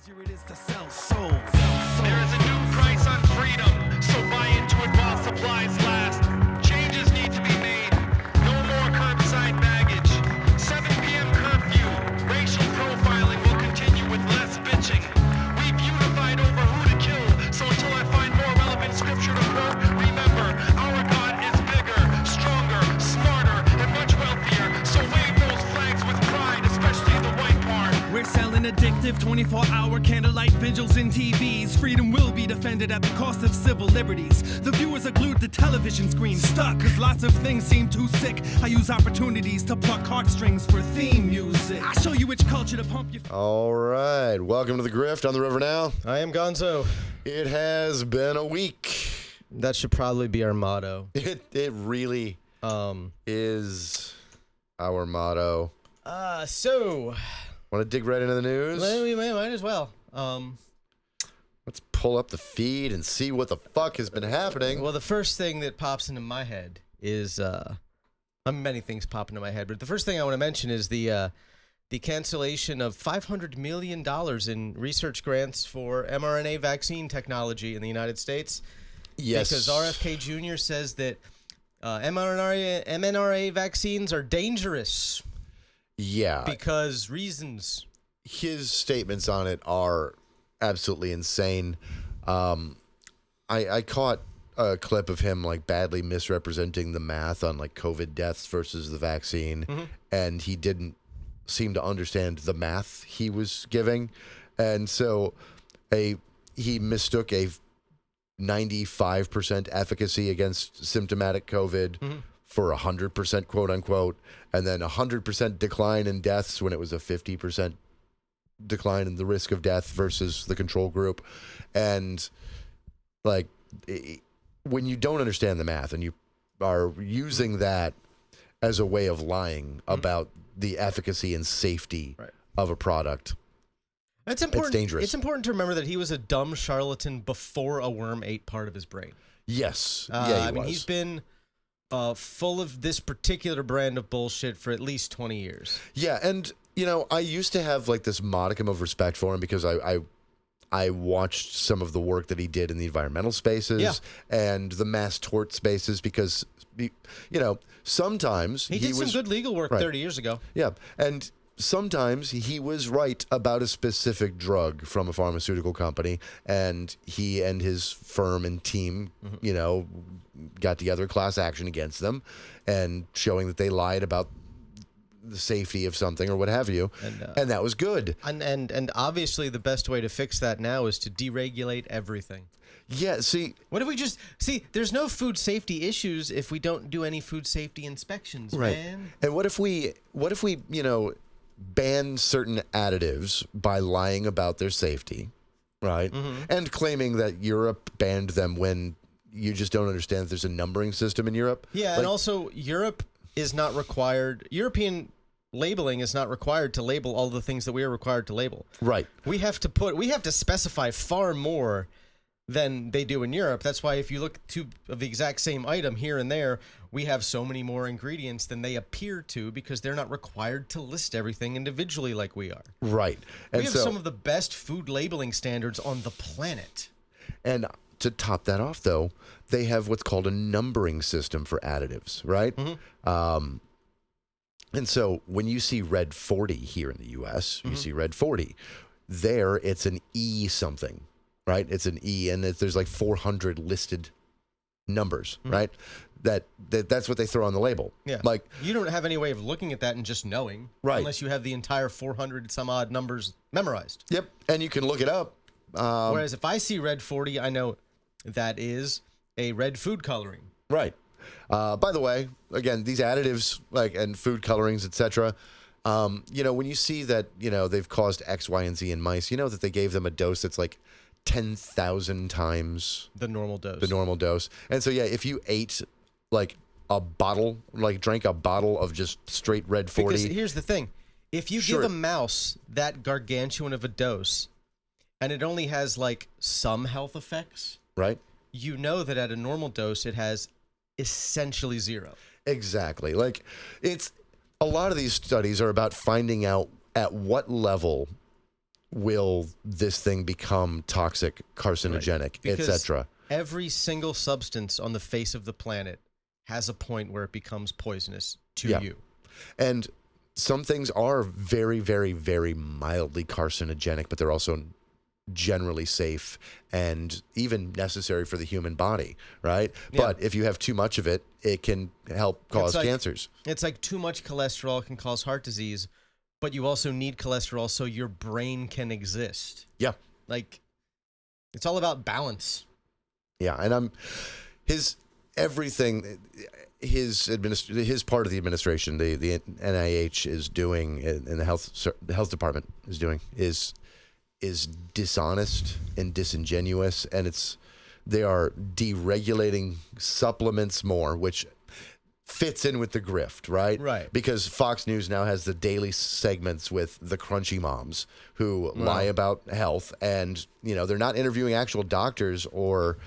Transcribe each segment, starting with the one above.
easier it is to sell souls. There is a new price on freedom, so buy into it while supplies last. Changes need to be made. No more curbside baggage. 7 p.m. curfew. Racial profiling will continue with less bitching. We've unified over who to kill, so until I find more relevant scripture to quote, remember, our God is bigger, stronger, smarter, and much wealthier. So wave those flags with pride, especially the white part. We're selling addictive 24-hour candlelight vigils in TVs. Freedom will be defended at the cost of civil liberties. The viewers are glued to television screens, stuck, cause lots of things seem too sick. I use opportunities to pluck heartstrings for theme music. I show you which culture to pump your... All right, welcome to the Grift on the River Now. I am Gonzo. It has been a week. That should probably be our motto. It really is our motto. Want to dig right into the news? We might as well. Let's pull up the feed and see what the fuck has been happening. Well, the first thing that pops into my head is, many things pop into my head, but the first thing I want to mention is the cancellation of $500 million in research grants for mRNA vaccine technology in the United States. Yes. Because RFK Jr. says that mRNA vaccines are dangerous. Yeah. Because reasons. His statements on it are absolutely insane. I caught a clip of him like badly misrepresenting the math on like COVID deaths versus the vaccine, and he didn't seem to understand the math he was giving, and so he mistook a 95% efficacy against symptomatic COVID for 100% quote unquote, and then 100% decline in deaths when it was a 50% decline in the risk of death versus the control group. And like when you don't understand the math and you are using that as a way of lying about the efficacy and safety of a product, it's important. It's dangerous. It's important to remember that he was a dumb charlatan before a worm ate part of his brain. Yes. I mean, he's been full of this particular brand of bullshit for at least 20 years. Yeah, and you know, I used to have like this modicum of respect for him because I watched some of the work that he did in the environmental spaces and the mass tort spaces because, you know, sometimes he did some good legal work 30 years ago. Yeah, and sometimes he was right about a specific drug from a pharmaceutical company, and he and his firm and team, you know, got together a class action against them and showing that they lied about the safety of something or what have you, and that was good. And obviously the best way to fix that now is to deregulate everything. Yeah, see... What if we just... See, there's no food safety issues if we don't do any food safety inspections, man. And what if we, you know, ban certain additives by lying about their safety, right? And claiming that Europe banned them when you just don't understand that there's a numbering system in Europe. Yeah, like, and also Europe is not required... European labeling is not required to label all the things that we are required to label. Right. We have to specify far more than they do in Europe. That's why if you look of the exact same item here and there, we have so many more ingredients than they appear to because they're not required to list everything individually like we are. Right. And we have some of the best food labeling standards on the planet. And to top that off, though, they have what's called a numbering system for additives, right? And so when you see red 40 here in the U.S., you see red 40. There, it's an E something, right? It's an E, and there's like 400 listed numbers, right? That's what they throw on the label. Yeah. Like, you don't have any way of looking at that and just knowing, right? Unless you have the entire 400 some odd numbers memorized. Yep, and you can look it up. Whereas if I see red 40, I know that is a red food coloring. Right. By the way, again, these additives and food colorings, etc. You know, when you see that, you know, they've caused X, Y, and Z in mice, you know that they gave them a dose that's like 10,000 times the normal dose. And so, yeah, if you ate like a bottle, like drank a bottle of just straight red 40. Because here's the thing. If you give a mouse that gargantuan of a dose and it only has like some health effects, right? You know that at a normal dose, it has essentially zero. Exactly. Like, it's a lot of these studies are about finding out at what level will this thing become toxic, carcinogenic, Because etc.? every single substance on the face of the planet has a point where it becomes poisonous to Yeah. you. And some things are very, very, very mildly carcinogenic, but they're also generally safe and even necessary for the human body, right? Yeah. But if you have too much of it, it can help cause like- cancers. It's like too much cholesterol can cause heart disease, but you also need cholesterol so your brain can exist. Yeah. Like, it's all about balance. Yeah, and his part of the administration, the NIH is doing, and the health department is doing, is dishonest and disingenuous, and they are deregulating supplements more, which fits in with the grift, right? Right. Because Fox News now has the daily segments with the crunchy moms who lie about health, and they're not interviewing actual doctors, or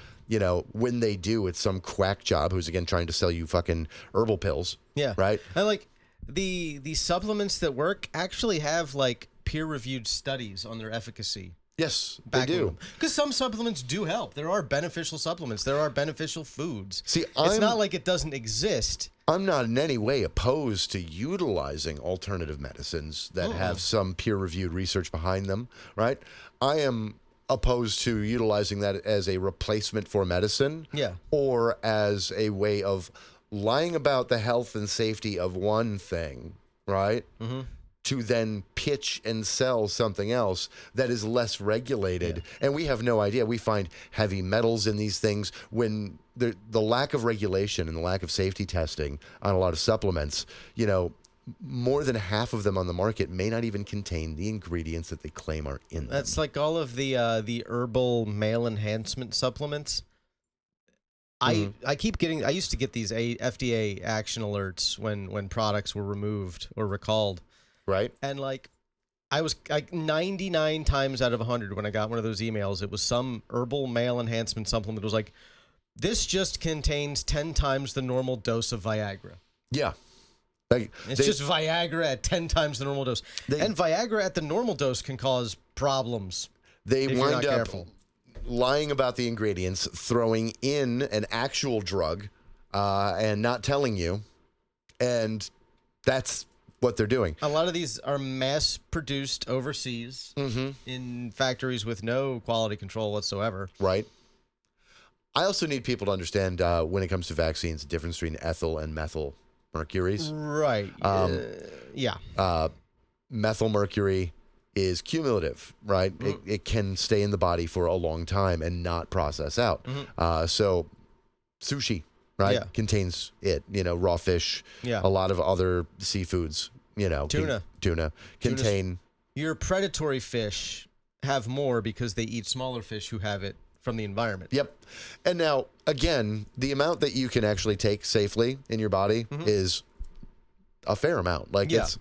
when they do, it's some quack job who's again trying to sell you fucking herbal pills. Yeah. Right. And like the supplements that work actually have like peer-reviewed studies on their efficacy. Yes, they do. Because some supplements do help. There are beneficial supplements. There are beneficial foods. See, it's not like it doesn't exist. I'm not in any way opposed to utilizing alternative medicines that have some peer-reviewed research behind them, right? I am opposed to utilizing that as a replacement for medicine, or as a way of lying about the health and safety of one thing, right? To then pitch and sell something else that is less regulated. And we have no idea. We find heavy metals in these things when the lack of regulation and the lack of safety testing on a lot of supplements, more than half of them on the market may not even contain the ingredients that they claim are in them. That's like all of the herbal male enhancement supplements. I used to get these FDA action alerts when products were removed or recalled. Right. And like, I was like 99 times out of 100 when I got one of those emails, it was some herbal male enhancement supplement. It was like, this just contains 10 times the normal dose of Viagra. Yeah. Like, it's just Viagra at 10 times the normal dose. And Viagra at the normal dose can cause problems. They if wind you're not up careful. lying about the ingredients, throwing in an actual drug, and not telling you. And that's what they're doing. A lot of these are mass-produced overseas in factories with no quality control whatsoever. Right. I also need people to understand when it comes to vaccines, the difference between ethyl and methyl mercuries. Right. Methyl mercury is cumulative, right? It can stay in the body for a long time and not process out. So sushi, right, contains it, raw fish, a lot of other seafoods, tuna contain. Your predatory fish have more because they eat smaller fish who have it from the environment. Yep. And now, again, the amount that you can actually take safely in your body is a fair amount. Like it's,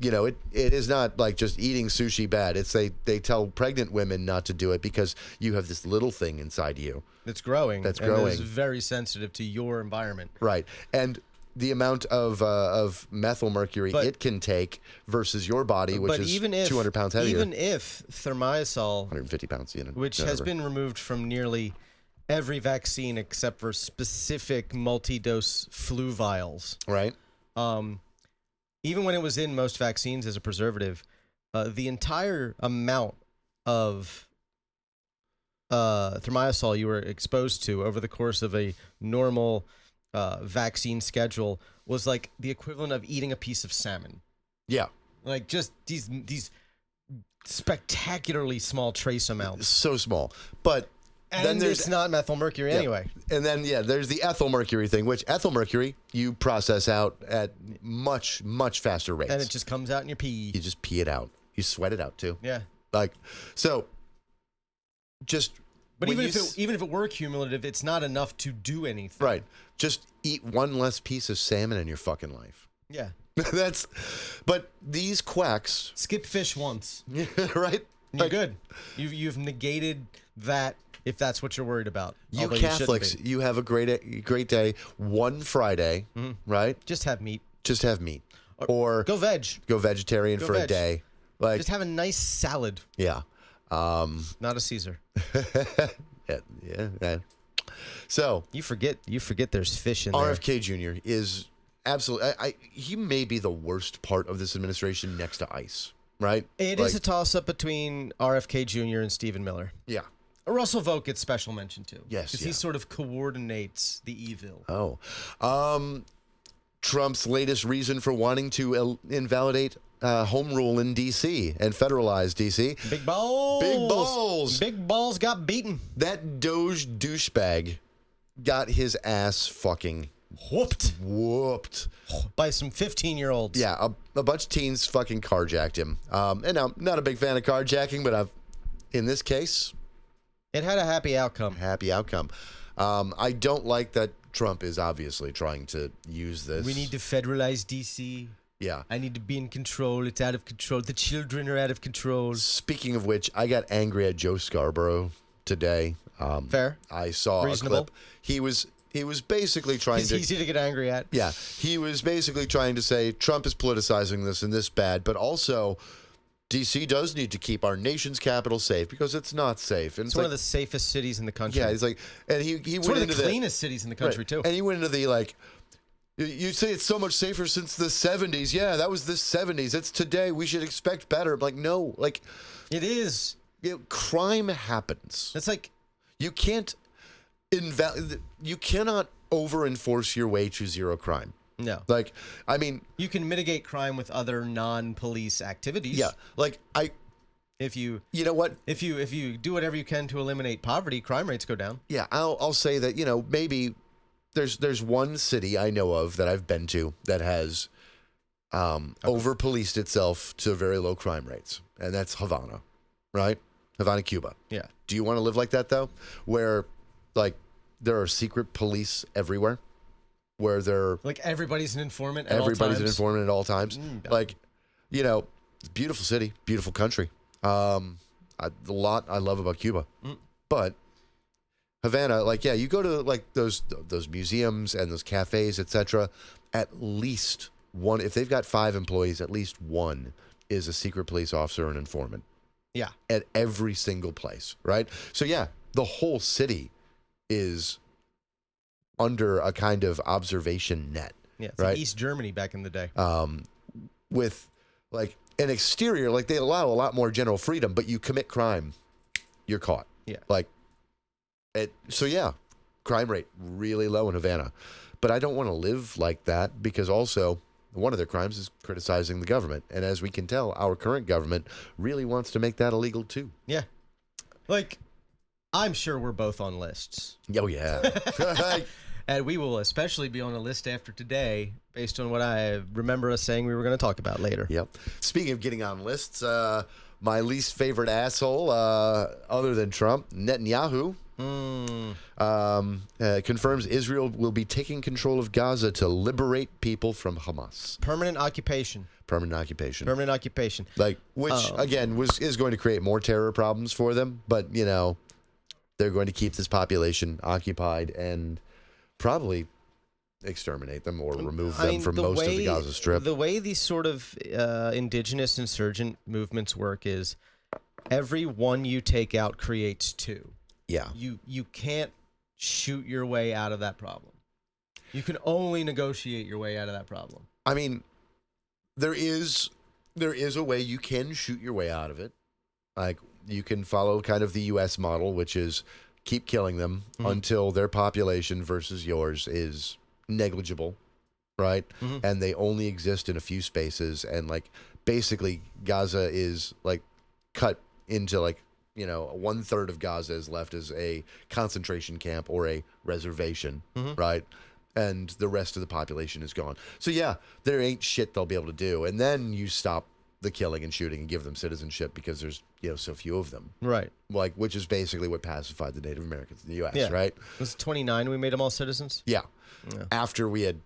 it is not like just eating sushi bad. It's they tell pregnant women not to do it because you have this little thing inside you. That's growing. That's and growing. is very sensitive to your environment. Right. And the amount of methyl mercury it can take versus your body, which is 200 pounds heavier. Even if thimerosal, 150 pounds, which has been removed from nearly every vaccine except for specific multi-dose flu vials. Right. Even when it was in most vaccines as a preservative, the entire amount of thimerosal you were exposed to over the course of a normal vaccine schedule was like the equivalent of eating a piece of salmon. Yeah. Like just these spectacularly small trace amounts. So small. But and then there's not methyl mercury anyway. And then, there's the ethyl mercury thing, which ethyl mercury you process out at much, much faster rates. And it just comes out in your pee. You just pee it out. You sweat it out too. Yeah. Like, so just... But even if it were cumulative, it's not enough to do anything. Right. Just eat one less piece of salmon in your fucking life. Yeah. But these quacks... Skip fish once. Right? You're good. You've negated that if that's what you're worried about. You Catholics, you have a great day one Friday, right? Just have meat. Just have meat. Or go veg. Go vegetarian for a day, Like, Just have a nice salad, yeah. not a Caesar. Yeah. So You forget there's fish in there. RFK Jr. is absolutely. He may be the worst part of this administration next to ICE, right? It is a toss-up between RFK Jr. and Stephen Miller. Yeah. Russell Vogt gets special mention too. Yes, because he sort of coordinates the evil. Oh. Trump's latest reason for wanting to invalidate home rule in D.C. and federalize D.C. Big balls. Big balls. Big balls got beaten. That Doge douchebag got his ass fucking whooped by some 15-year-olds. Yeah, a bunch of teens fucking carjacked him. And I'm not a big fan of carjacking, but in this case, it had a happy outcome. I don't like that Trump is obviously trying to use this. We need to federalize D.C. Yeah. I need to be in control. It's out of control. The children are out of control. Speaking of which, I got angry at Joe Scarborough today. Fair. I saw Reasonable. a clip. He was basically trying It's easy to get angry at. Yeah. He was basically trying to say Trump is politicizing this and this bad, but also D.C. does need to keep our nation's capital safe because it's not safe. And it's one of the safest cities in the country. Yeah, he's like, and he it's went one of into the cleanest cities in the country, too. And he went into the, like, you say it's so much safer since the 70s. Yeah, that was the 70s. It's today. We should expect better. I'm like, no. Like, it is. Crime happens. It's like, you cannot over-enforce your way to zero crime. No. Like, I mean, you can mitigate crime with other non-police activities. Yeah. Like, if you know what? If you do whatever you can to eliminate poverty, crime rates go down. Yeah, I'll say that, maybe there's one city I know of that I've been to that has over-policed itself to very low crime rates, and that's Havana, right? Havana, Cuba. Yeah. Do you want to live like that, though? Where, like, there are secret police everywhere? Where they're... Like, everybody's an informant at all times? Everybody's an informant at all times. Like, it's a beautiful city, beautiful country. A lot I love about Cuba. But Havana, like, yeah, you go to, like, those museums and those cafes, etc. At least one, if they've got 5 employees, at least one is a secret police officer or an informant. Yeah. At every single place, right? So, yeah, the whole city is under a kind of observation net. Yeah, it's right? like East Germany back in the day. With, like, an exterior, like, they allow a lot more general freedom, but you commit crime, you're caught. Yeah. Like, so, yeah, crime rate really low in Havana. But I don't want to live like that because also one of their crimes is criticizing the government. And as we can tell, our current government really wants to make that illegal, too. Yeah. Like, I'm sure we're both on lists. Oh, yeah. And we will especially be on a list after today based on what I remember us saying we were going to talk about later. Yep. Speaking of getting on lists, my least favorite asshole, other than Trump, Netanyahu, confirms Israel will be taking control of Gaza to liberate people from Hamas. Permanent occupation. Like, which, again, is going to create more terror problems for them. But, they're going to keep this population occupied and probably exterminate them or remove them from most of the Gaza Strip. The way these sort of indigenous insurgent movements work is every one you take out creates 2. Yeah. You can't shoot your way out of that problem. You can only negotiate your way out of that problem. I mean, there is a way you can shoot your way out of it. Like, you can follow kind of the U.S. model, which is keep killing them until their population versus yours is negligible, right? And they only exist in a few spaces. And, like, basically Gaza is, like, cut into, like, 1/3 of Gaza is left as a concentration camp or a reservation, right? And the rest of the population is gone. So, yeah, there ain't shit they'll be able to do. And then you stop the killing and shooting and give them citizenship because there's, so few of them. Right. Like, which is basically what pacified the Native Americans in the U.S., right? Was it 29 we made them all citizens? Yeah. After we had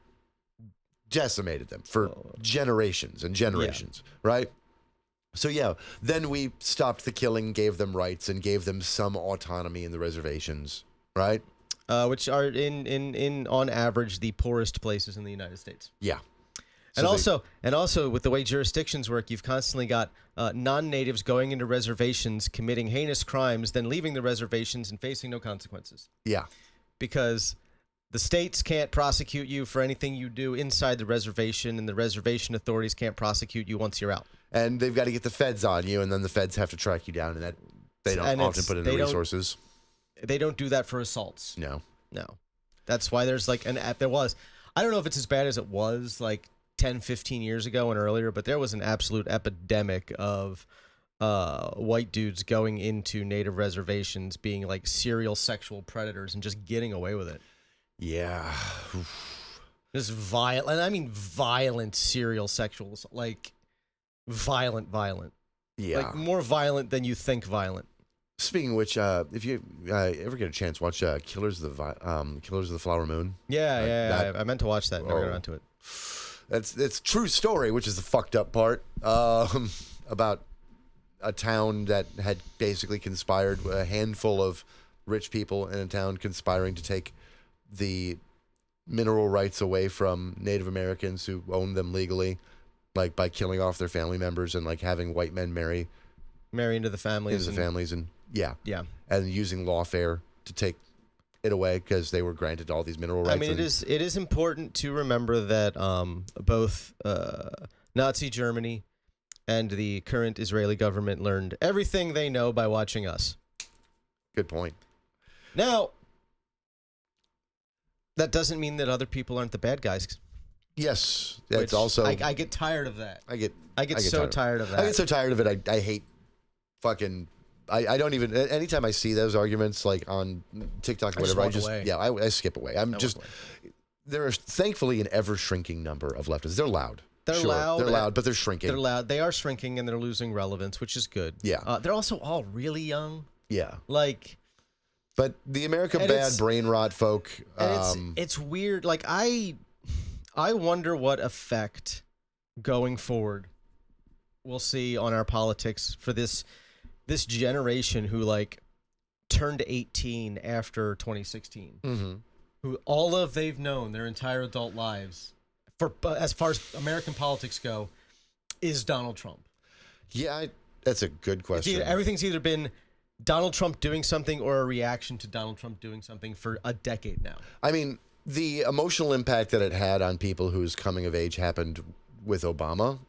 decimated them for generations and generations, right? So, yeah, then we stopped the killing, gave them rights, and gave them some autonomy in the reservations, right? Which are, in on average, the poorest places in the United States. Yeah. And also, with the way jurisdictions work, you've constantly got non-natives going into reservations, committing heinous crimes, then leaving the reservations and facing no consequences. Yeah. Because the states can't prosecute you for anything you do inside the reservation, and the reservation authorities can't prosecute you once you're out. And they've got to get the feds on you, and then the feds have to track you down, and that they don't often put in the resources. They don't do that for assaults. No. That's why there's like an app. There was. I don't know if it's as bad as it was like 10, 15 years ago and earlier, but there was an absolute epidemic of white dudes going into native reservations being like serial sexual predators and just getting away with it. Yeah. Just violent, and I mean violent serial sexuals, like violent. Yeah. Like more violent than you think violent. Speaking of which, if you ever get a chance, watch Killers of the Flower Moon. Yeah. I meant to watch that. Never got around to it. It's true story, which is the fucked up part, about a town that had basically conspired, a handful of rich people in a town conspiring to take the mineral rights away from Native Americans who owned them legally, like by killing off their family members and like having white men marry into the families. And yeah. And using lawfare to take it away because they were granted all these mineral rights. I mean, it is important to remember that both Nazi Germany and the current Israeli government learned everything they know by watching us. Good point. Now, that doesn't mean that other people aren't the bad guys. Yes, it's also. I get tired of that. I get so tired of that. I get so tired of it. I hate fucking. I don't even. Anytime I see those arguments like on TikTok or whatever, I skip away. There are thankfully an ever shrinking number of leftists. They're loud. They're loud, but they're shrinking. They're loud. They are shrinking, and they're losing relevance, which is good. Yeah. They're also all really young. Yeah. Like. But the America bad brain rot folk. It's weird. Like I wonder what effect going forward we'll see on our politics for this generation who like turned 18 after 2016, who all of they've known their entire adult lives, for as far as American politics go, is Donald Trump. Yeah, that's a good question. Everything's either been Donald Trump doing something or a reaction to Donald Trump doing something for a decade now. I mean, the emotional impact that it had on people whose coming of age happened with Obama,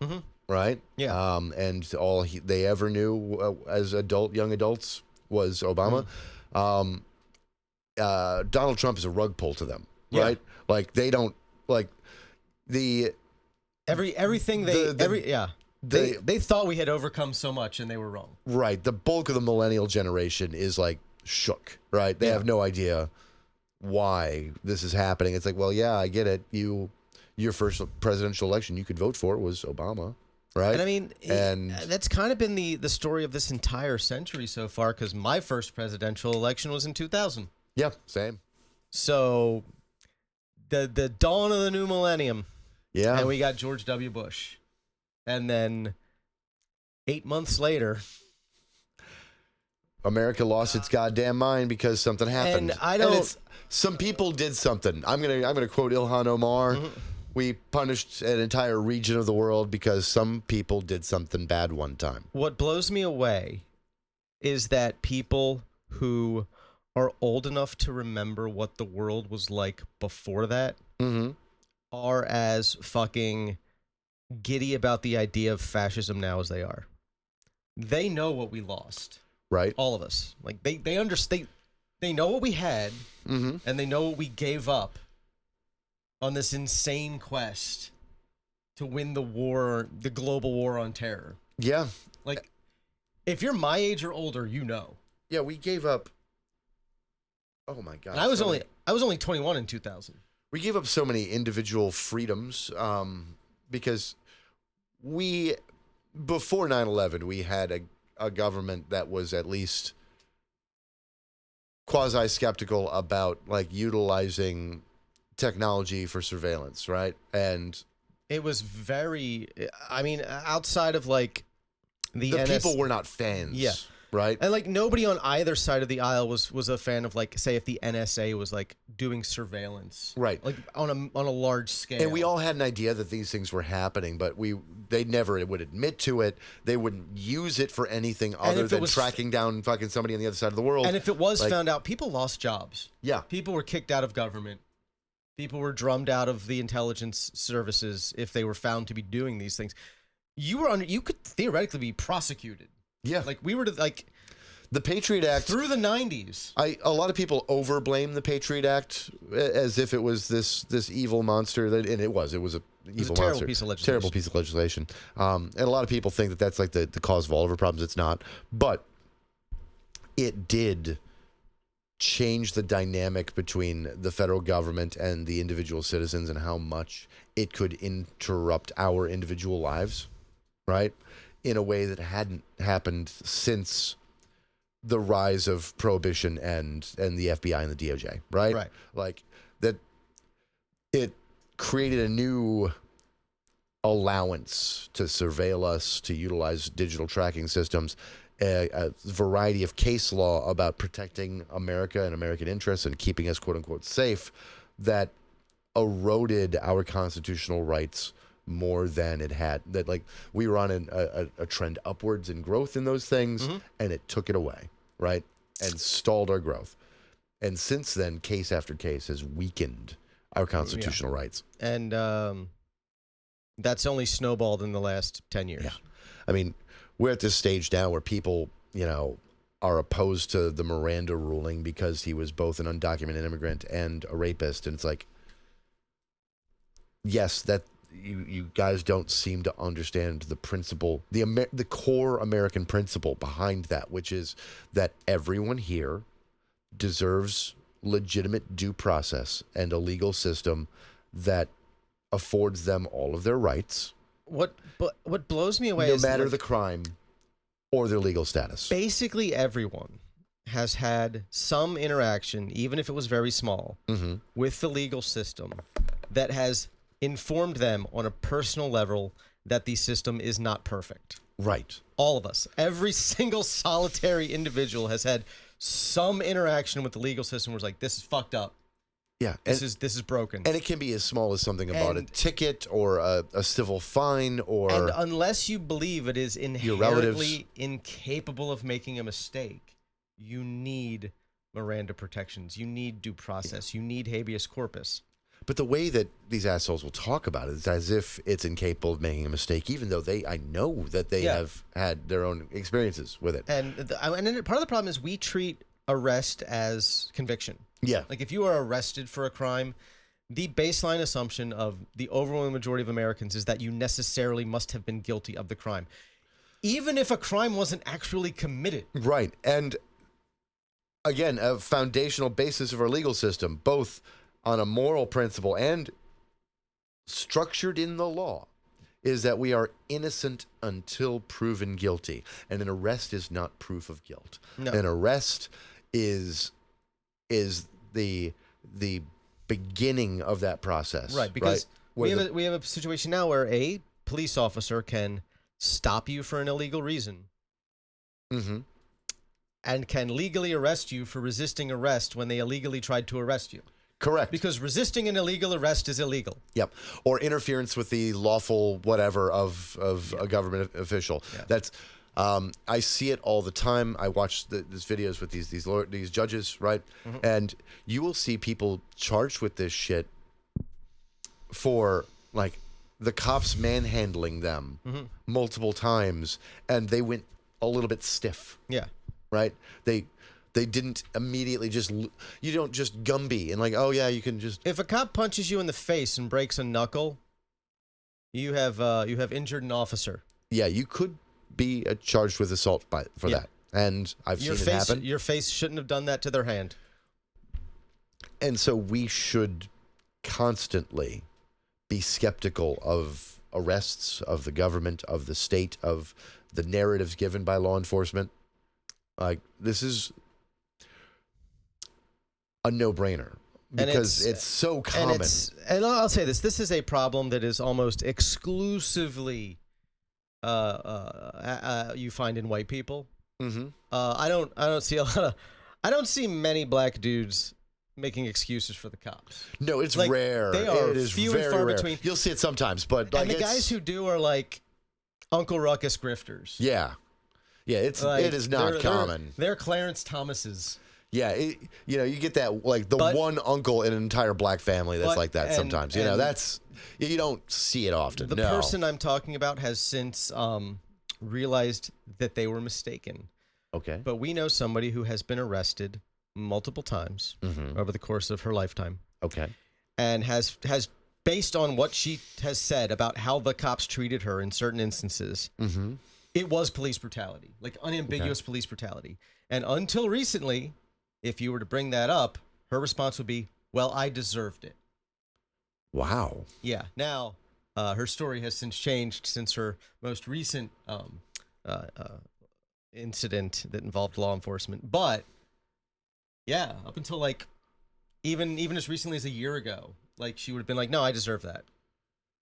right? Yeah. And all they ever knew as young adults was Obama. Donald Trump is a rug pull to them, right? Like they don't like the everything they thought we had overcome so much, and they were wrong. Right. The bulk of the millennial generation is like shook, right? They have no idea why this is happening. It's like, well, yeah, I get it. Your first presidential election you could vote for was Obama, right? And I mean, that's kind of been the story of this entire century so far, because my first presidential election was in 2000. Yeah, same. So the dawn of the new millennium. Yeah. And we got George W. Bush. And then 8 months later, America lost its goddamn mind because something happened. And some people did something. I'm gonna quote Ilhan Omar. We punished an entire region of the world because some people did something bad one time. What blows me away is that people who are old enough to remember what the world was like before that are as fucking giddy about the idea of fascism now as they are. They know what we lost. Right. All of us. Like they understand. They know what we had, and they know what we gave up on this insane quest to win the global war on terror. Yeah. Like, if you're my age or older, you know. Yeah, we gave up. Oh my God. And I was only 21 in 2000. We gave up so many individual freedoms because before 9/11, we had a government that was at least quasi-skeptical about like utilizing technology for surveillance, right? And it was very, I mean, outside of like the people were not fans. Yeah. right? And like nobody on either side of the aisle was a fan of like, say, if the NSA was like doing surveillance, Right. like on a large scale. And we all had an idea that these things were happening, but they never would admit to it. They wouldn't use it for anything other than tracking down fucking somebody on the other side of the world. And if it was found out, people lost jobs. Yeah. People were kicked out of government. People were drummed out of the intelligence services if they were found to be doing these things. You could theoretically be prosecuted. Yeah. Like we were to like the Patriot Act through the 90s. A lot of people overblame the Patriot Act as if it was this evil monster and it was a evil terrible monster. Piece of legislation. Terrible piece of legislation. And a lot of people think that that's like the cause of all of our problems. It's not, but it did change the dynamic between the federal government and the individual citizens and how much it could interrupt our individual lives, right? In a way that hadn't happened since the rise of prohibition and the FBI and the DOJ, right? Right. Like that it created a new allowance to surveil us, to utilize digital tracking systems, a variety of case law about protecting America and American interests and keeping us, quote unquote, safe, that eroded our constitutional rights more than it had. That like we were on a trend upwards in growth in those things, and it took it away, right? And stalled our growth. And since then, case after case has weakened our constitutional rights. And that's only snowballed in the last 10 years. Yeah. I mean, we're at this stage now where people, are opposed to the Miranda ruling because he was both an undocumented immigrant and a rapist. And it's like, yes, that you guys don't seem to understand the principle, the core American principle behind that, which is that everyone here deserves legitimate due process and a legal system that affords them all of their rights. What blows me away no is matter the crime or their legal status. Basically everyone has had some interaction, even if it was very small, with the legal system that has informed them on a personal level that the system is not perfect. Right. All of us. Every single solitary individual has had some interaction with the legal system where it's like, this is fucked up. Yeah. This is broken. And it can be as small as something about a ticket or a civil fine or... And unless you believe it is inherently incapable of making a mistake, you need Miranda protections. You need due process. You need habeas corpus. But the way that these assholes will talk about it is as if it's incapable of making a mistake, even though I know that they have had their own experiences with it. And then part of the problem is we treat arrest as conviction. Yeah. Like if you are arrested for a crime, the baseline assumption of the overwhelming majority of Americans is that you necessarily must have been guilty of the crime, even if a crime wasn't actually committed. Right. And again, a foundational basis of our legal system, both on a moral principle and structured in the law, is that we are innocent until proven guilty. And an arrest is not proof of guilt. No. An arrest is the beginning of that process. Right, because we Right? have a situation now where a police officer can stop you for an illegal reason and can legally arrest you for resisting arrest when they illegally tried to arrest you. Correct. Because resisting an illegal arrest is illegal. Yep. Or interference with the lawful whatever of a government official. Yeah. That's I see it all the time. I watch these videos with these judges, right? And you will see people charged with this shit for like the cops manhandling them multiple times, and they went a little bit stiff. Yeah. Right? They didn't immediately you don't just Gumby and like, oh yeah, you can just... If a cop punches you in the face and breaks a knuckle, you have injured an officer. Yeah, you could be charged with assault for that. And I've seen it happen. Your face shouldn't have done that to their hand. And so we should constantly be skeptical of arrests, of the government, of the state, of the narratives given by law enforcement. Like, this is a no-brainer because it's so common. And I'll say this is a problem that is almost exclusively you find in white people. I don't see a lot of, I don't see many black dudes making excuses for the cops. No, it's Like, rare. they are it is few very and far rare. between. You'll see it sometimes, but like And the guys who do are like Uncle Ruckus grifters. yeah, it Like, is not they're common. They're Clarence Thomases. Yeah, you get that like the one uncle in an entire black family that's like that sometimes. That's you don't see it often. The person I'm talking about has since realized that they were mistaken. Okay. But we know somebody who has been arrested multiple times over the course of her lifetime. Okay. And has based on what she has said about how the cops treated her in certain instances, it was police brutality, like unambiguous police brutality. And until recently, if you were to bring that up, her response would be, well, I deserved it. Wow. Yeah. Now, her story has since changed since her most recent incident that involved law enforcement. But yeah, up until like even as recently as a year ago, like she would have been like, no, I deserve that.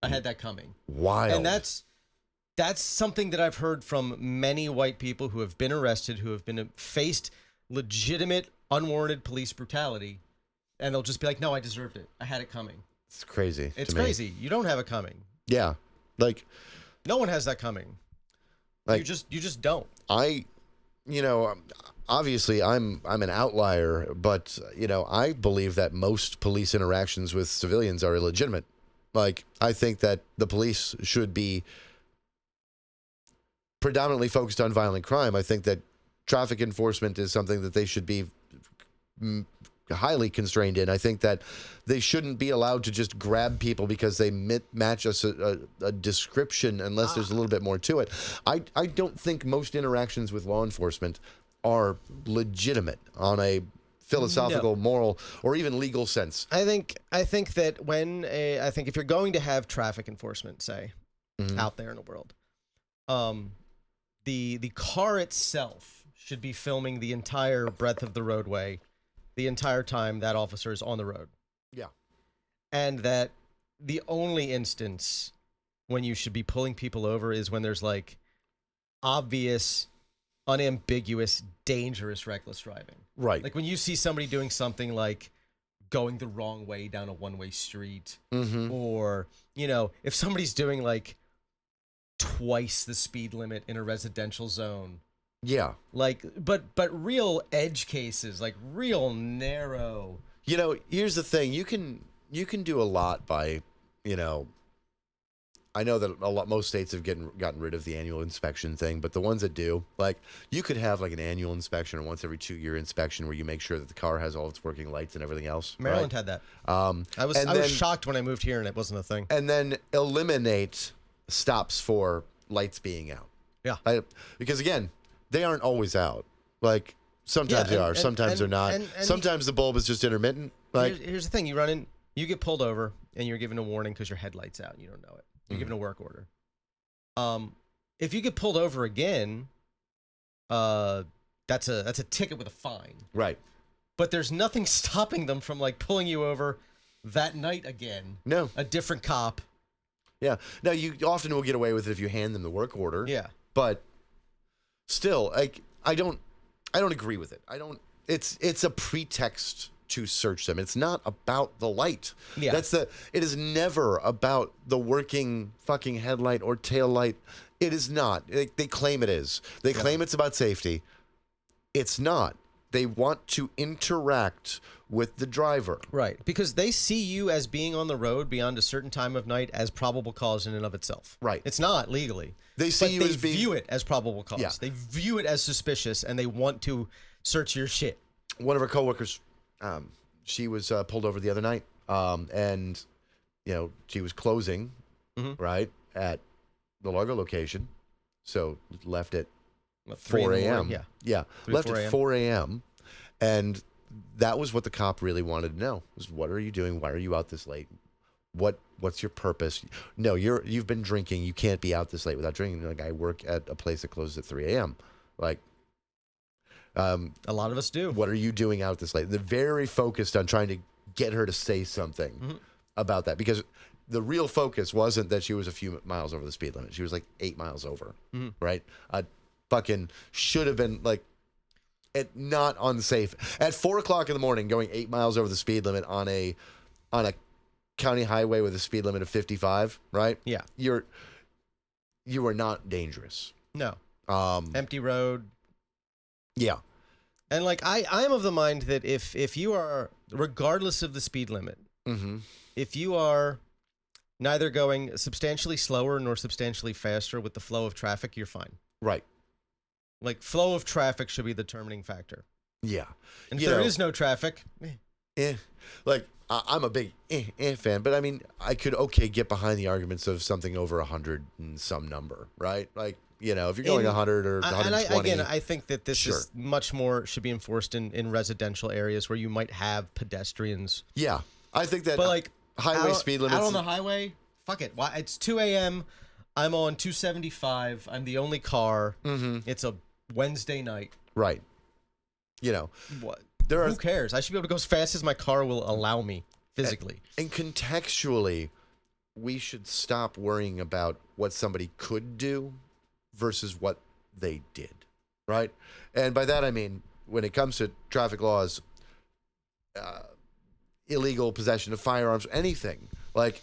I had that coming. Wild. And that's something that I've heard from many white people who have been arrested, who have been faced legitimate, unwarranted police brutality. And they'll just be like, no, I deserved it. I had it coming. It's crazy. It's crazy. You don't have it coming. Yeah. Like no one has that coming. Like you just don't. Obviously I'm an outlier, but I believe that most police interactions with civilians are illegitimate. Like I think that the police should be predominantly focused on violent crime. I think that traffic enforcement is something that they should be highly constrained in. I think that they shouldn't be allowed to just grab people because they match us a description unless there's a little bit more to it. I don't think most interactions with law enforcement are legitimate on a philosophical, moral, or even legal sense. I think that I think if you're going to have traffic enforcement, say, out there in the world, the car itself should be filming the entire breadth of the roadway the entire time that officer is on the road. Yeah. And that the only instance when you should be pulling people over is when there's like obvious, unambiguous, dangerous, reckless driving. Right. Like when you see somebody doing something like going the wrong way down a one-way street, or, if somebody's doing like twice the speed limit in a residential zone. Yeah. Like, but real edge cases, like real narrow. Here's the thing. You can do a lot by, I know that most states have gotten rid of the annual inspection thing, but the ones that do, like, you could have like an annual inspection or once every 2-year inspection where you make sure that the car has all its working lights and everything else. Maryland had that. I was shocked when I moved here and it wasn't a thing. And then eliminate stops for lights being out. Yeah. Because again, they aren't always out. Like sometimes they are, sometimes they're not. Sometimes the bulb is just intermittent. Like here's the thing: you get pulled over, and you're given a warning because your headlight's out, and you don't know it. You're given a work order. If you get pulled over again, that's a ticket with a fine. Right. But there's nothing stopping them from like pulling you over that night again. No. A different cop. Yeah. Now you often will get away with it if you hand them the work order. Yeah. But still, like I don't agree with it. It's a pretext to search them. It's not about the light. Yeah. It is never about the working fucking headlight or tail light. It is not. They claim it is. They claim it's about safety. It's not. They want to interact with the driver. Right. Because they see you as being on the road beyond a certain time of night as probable cause in and of itself. Right. It's not legally. They see you as being... They view it as probable cause. Yeah. They view it as suspicious, and they want to search your shit. One of our coworkers, she was pulled over the other night, and she was closing, right, at the Largo location, so left at 4 a.m. Yeah, left at 4 a.m. And that was what the cop really wanted to know: was what are you doing? Why are you out this late? What's your purpose? No, you've been drinking. You can't be out this late without drinking. Like, I work at a place that closes at 3 a.m. Like, a lot of us do. What are you doing out this late? They're very focused on trying to get her to say something about that, because the real focus wasn't that she was a few miles over the speed limit. She was like 8 miles over, right? fucking should have been like not unsafe at 4 o'clock in the morning, going 8 miles over the speed limit on a county highway with a speed limit of 55. Right? Yeah. You are not dangerous. No. Empty road. Yeah. And like I am of the mind that if you are, regardless of the speed limit, if you are neither going substantially slower nor substantially faster with the flow of traffic, you're fine. Right. Like flow of traffic should be the determining factor. Yeah. And if there is no traffic, like I'm a big fan, but I mean, I could get behind the arguments of something over 100 and some number, right? Like, you know, if you're going 100 or 120. And I think that this is much more should be enforced in residential areas where you might have pedestrians. Yeah, I think that. But like highway speed limits out on the highway, fuck it. Why? It's 2 a.m. I'm on 275. I'm the only car. It's a Wednesday night. Right. You know what? Who cares? I should be able to go as fast as my car will allow me physically. And contextually, we should stop worrying about what somebody could do versus what they did, right? And by that I mean, when it comes to traffic laws, illegal possession of firearms, anything, like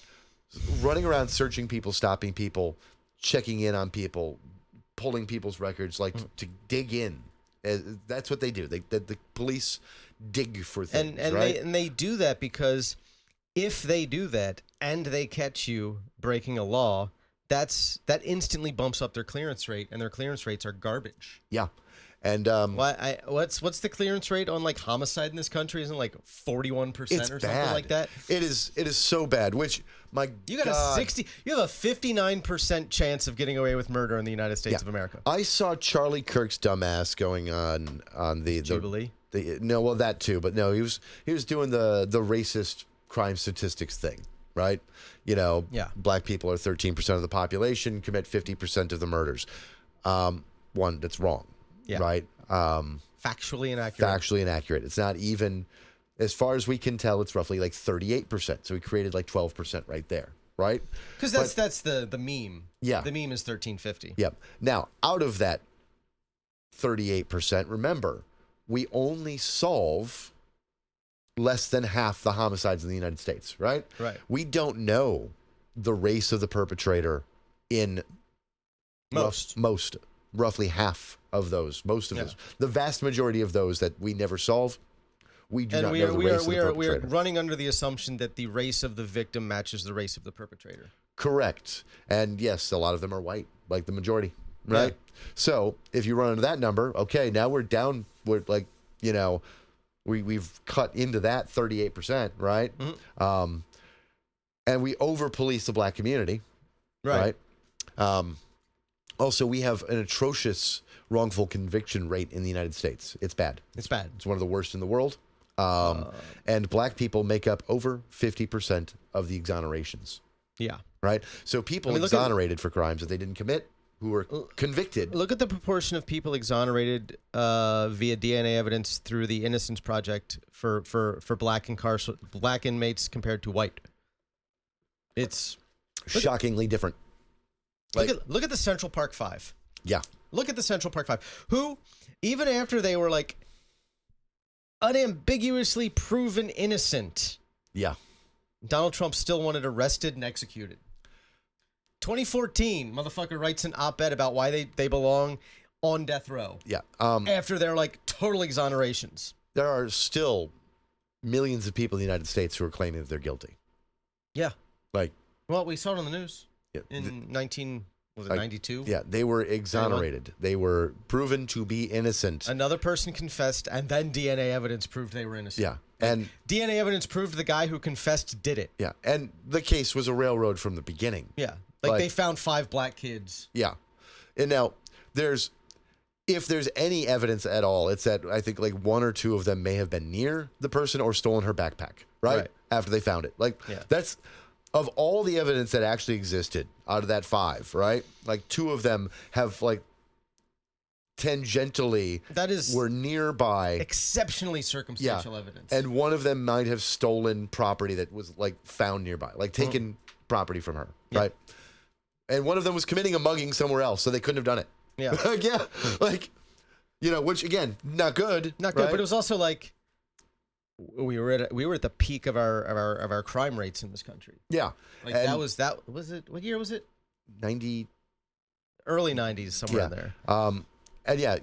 running around searching people, stopping people, checking in on people, pulling people's records, like to dig in. That's what they do. The police dig for things, right? And they do that because if they do that and they catch you breaking a law, that instantly bumps up their clearance rate, and their clearance rates are garbage. Yeah. And what's the clearance rate on like homicide in this country? Isn't it like 41% or something like that? It is so bad. Which you have a 59% chance of getting away with murder in the United States of America. I saw Charlie Kirk's dumbass going on the Jubilee. That too, but no, he was doing the racist crime statistics thing, right? You know, black people are 13% of the population, commit 50% of the murders. One, that's wrong. Yeah. Right. Factually inaccurate. It's not even, as far as we can tell, it's roughly like 38%. So we created like 12% right there. Right. Because that's the meme. Yeah. The meme is 1350. Yep. Now, out of that 38%, remember, we only solve less than half the homicides in the United States. Right. Right. We don't know the race of the perpetrator in roughly half of those, most of those, the vast majority of those that we never solve, we do not know the race of the perpetrator. We are running under the assumption that the race of the victim matches the race of the perpetrator. Correct. And yes, a lot of them are white, like the majority, right? Yeah. So if you run into that number, okay, now we're down, we're like, you know, we've cut into that 38%, right? And we over-police the black community, right? Also, we have an atrocious wrongful conviction rate in the United States. It's bad. It's bad. It's one of the worst in the world. And black people make up over 50% of the exonerations. Yeah. Right? So people exonerated for crimes that they didn't commit who were convicted. Look at the proportion of people exonerated via DNA evidence through the Innocence Project for black inmates compared to white. It's shockingly different. Look at the Central Park Five. Yeah. Look at the Central Park Five, who, even after they were like unambiguously proven innocent, Donald Trump still wanted arrested and executed. 2014, motherfucker writes an op-ed about why they belong on death row. Yeah. After their like total exonerations. There are still millions of people in the United States who are claiming that they're guilty. Yeah. Well, we saw it on the news. Yeah, in 92? Yeah, they were exonerated. They were proven to be innocent. Another person confessed, and then DNA evidence proved they were innocent. Yeah, and DNA evidence proved the guy who confessed did it. Yeah, and the case was a railroad from the beginning. Yeah, like they found 5 black kids. Yeah, and now if there's any evidence at all, it's that I think like 1 or 2 of them may have been near the person or stolen her backpack, right? After they found it. That's... Of all the evidence that actually existed out of that 5, right? Like 2 of them have like tangentially were nearby. Exceptionally circumstantial evidence. And one of them might have stolen property that was like found nearby, like taken property from her, right? And one of them was committing a mugging somewhere else, so they couldn't have done it. Yeah. Like, yeah, like, you know, which again, not good. Not good, right? but it was also like we were at the peak of our crime rates in this country. Yeah. Like And was it? What year was it? 90. Early 90s, somewhere in there. And yeah,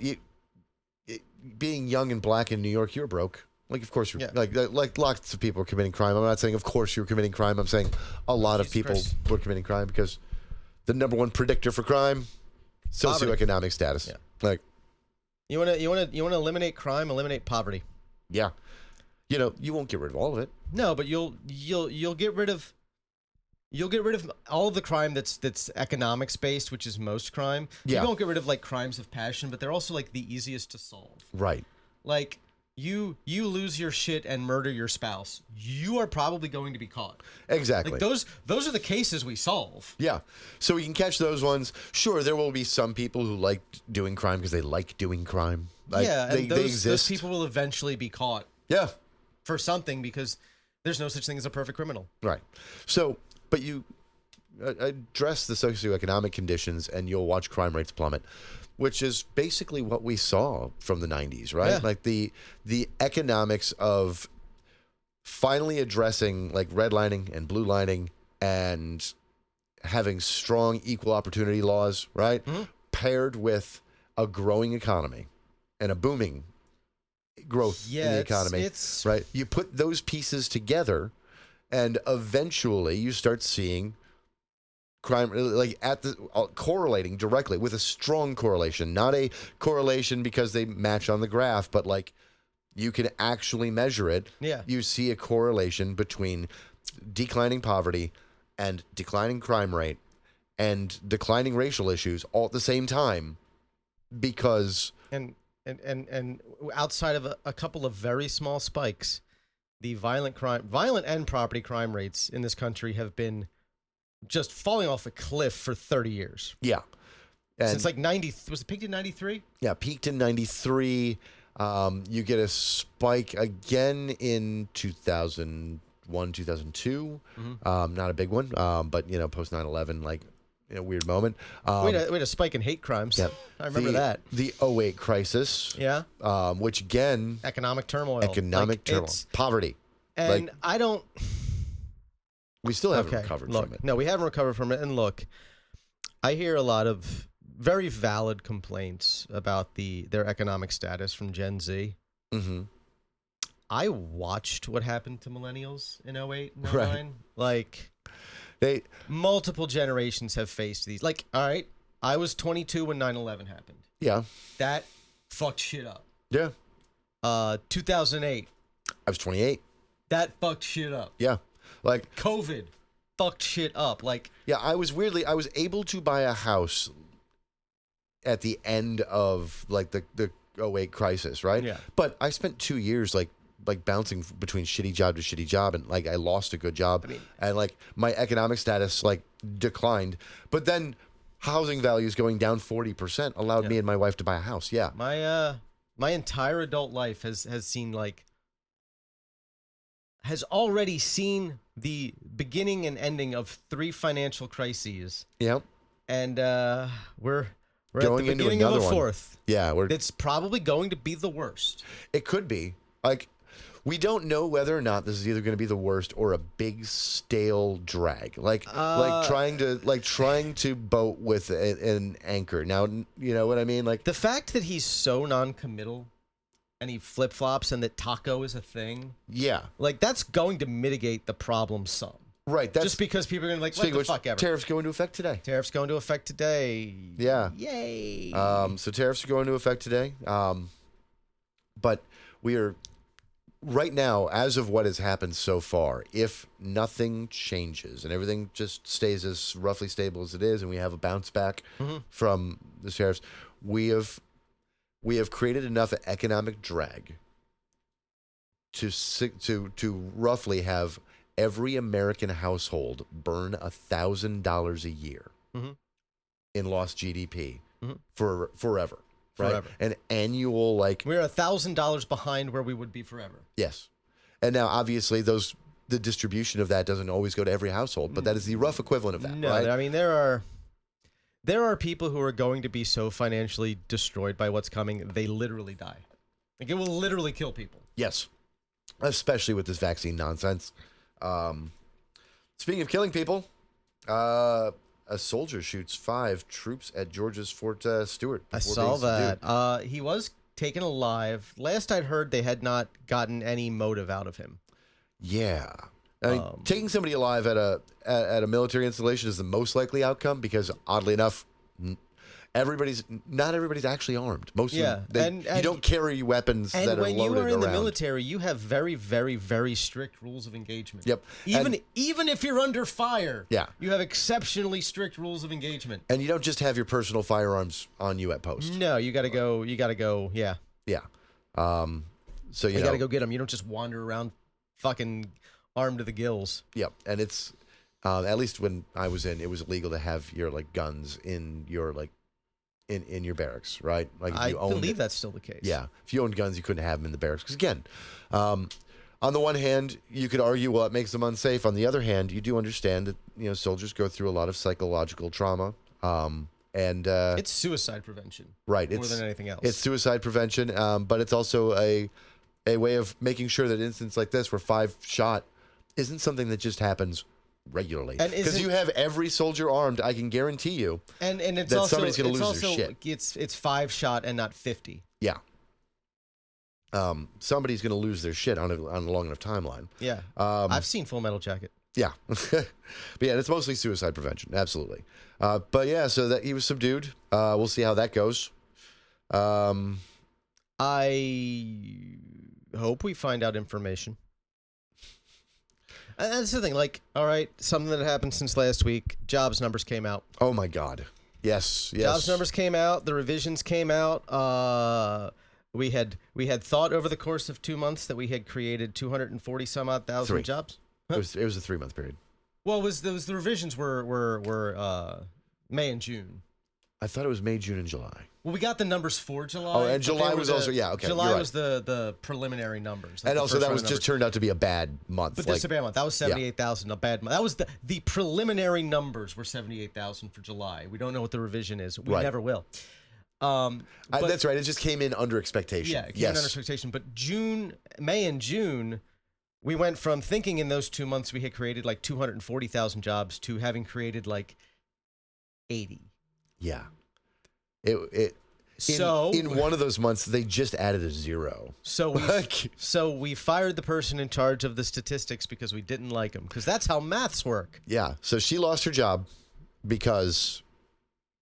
being young and black in New York, you're broke. Like, of course, you're like lots of people are committing crime. I'm not saying, of course, you're committing crime. I'm saying a lot of people were committing crime because the number one predictor for crime, socioeconomic status. Yeah. Like, you want to eliminate crime, eliminate poverty. yeah, you know, you won't get rid of all of it. No, but you'll get rid of all of the crime that's economics based, which is most crime. Yeah. You won't get rid of like crimes of passion, but they're also like the easiest to solve. Right. Like you lose your shit and murder your spouse, you are probably going to be caught. Exactly. Like those are the cases we solve. Yeah. So we can catch those ones. Sure, there will be some people who like doing crime because they like doing crime. Like, yeah, and they exist. those people will eventually be caught. Yeah. For something, because there's no such thing as a perfect criminal. Right. So, but you address the socioeconomic conditions and you'll watch crime rates plummet, which is basically what we saw from the 90s, right? Yeah. Like the economics of finally addressing like redlining and blue lining and having strong equal opportunity laws, right? Mm-hmm. Paired with a growing economy and a booming growth in the economy, it's right? You put those pieces together and eventually you start seeing crime like at the correlating directly with a strong correlation, not a correlation because they match on the graph, but like you can actually measure it. Yeah. You see a correlation between declining poverty and declining crime rate and declining racial issues all at the same time because and outside of a couple of very small spikes, the violent and property crime rates in this country have been just falling off a cliff for 30 years. yeah. And Since like 90, was it peaked in 93? yeah, peaked in 93. You get a spike again in 2001, 2002. Not a big one, but, you know, post 9/11, like, in a weird moment. We had a spike in hate crimes. Yeah. I remember that. The '08 crisis. Yeah. Which, again, Economic turmoil. turmoil. Poverty. And I don't... We still haven't recovered from it. No, we haven't recovered from it. And look, I hear a lot of very valid complaints about their economic status from Gen Z. Mm-hmm. I watched what happened to millennials in 08 and 09. Right. Like, multiple generations have faced these. Like, all right, I was 22 when 9/11 happened. Yeah. That fucked shit up. Yeah. 2008. I was 28. That fucked shit up. Yeah. Like, COVID fucked shit up. Like, yeah, I was able to buy a house at the end of like the 08 crisis, right? Yeah. But I spent 2 years like bouncing between shitty job to shitty job, and like I lost a good job, and like my economic status like declined. But then housing values going down 40% allowed me and my wife to buy a house. Yeah. My entire adult life has already seen the beginning and ending of 3 financial crises. Yeah. And we're Going at the into beginning of another a one. 4th. Yeah, It's probably going to be the worst. it could be. Like, we don't know whether or not this is either going to be the worst or a big stale drag. Like trying to boat with an anchor. Now, you know what I mean? Like, The fact that he's so non-committal and he flip-flops and that taco is a thing, yeah. like, that's going to mitigate the problem some. Right. That's Just because people are going to be like, what speaking the of which, fuck ever. tariffs go into effect today. Tariffs go into effect today. Yeah. Yay. So tariffs are going into effect today. But we are right now, as of what has happened so far, if nothing changes and everything just stays as roughly stable as it is, and we have a bounce back from the tariffs, we have created enough economic drag to roughly have every American household burn $1,000 a year in lost GDP for forever. Right? Forever. An annual, like, We're $1,000 behind where we would be forever. yes. And now, obviously, the distribution of that doesn't always go to every household, but that is the rough equivalent of that, No, right? I mean, there are people who are going to be so financially destroyed by what's coming, they literally die. Like, it will literally kill people. Yes, especially with this vaccine nonsense. Speaking of killing people, a soldier shoots 5 troops at Georgia's Fort Stewart. I before saw being subdued. that. He was taken alive. Last I'd heard, they had not gotten any motive out of him. Yeah. I mean, taking somebody alive at a military installation is the most likely outcome because, oddly enough, not everybody's actually armed. Most of them, you don't carry weapons that are loaded around. And when you are in the military, you have very, very, very strict rules of engagement. Yep. Even if you're under fire, Yeah. you have exceptionally strict rules of engagement. And you don't just have your personal firearms on you at post. No, you got to go. Yeah. Yeah. So You got to go get them. You don't just wander around fucking armed to the gills. Yep. And it's at least when I was in, it was illegal to have your guns in your in your barracks, right? Like if I you owned believe it, that's still the case. Yeah. If you owned guns, you couldn't have them in the barracks. Because again, on the one hand, you could argue, well, it makes them unsafe. On the other hand, you do understand that soldiers go through a lot of psychological trauma. And it's suicide prevention, right? More than anything else. It's suicide prevention, but it's also a way of making sure that incidents like this, where 5 shot, isn't something that just happens regularly. Because you have every soldier armed, I can guarantee you. And it's that also somebody's going to lose also, their shit. It's 5 shot and not 50. Yeah. Somebody's going to lose their shit on a long enough timeline. Yeah. I've seen Full Metal Jacket. Yeah. But yeah, it's mostly suicide prevention. Absolutely. But yeah, so that he was subdued. We'll see how that goes. I hope we find out information. And that's the thing. All right, something that happened since last week. Jobs numbers came out. Oh my God. Yes. Jobs numbers came out. The revisions came out. We had thought over the course of 2 months that we had created 240 some odd thousand jobs. Huh? It was a 3-month period. Well, the revisions were May and June. I thought it was May, June, and July. Well, we got the numbers for July. Oh, and July was also, yeah, okay. July right. was the preliminary numbers. And also that was just turned out to be a bad month. But that's a bad month. That was 78,000, a bad month. That was the preliminary numbers were 78,000 for July. We don't know what the revision is. We never will. That's right. It just came in under expectation. Yeah, it came in under expectation. But May and June, we went from thinking in those 2 months we had created 240,000 jobs to having created 80. Yeah. So in one of those months, they just added a 0. So we fired the person in charge of the statistics because we didn't like him, because that's how maths work. Yeah. So she lost her job because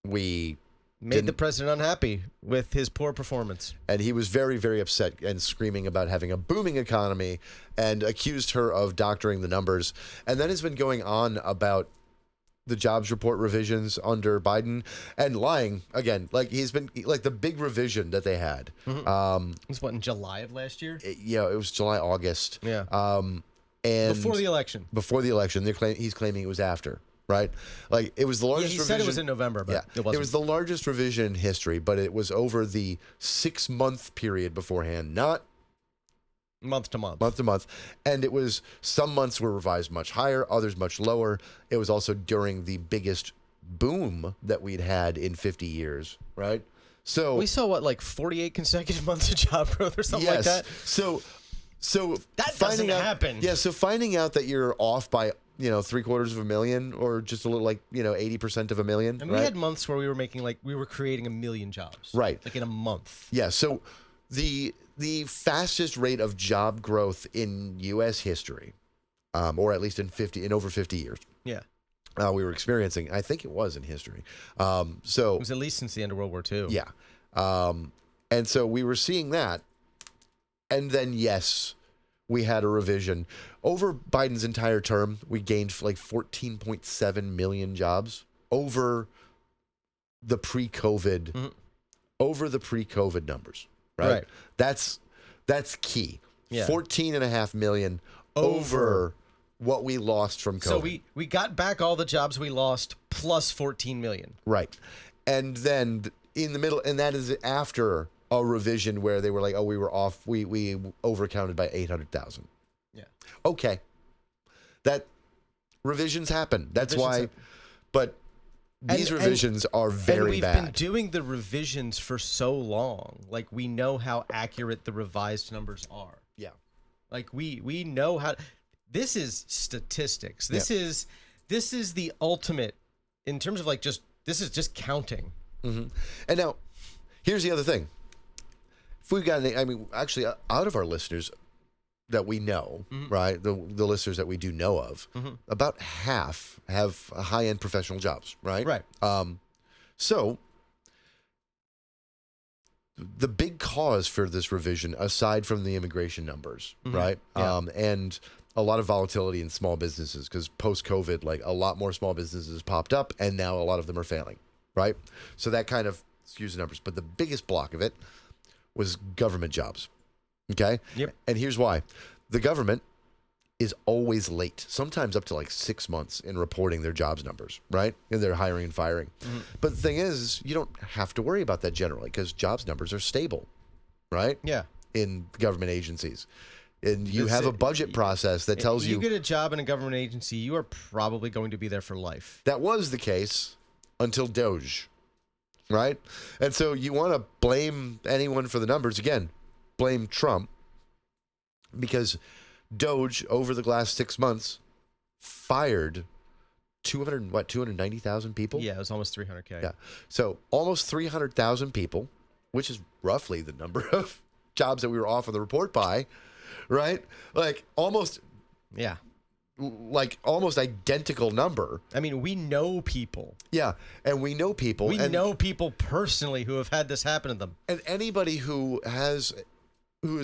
we made the president unhappy with his poor performance. And he was very, very upset and screaming about having a booming economy and accused her of doctoring the numbers. And that has been going on about the jobs report revisions under Biden and lying again. He's been the big revision that they had. Mm-hmm. It was in July of last year? It was July, August. Yeah. And before the election. He's claiming it was after. Right? It was the largest revision. He said it was in November, but it wasn't. It was the largest revision in history, but it was over the 6-month period beforehand, not month to month. Month to month. And it was, some months were revised much higher, others much lower. It was also during the biggest boom that we'd had in 50 years, right? So we saw 48 consecutive months of job growth or something like that. So that doesn't happen. Yeah, so finding out that you're off by 750,000 or just a little 80% of a million. And we had months where we were making we were creating 1 million jobs. Right. In a month. Yeah. So the fastest rate of job growth in U.S. history, or at least in over 50 years. Yeah. We were experiencing, I think it was in history. So it was at least since the end of World War II. Yeah. And so we were seeing that. And then, yes, we had a revision. Over Biden's entire term, we gained 14.7 million jobs over the pre-COVID, numbers, right? That's key. Yeah. 14.5 million over what we lost from COVID. So we got back all the jobs we lost plus 14 million. Right. And then in the middle, and that is after a revision where they were we were off, we overcounted by 800,000. Yeah. Okay. That revisions happen. That's why. But These revisions are and very we've bad. been doing the revisions for so long. Like, we know how accurate the revised numbers are. Yeah. Like, we know how. This is statistics. This is the ultimate in terms of, like, this is just counting. And now, here's the other thing. If we've got actually, out of our listeners that we know, right, the listeners that we do know of, about half have high-end professional jobs, right? Right. So, the big cause for this revision, aside from the immigration numbers, right, Yeah. and a lot of volatility in small businesses, because post-COVID, like, a lot more small businesses popped up, and now a lot of them are failing, right? So that kind of skews the numbers. But the biggest block of it was government jobs, okay? Yep. And here's why. The government is always late, sometimes up to like 6 months in reporting their jobs numbers, right? And their hiring and firing. But the thing is, you don't have to worry about that generally because jobs numbers are stable, right? Yeah. In government agencies. And you That's have a it. budget process that tells you you get a job in a government agency, you are probably going to be there for life. that was the case until Doge, right? And so you want to blame anyone for the numbers. Again, blame Trump because Doge over the last 6 months fired 290,000 people? Yeah, it was almost 300K. Yeah. So almost 300,000 people, which is roughly the number of jobs that we were off on the report by, right? Like almost identical number. I mean, we know people. Yeah. And we know people. We and, know people personally who have had this happen to them. And anybody who has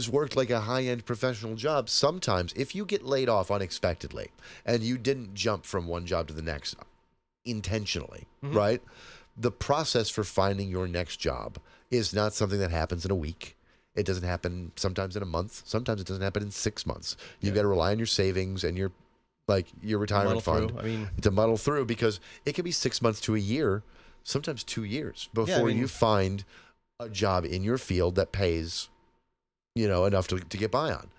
worked like a high-end professional job, sometimes if you get laid off unexpectedly and you didn't jump from one job to the next intentionally, right? The process for finding your next job is not something that happens in a week. It doesn't happen sometimes in a month. Sometimes it doesn't happen in 6 months. You got to rely on your savings and your retirement fund to muddle through because it can be 6 months to a year, sometimes 2 years before you find a job in your field that pays, enough to get by on.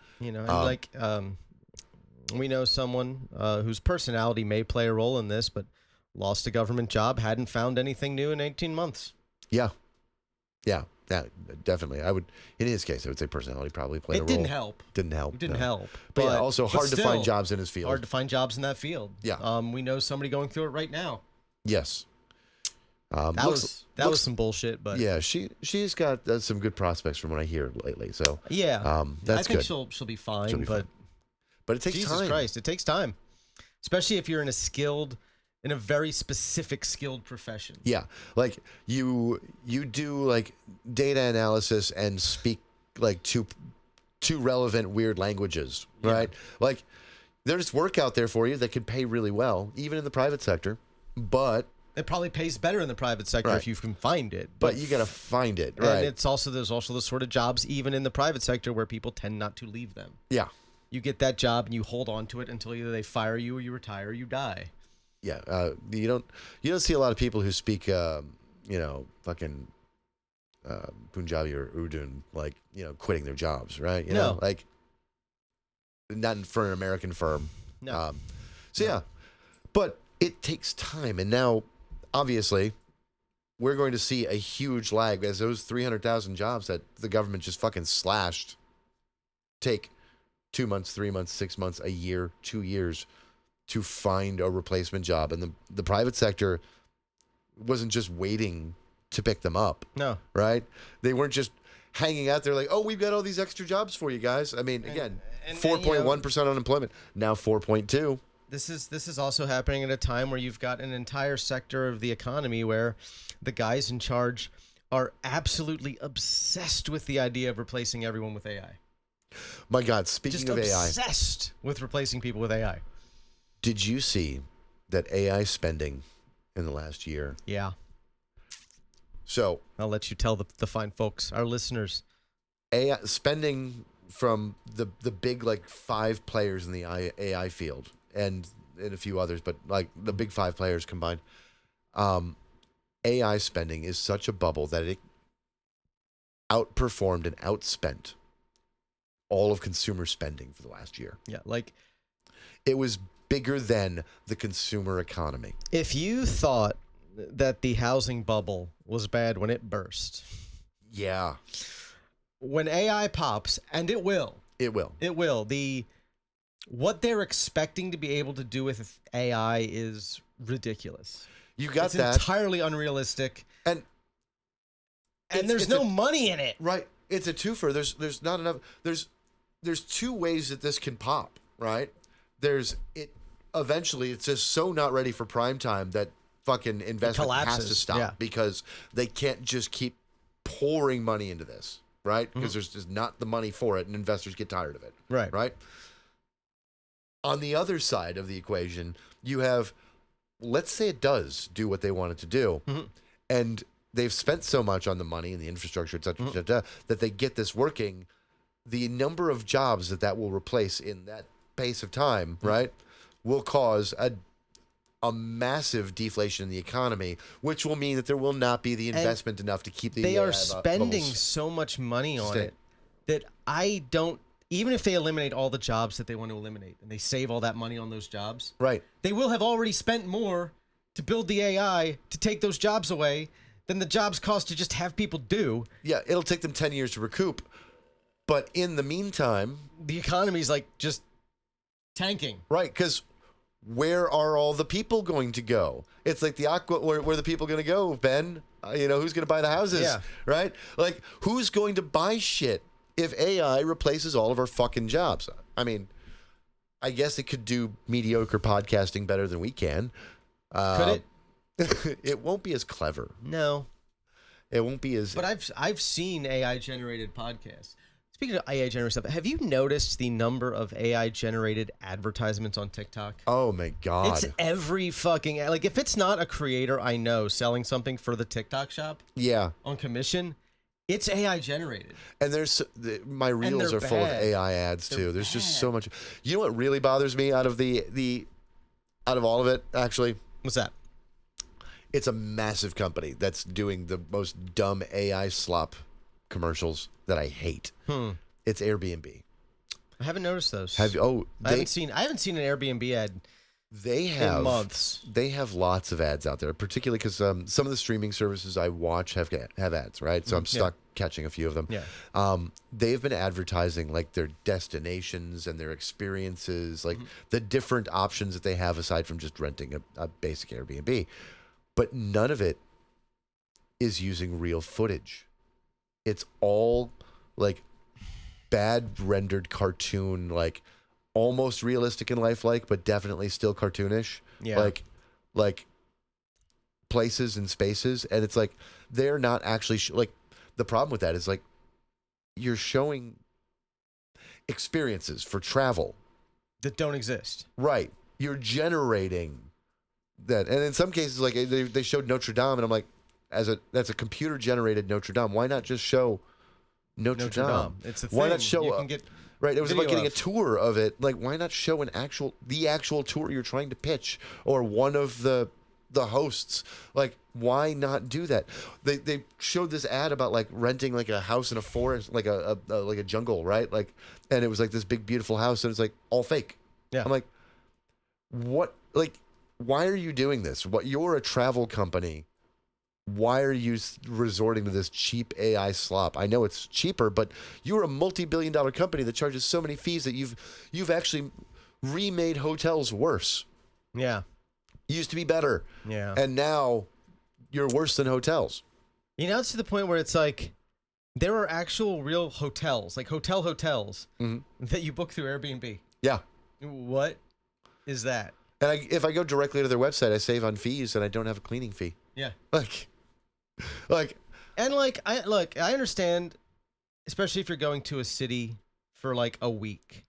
We know someone whose personality may play a role in this, but lost a government job, hadn't found anything new in 18 months. Yeah, definitely. In his case, I would say personality probably played a role. It didn't help. It didn't help. But yeah, also hard to find jobs in his field. Hard to find jobs in that field. Yeah. We know somebody going through it right now. Yes. That was some bullshit, but yeah, she's got some good prospects from what I hear lately. So yeah, that's I think good. she'll be fine, but it takes Jesus time. Christ, it takes time, especially if you're in a very specific skilled profession. Yeah, like you do like data analysis and speak like two relevant weird languages, right? Like there's work out there for you that could pay really well, even in the private sector, but it probably pays better in the private sector if you can find it. But you got to find it, right? And there's also the sort of jobs even in the private sector where people tend not to leave them. Yeah. You get that job and you hold on to it until either they fire you or you retire or you die. Yeah. You don't see a lot of people who speak fucking Punjabi or Urdu, like, quitting their jobs, right? You know, like not for an American firm. No. But it takes time. And now, obviously, we're going to see a huge lag as those 300,000 jobs that the government just fucking slashed take 2 months, 3 months, 6 months, a year, 2 years to find a replacement job. And the private sector wasn't just waiting to pick them up. No. Right? They weren't just hanging out there like, oh, we've got all these extra jobs for you guys. I mean, again, 4.1% unemployment, now 4.2%. This is also happening at a time where you've got an entire sector of the economy where the guys in charge are absolutely obsessed with the idea of replacing everyone with AI. My God, speaking of AI. Obsessed with replacing people with AI. Did you see that AI spending in the last year? Yeah. So I'll let you tell the fine folks, our listeners. AI spending from the big like 5 players in the AI field and a few others, but like the big 5 players combined, AI spending is such a bubble that it outperformed and outspent all of consumer spending for the last year. Yeah, like it was bigger than the consumer economy. If you thought that the housing bubble was bad when it burst. Yeah, When AI pops, and it will, it will. what they're expecting to be able to do with AI is ridiculous. You got It's that, entirely unrealistic, and there's no money in it. right. It's a twofer. There's not enough. There's two ways that this can pop. Right. There's it. Eventually, it's just so not ready for prime time that fucking investment has to collapses, stop yeah. because they can't just keep pouring money into this. Right. Because there's just not the money for it, and investors get tired of it. Right. Right. On the other side of the equation, you have, let's say it does do what they want it to do, and they've spent so much on the money and the infrastructure, et cetera, et cetera, that they get this working. The number of jobs that will replace in that pace of time, right, will cause a massive deflation in the economy, which will mean that there will not be the investment enough to keep the They are bubbles spending so much money on stay. it that I don't. Even if they eliminate all the jobs that they want to eliminate and they save all that money on those jobs, Right. they will have already spent more to build the AI to take those jobs away than the jobs cost to just have people do. Yeah, it'll take them 10 years to recoup. But in the meantime, The economy's like just tanking. right, because where are all the people going to go? It's like the where the people going to go, Ben? Who's going to buy the houses? Yeah. Right? Like, who's going to buy shit if AI replaces all of our fucking jobs? I mean, I guess it could do mediocre podcasting better than we can. Could it? It won't be as clever. No. It won't be as... But I've seen AI generated podcasts. Speaking of AI generated stuff, have you noticed the number of AI generated advertisements on TikTok? Oh, my God. It's every fucking like if it's not a creator I know selling something for the TikTok shop Yeah. on commission, it's AI generated. And my reels they're are full of bad. AI ads They're too. There's just bad. so much. You know what really bothers me out of out of all of it, actually? What's that? It's a massive company that's doing the most dumb AI slop commercials that I hate. It's Airbnb. I haven't noticed those. Have you? Oh, I haven't seen an Airbnb ad they have in months. They have lots of ads out there, particularly because some of the streaming services I watch have ads, right? So I'm stuck catching a few of them. Yeah. They've been advertising like their destinations and their experiences, like the different options that they have aside from just renting a basic Airbnb. But none of it is using real footage. It's all like bad rendered cartoon, like almost realistic and lifelike, but definitely still cartoonish. Yeah. Like places and spaces. And it's like, they're not actually like, the problem with that is like, you're showing experiences for travel. That don't exist. Right. You're generating that. And in some cases, like they showed Notre Dame, and I'm like, that's a computer generated Notre Dame. Why not just show Notre Dame? It's a Why thing not show you can get right? It was about video getting of. a tour of it. Like, why not show the actual tour you're trying to pitch, or one of the hosts? Like, why not do that? They showed this ad about like renting like a house in a forest, like a jungle, right? Like, and it was like this big beautiful house, and it's like all fake. Yeah. I'm like, what? Like, why are you doing this? What? You're a travel company. Why are you resorting to this cheap AI slop? I know it's cheaper, but you're a multi-billion-dollar company that charges so many fees that you've actually remade hotels worse. Yeah. Used to be better, Yeah. and now you're worse than hotels. It's to the point where it's like there are actual real hotels, like hotels that you book through Airbnb. Yeah, What is that? and if I go directly to their website, I save on fees, and I don't have a cleaning fee. Yeah. Like, And I understand, especially if you're going to a city for like a week,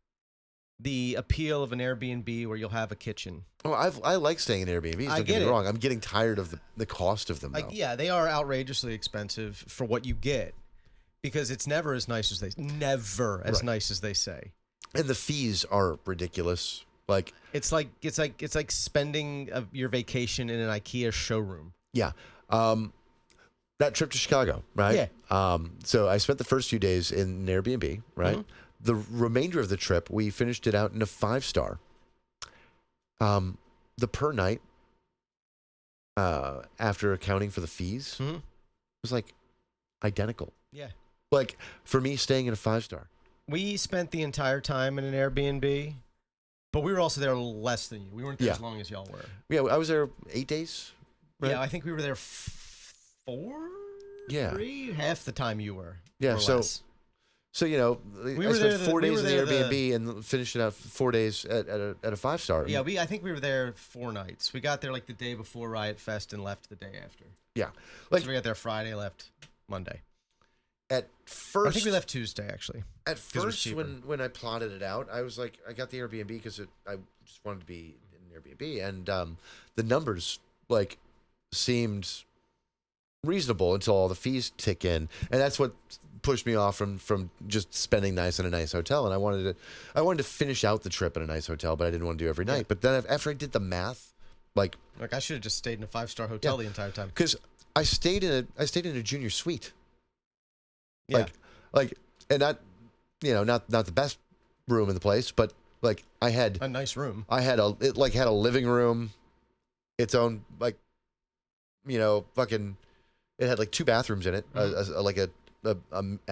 the appeal of an Airbnb where you'll have a kitchen. oh, I like staying in Airbnbs. I Don't get get me it. wrong. I'm getting tired of the cost of them. Like, though. yeah, they are outrageously expensive for what you get because it's never as nice as nice as they say. And the fees are ridiculous. Like, It's like spending your vacation in an IKEA showroom. yeah. That trip to Chicago, right? Yeah. So I spent the first few days in an Airbnb, right? The remainder of the trip, we finished it out in a 5-star. The per night after accounting for the fees, was like identical. Yeah. Like for me, staying in a 5-star. We spent the entire time in an Airbnb, but we were also there less than you. We weren't there as long as y'all were. Yeah, I was there 8 days. Right? Yeah, I think we were there 4, Yeah. 3, half the time you were. Yeah, or so less. So we I were spent there 4 days in the there Airbnb and finished it out 4 days at a 5-star. Yeah, I think we were there 4 nights. We got there like the day before Riot Fest and left the day after. Yeah, like so we got there Friday, left Monday. At first, I think we left Tuesday actually. At first, when I plotted it out, I was like, I got the Airbnb because I just wanted to be in an Airbnb, and the numbers like seemed reasonable until all the fees tick in, and that's what pushed me off from just spending nice in a nice hotel. And I wanted to finish out the trip in a nice hotel, but I didn't want to do every night. But then after I did the math, like I should have just stayed in a 5-star hotel the entire time. Because I stayed in a junior suite. Yeah. Like, and not the best room in the place, but like I had a nice room. I had it had a living room, its own fucking. It had like 2 bathrooms in it, like a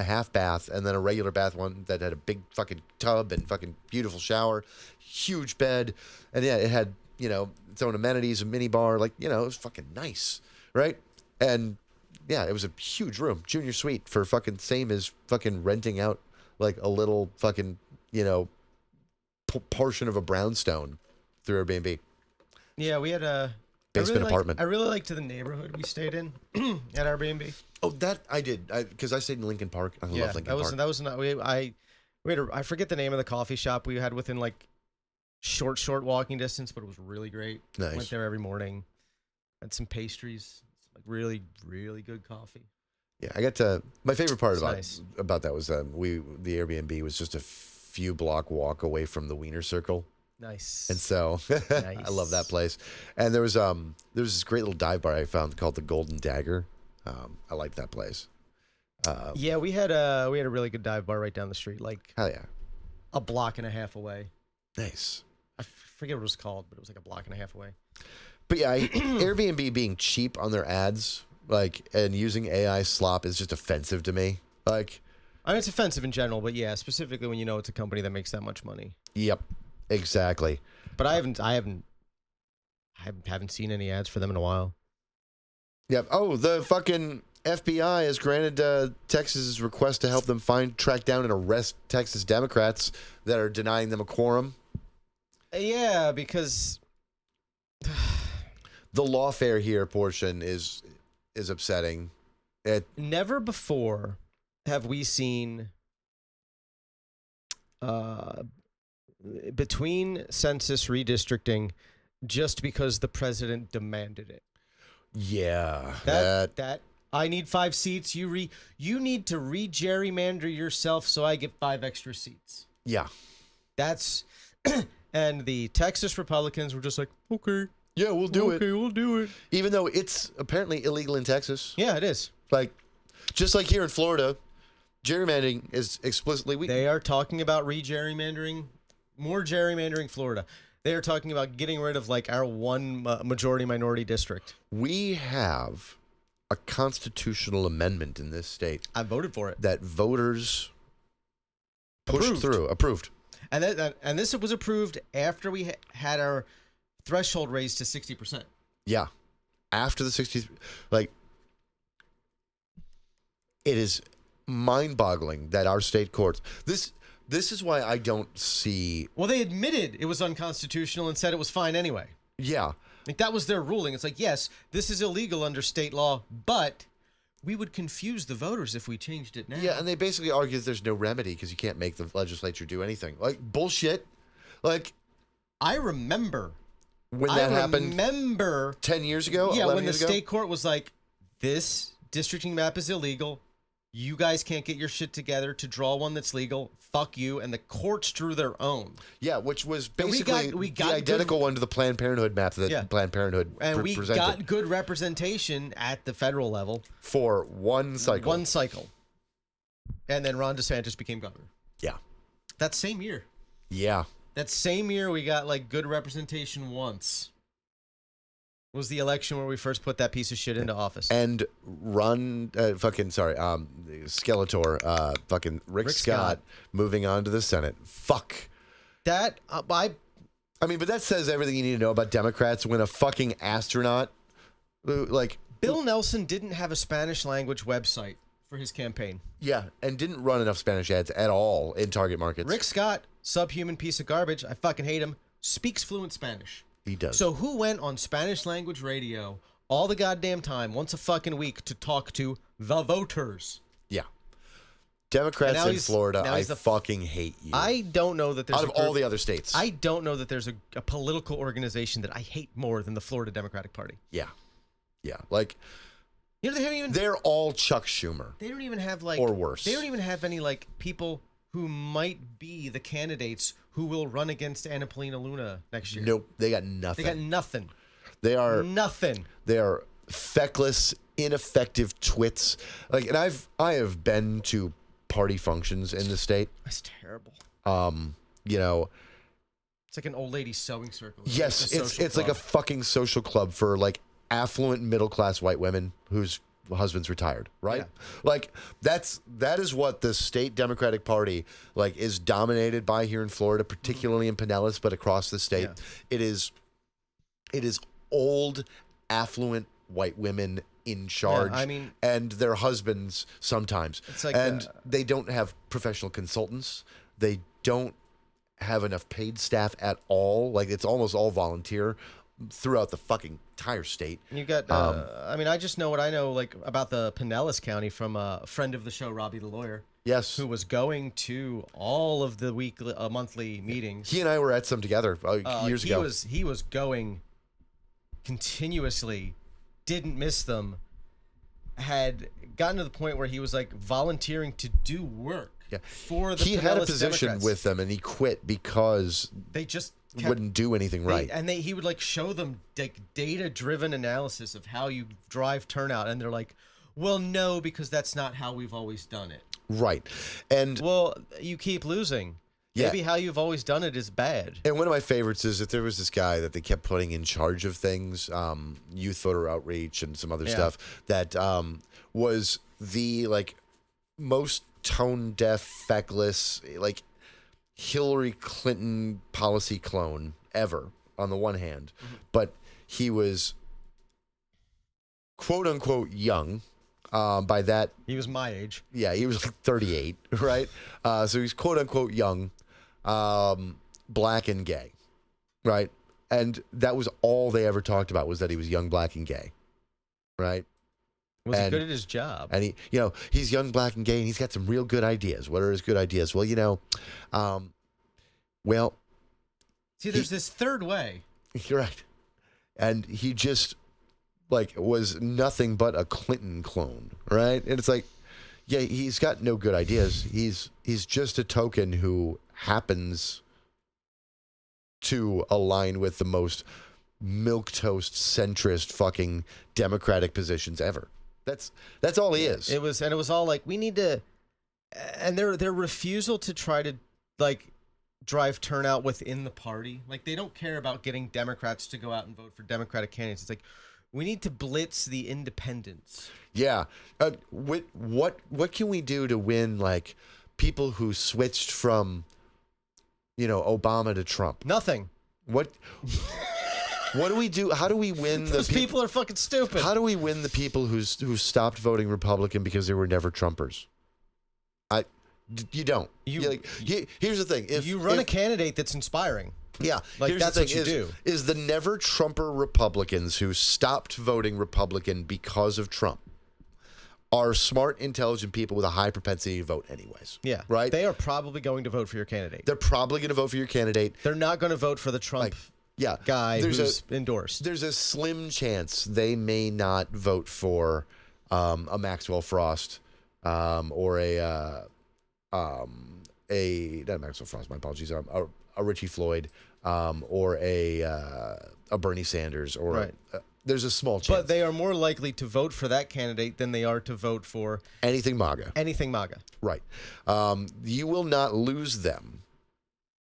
half bath, and then a regular bath one that had a big fucking tub and fucking beautiful shower, huge bed, and yeah, it had its own amenities, a mini bar, like it was fucking nice, right? And yeah, it was a huge room, junior suite for fucking same as fucking renting out like a little fucking portion of a brownstone through Airbnb. Yeah, we had a basement apartment. I really liked the neighborhood we stayed in at Airbnb. Oh, that I did, because I stayed in Lincoln Park. I love Lincoln Park. That was not I forget the name of the coffee shop we had within like short walking distance, but it was really great. Nice. Went there every morning. Had some pastries, like really really good coffee. Yeah, I got to. My favorite part Nice. about that was the Airbnb was just a few block walk away from the Wiener Circle. Nice. And so I love that place. And there was this great little dive bar I found called the Golden Dagger. I liked that place. Yeah, we had a really good dive bar right down the street, like hell yeah, a block and a half away. Nice. I forget what it was called, but it was like a block and a half away. But yeah, Airbnb being cheap on their ads, like, and using AI slop is just offensive to me. Like, I mean, it's offensive in general, but yeah, specifically when it's a company that makes that much money. Yep, exactly. But I haven't seen any ads for them in a while. Yep. Oh, the fucking FBI has granted Texas's request to help them track down and arrest Texas Democrats that are denying them a quorum. Yeah, because the lawfare here portion is upsetting. Never before have we seen between census redistricting just because the president demanded it. Yeah. That I need 5 seats. You need to re-gerrymander yourself so I get 5 extra seats. Yeah. That's and the Texas Republicans were just like, okay. Yeah, we'll do it. Okay, we'll do it. Even though it's apparently illegal in Texas. Yeah, it is. Like, just like here in Florida, gerrymandering is explicitly weak. They are talking about re-gerrymandering, more gerrymandering Florida. They are talking about getting rid of like our one majority-minority district. We have a constitutional amendment in this state. I voted for it. That voters approved. And this was approved after we had our threshold raised to 60%. Yeah. After the 60%, like, it is mind-boggling that our state courts, this is why I don't see. Well, they admitted it was unconstitutional and said it was fine anyway. Yeah. Like, that was their ruling. It's like, yes, this is illegal under state law, but we would confuse the voters if we changed it now. Yeah, and they basically argue that there's no remedy because you can't make the legislature do anything. Like, bullshit. Like, I remember when that happened. 10 years ago? Yeah, when the ago? state court was like, this districting map is illegal. You guys can't get your shit together to draw one that's legal. Fuck you. And the courts drew their own. Yeah, which was basically we got the identical one to the Planned Parenthood map that Planned Parenthood and we presented. got good representation at the federal level. For one cycle. And then Ron DeSantis became governor. Yeah. That same year. Yeah. That same year we got like good representation once. Was the election where we first put that piece of shit into office. And Skeletor, fucking Rick Scott moving on to the Senate. Fuck. That, I mean, but that says everything you need to know about Democrats when a fucking astronaut, like... Bill Nelson didn't have a Spanish language website for his campaign. Yeah, and didn't run enough Spanish ads at all in target markets. Rick Scott, subhuman piece of garbage, I fucking hate him, speaks fluent Spanish. He does. So who went on Spanish language radio all the goddamn time, once a fucking week, to talk to the voters? Yeah. Democrats in Florida, I fucking hate you. I don't know that there's out of all the other states. I don't know that there's a political organization that I hate more than the Florida Democratic Party. Yeah. Yeah. Like, you know, they're all Chuck Schumer. They don't even have, like... Or worse. They don't even have any, like, people who might be the candidates who will run against Anna Paulina Luna next year. Nope. They got nothing. They got nothing. They are... Nothing. They are feckless, ineffective twits. Like, and I have been to party functions in the state. That's terrible. You know... It's like an old lady sewing circle. Yes, it's like a fucking social club for, like, affluent middle-class white women whose husband's retired, right? Yeah. Like, that is what the state Democratic Party, like, is dominated by here in Florida, particularly in Pinellas, but across the state. Yeah. It is old, affluent white women in charge, and their husbands sometimes. It's like, and they don't have professional consultants. They don't have enough paid staff at all. Like, it's almost all volunteer throughout the fucking entire state. You got, I just know what I know, like, about the Pinellas County from a friend of the show, Robbie the lawyer. Yes. Who was going to all of the weekly, monthly meetings. He and I were at some together years ago. He was going continuously, didn't miss them, had gotten to the point where he was, like, volunteering to do work for the Pinellas had a position Democrats. with them, and he quit because they just wouldn't do anything right. He would, like, show them, like, data-driven analysis of how you drive turnout, and they're like, well, no, because that's not how we've always done it. Right. And well, you keep losing. Yeah. Maybe how you've always done it is bad. And one of my favorites is that there was this guy that they kept putting in charge of things, youth voter outreach and some other stuff, that was the, like, most tone-deaf, feckless, like, Hillary Clinton policy clone ever, on the one hand. Mm-hmm. But he was, quote-unquote, young. By that... He was my age. Yeah, he was like 38, right? So he's quote-unquote young, black and gay, right? And that was all they ever talked about, was that he was young, black, and gay, right? Was he good at his job? And he, you know, he's young, black, and gay, and he's got some real good ideas. What are his good ideas? Well, you know, see, there's this third way. You're right. And he just, like, was nothing but a Clinton clone, right? And it's like, yeah, he's got no good ideas. He's just a token who happens to align with the most milquetoast centrist fucking Democratic positions ever. That's all he is. It was all like, we need to, and their refusal to try to, like, drive turnout within the party. Like, they don't care about getting Democrats to go out and vote for Democratic candidates. It's like, we need to blitz the independents. Yeah. What can we do to win, like, people who switched from, you know, Obama to Trump? Nothing. What do we do? How do we win Those people are fucking stupid. How do we win the people who stopped voting Republican because they were never Trumpers? You don't. Here's the thing. If you run a candidate that's inspiring. Yeah, like, here's that's the thing, what you do. Is the never Trumper Republicans who stopped voting Republican because of Trump are smart, intelligent people with a high propensity to vote anyways. Yeah. Right? They are probably going to vote for your candidate. They're probably going to vote for your candidate. They're not going to vote for the Trump guy who's endorsed. There's a slim chance they may not vote for a Maxwell Frost or not Maxwell Frost, my apologies, a Richie Floyd, or a Bernie Sanders, or right. There's a small chance. But they are more likely to vote for that candidate than they are to vote for anything MAGA. Anything MAGA. Right. You will not lose them.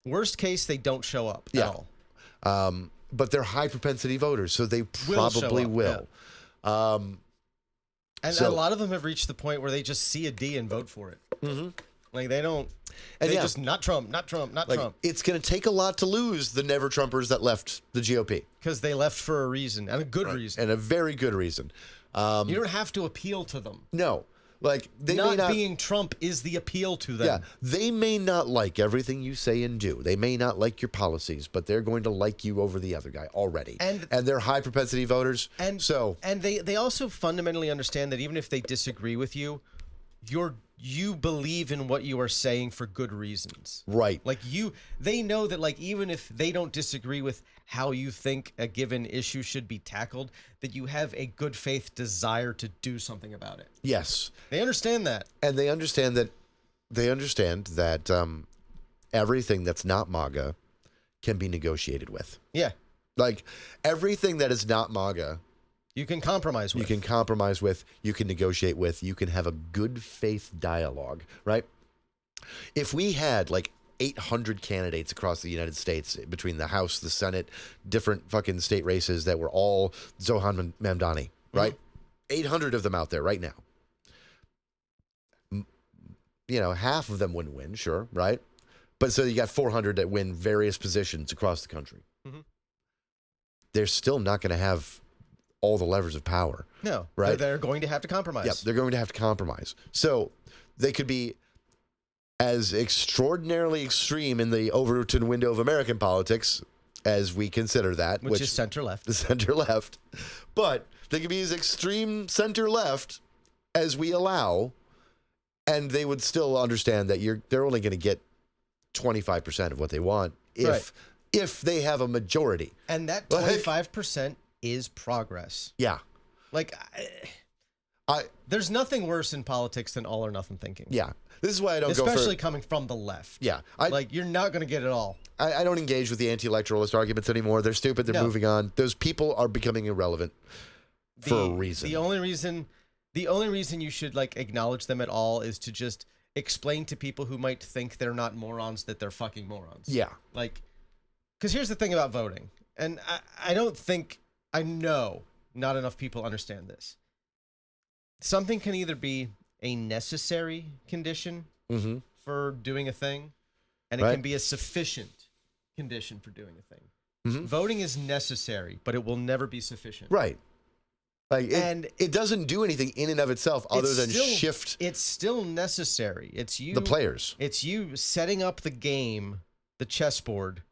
Worst case, they don't show up at all. but they're high propensity voters, so they probably will. And So- a lot of them have reached the point where they just see a D and vote for it. Mm-hmm. Like they don't. And they yeah. just not Trump, not Trump, not Like, Trump. it's going to take a lot to lose the never Trumpers that left the GOP. Because they left for a reason, and a good reason. And a very good reason. You don't have to appeal to them. No. Like, they may Not not being Trump is the appeal to them. Yeah, they may not like everything you say and do. They may not like your policies, but they're going to like you over the other guy already. And they're high propensity voters. And they also fundamentally understand that even if they disagree with you, you believe in what you are saying for good reasons. Right. Like they know that like even if they don't disagree with how you think a given issue should be tackled, that you have a good faith desire to do something about it. Yes. They understand that. And they understand that everything that's not MAGA can be negotiated with. Yeah. Like everything that is not MAGA, you can compromise with. You can compromise with, you can negotiate with, you can have a good faith dialogue, right? If we had like 800 candidates across the United States between the House, the Senate, different fucking state races that were all Zohan Mamdani, right? 800 of them out there right now. You know, half of them wouldn't win, sure, right? But so you got 400 that win various positions across the country. Mm-hmm. They're still not going to have all the levers of power. No, right? They're going to have to compromise. Yep, they're going to have to compromise. So they could be as extraordinarily extreme in the Overton window of American politics as we consider that. Which is center-left. The center-left. But they could be as extreme center-left as we allow, and they would still understand that they're only going to get 25% of what they want if they have a majority. And that 25% is progress. Yeah. Like, there's nothing worse in politics than all or nothing thinking. Yeah. This is why I don't go for... Especially coming from the left. Yeah. Like, you're not going to get it all. I don't engage with the anti-electoralist arguments anymore. They're stupid. They're moving on. Those people are becoming irrelevant for a reason. The only reason you should, like, acknowledge them at all is to just explain to people who might think they're not morons that they're fucking morons. Yeah. Like, because here's the thing about voting. And I know not enough people understand this. Something can either be a necessary condition for doing a thing, and it can be a sufficient condition for doing a thing. Mm-hmm. Voting is necessary, but it will never be sufficient. Right. Like it doesn't do anything in and of itself other than shift. It's still necessary. It's you, the players. It's you setting up the game, the chessboard.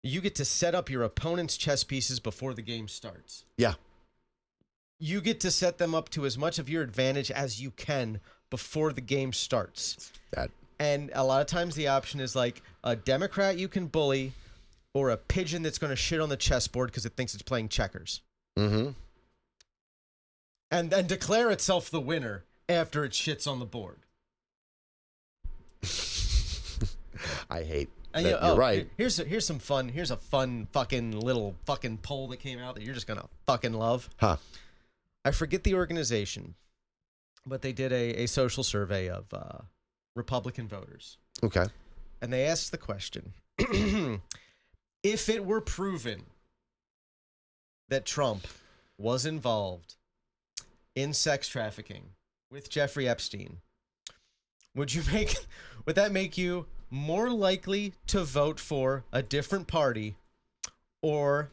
You get to set up your opponent's chess pieces before the game starts. Yeah. You get to set them up to as much of your advantage as you can before the game starts. And a lot of times the option is like a Democrat you can bully or a pigeon that's going to shit on the chessboard because it thinks it's playing checkers. Mm-hmm. And then declare itself the winner after it shits on the board. I hate and that. You're right. Here's a fun fucking little fucking poll that came out that you're just going to fucking love. Huh. I forget the organization, but they did a social survey of Republican voters. Okay. And they asked the question, if it were proven that Trump was involved in sex trafficking with Jeffrey Epstein, would that make you more likely to vote for a different party, or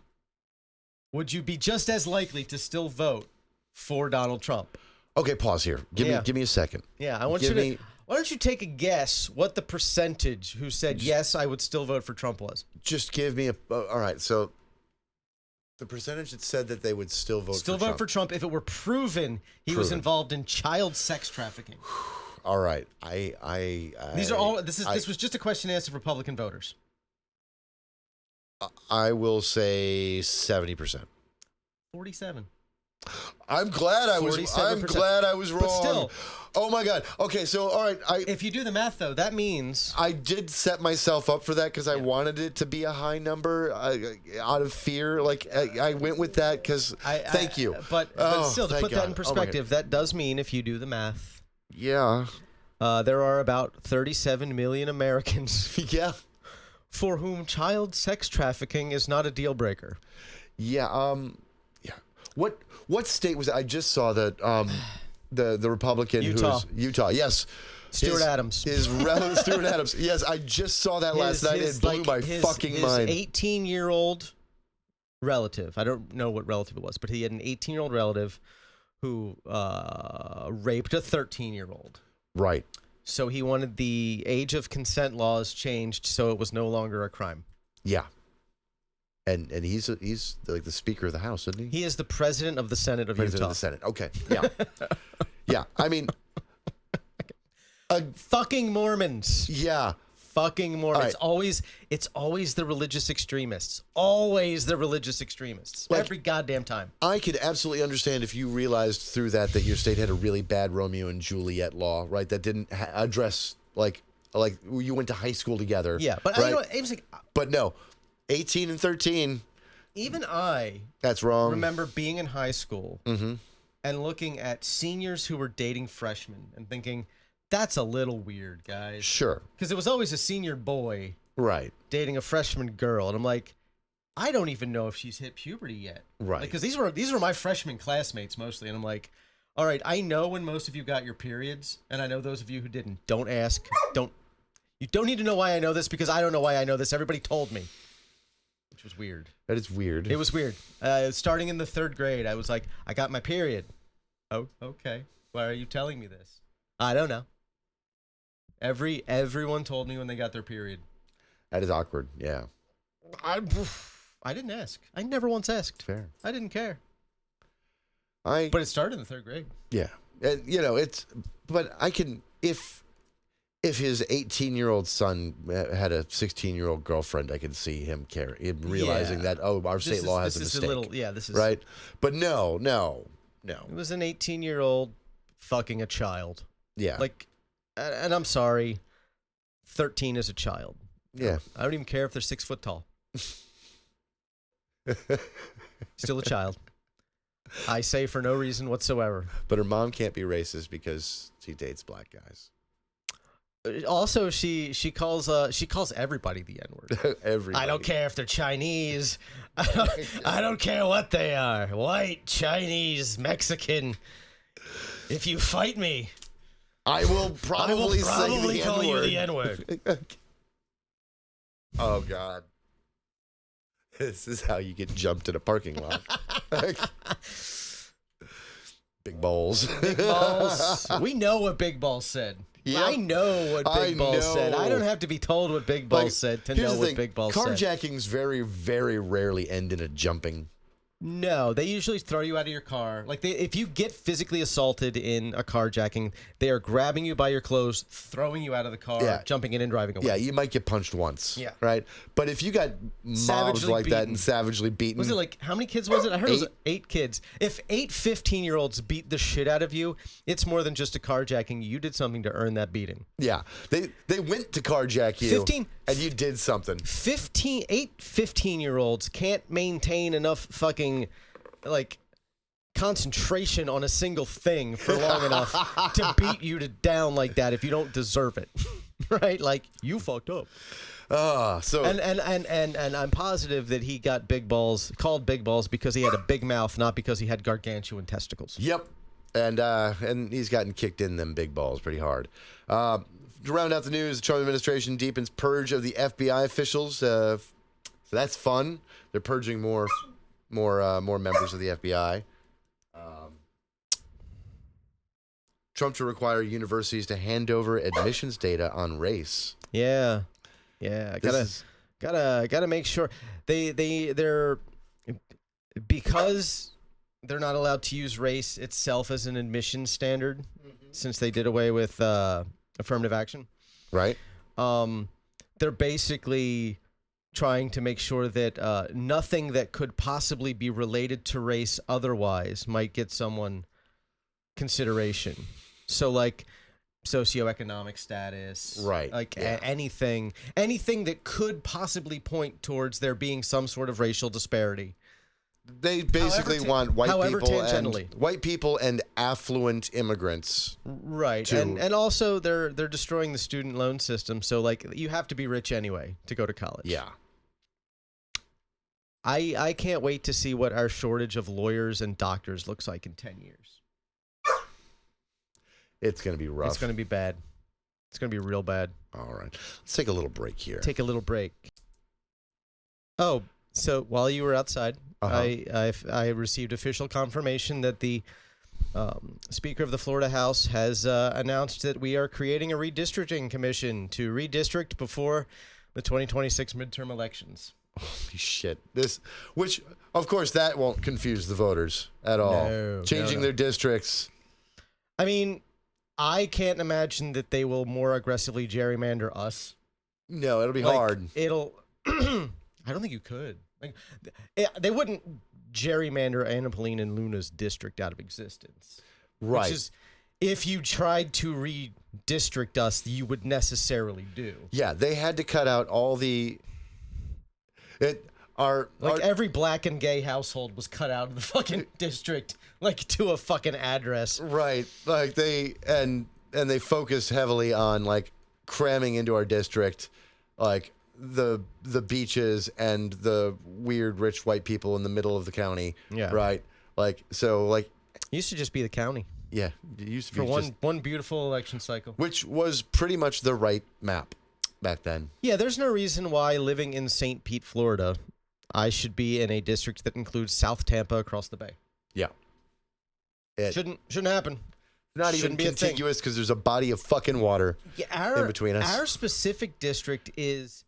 would you be just as likely to still vote for Donald Trump? Okay, pause here. Give me a second. Yeah, why don't you take a guess what the percentage who said yes, I would still vote for Trump was? Just give me all right, so the percentage that said that they would still vote for Trump if it were proven he was involved in child sex trafficking. All right. This was just a question asked of Republican voters. I will say 70%. 47. I'm glad I was wrong. But still. Oh my God. Okay, so all right. If you do the math though, that means I did set myself up for that because I wanted it to be a high number out of fear. Like I went with that because thank you. But still, to put that in perspective, that does mean if you do the math. Yeah. There are about 37 million Americans. Yeah. for whom child sex trafficking is not a deal breaker. Yeah. Yeah. What state was it? I just saw that the Republican Utah. Utah. Yes. Stuart Adams. Stuart Adams. Yes, I just saw that last night. It blew my fucking mind. His 18-year-old relative. I don't know what relative it was, but he had an 18-year-old relative who raped a 13-year-old. Right. So he wanted the age of consent laws changed so it was no longer a crime. Yeah. And he's like the Speaker of the House, isn't he? He is the President of the Senate of President Utah. of the Senate. Okay. Yeah. Yeah. I mean, fucking Mormons. yeah. Fucking Mormons. Right. It's always the religious extremists. Always the religious extremists. Like, every goddamn time. I could absolutely understand if you realized through that your state had a really bad Romeo and Juliet law, right? That didn't address like you went to high school together. Yeah, but right? you know what, it was like, But no, 18 and 13. even I That's wrong. remember being in high school and looking at seniors who were dating freshmen and thinking, that's a little weird, guys. Sure. Because it was always a senior boy Right. dating a freshman girl, and I'm like, I don't even know if she's hit puberty yet. Right. Because these were my freshman classmates mostly, and I'm like, all right, I know when most of you got your periods, and I know those of you who didn't. Don't ask. You don't need to know why I know this, because I don't know why I know this. Everybody told me, which was weird. That is weird. It was weird. Starting in the 3rd grade, I was like, I got my period. Oh, okay. Why are you telling me this? I don't know. Everyone told me when they got their period. That is awkward. Yeah. I didn't ask. I never once asked. Fair. I didn't care. But But it started in the 3rd grade. yeah. And but I can if his 18-year-old son had a 16-year-old girlfriend, I can see him realizing that our state law has a mistake. This is right. But no. It was an 18-year-old fucking a child. Yeah. Like, and I'm sorry, 13 is a child. Yeah. I don't even care if they're 6 foot tall. Still a child. I say for no reason whatsoever. But her mom can't be racist because she dates black guys. Also, she calls everybody the N-word. Everybody. I don't care if they're Chinese. I don't care what they are. White, Chinese, Mexican. If you fight me, I will probably call you the N-word. Oh, God. This is how you get jumped in a parking lot. Big balls. Big balls. We know what Big Balls said. Yep. I know what Big Balls said. I don't have to be told what Big Balls said to know what Big Balls said. Carjackings very, very rarely end in a jumping. No, they usually throw you out of your car. Like, if you get physically assaulted in a carjacking, they are grabbing you by your clothes, throwing you out of the car, jumping in and driving away. Yeah, you might get punched once. Yeah. Right? But if you got mobbed like that and savagely beaten. Was it like, how many kids was it? I heard it was 8 kids. If 8 15-year-olds beat the shit out of you, it's more than just a carjacking. You did something to earn that beating. Yeah. They went to carjack you. And you did something. 8 15-year-olds can't maintain enough fucking, like, concentration on a single thing for long enough to beat you down like that if you don't deserve it. Right? Like, you fucked up. And I'm positive that he got called big balls because he had a big mouth, not because he had gargantuan testicles. Yep. And he's gotten kicked in them big balls pretty hard. To round out the news, the Trump administration deepens purge of the FBI officials. So that's fun. They're purging more members of the FBI. Trump to require universities to hand over admissions data on race. Yeah. Gotta make sure they're because they're not allowed to use race itself as an admission standard since they did away with affirmative action. Right. They're basically trying to make sure that nothing that could possibly be related to race otherwise might get someone consideration. So, like, socioeconomic status, right? Like anything that could possibly point towards there being some sort of racial disparity They basically want however tangentially. white people and affluent immigrants. Right. to- And also they're destroying the student loan system, so like you have to be rich anyway to go to college. Yeah. I can't wait to see what our shortage of lawyers and doctors looks like in 10 years. It's going to be rough. It's going to be bad. It's going to be real bad. All right. Let's take a little break here. Take a little break. Oh, so while you were outside, I received official confirmation that the Speaker of the Florida House has announced that we are creating a redistricting commission to redistrict before the 2026 midterm elections. Holy shit. Which, of course, that won't confuse the voters at all. No, Changing no. their districts. I mean, I can't imagine that they will more aggressively gerrymander us. No, it'll be Like, hard. It'll. I don't think you could. Like, they wouldn't gerrymander Annapolis and Luna's district out of existence. Right. Which is, if you tried to redistrict us, you would necessarily do. Yeah, they had to cut out all the... Every black and gay household was cut out of the fucking district, like to a fucking address. Right. Like they focus heavily on like cramming into our district like the beaches and the weird rich white people in the middle of the county. Yeah. Right. Like so like It used to just be the county yeah, it used to for be one beautiful election cycle. which was pretty much the right map back then. Yeah, there's no reason why living in St. Pete, Florida, I should be in a district that includes South Tampa across the bay. Yeah. It, Shouldn't happen. not even shouldn't be a thing. contiguous because there's a body of fucking water in between us. Our specific district is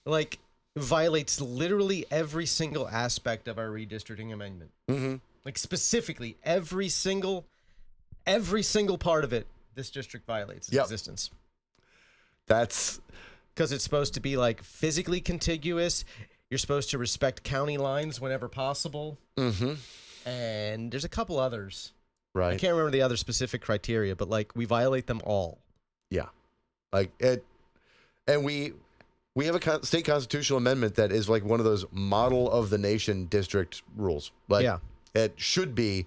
like violates literally every single aspect of our redistricting amendment. Mm-hmm. Like specifically every single part of it, this district violates its Yep. existence. That's Because it's supposed to be like physically contiguous. You're supposed to respect county lines whenever possible. mm-hmm. And there's a couple others. I Right. can't remember the other specific criteria, but like we violate them all. Yeah. Like it, and we have a state constitutional amendment that is like one of those model of the nation district rules. Like Yeah. it should be.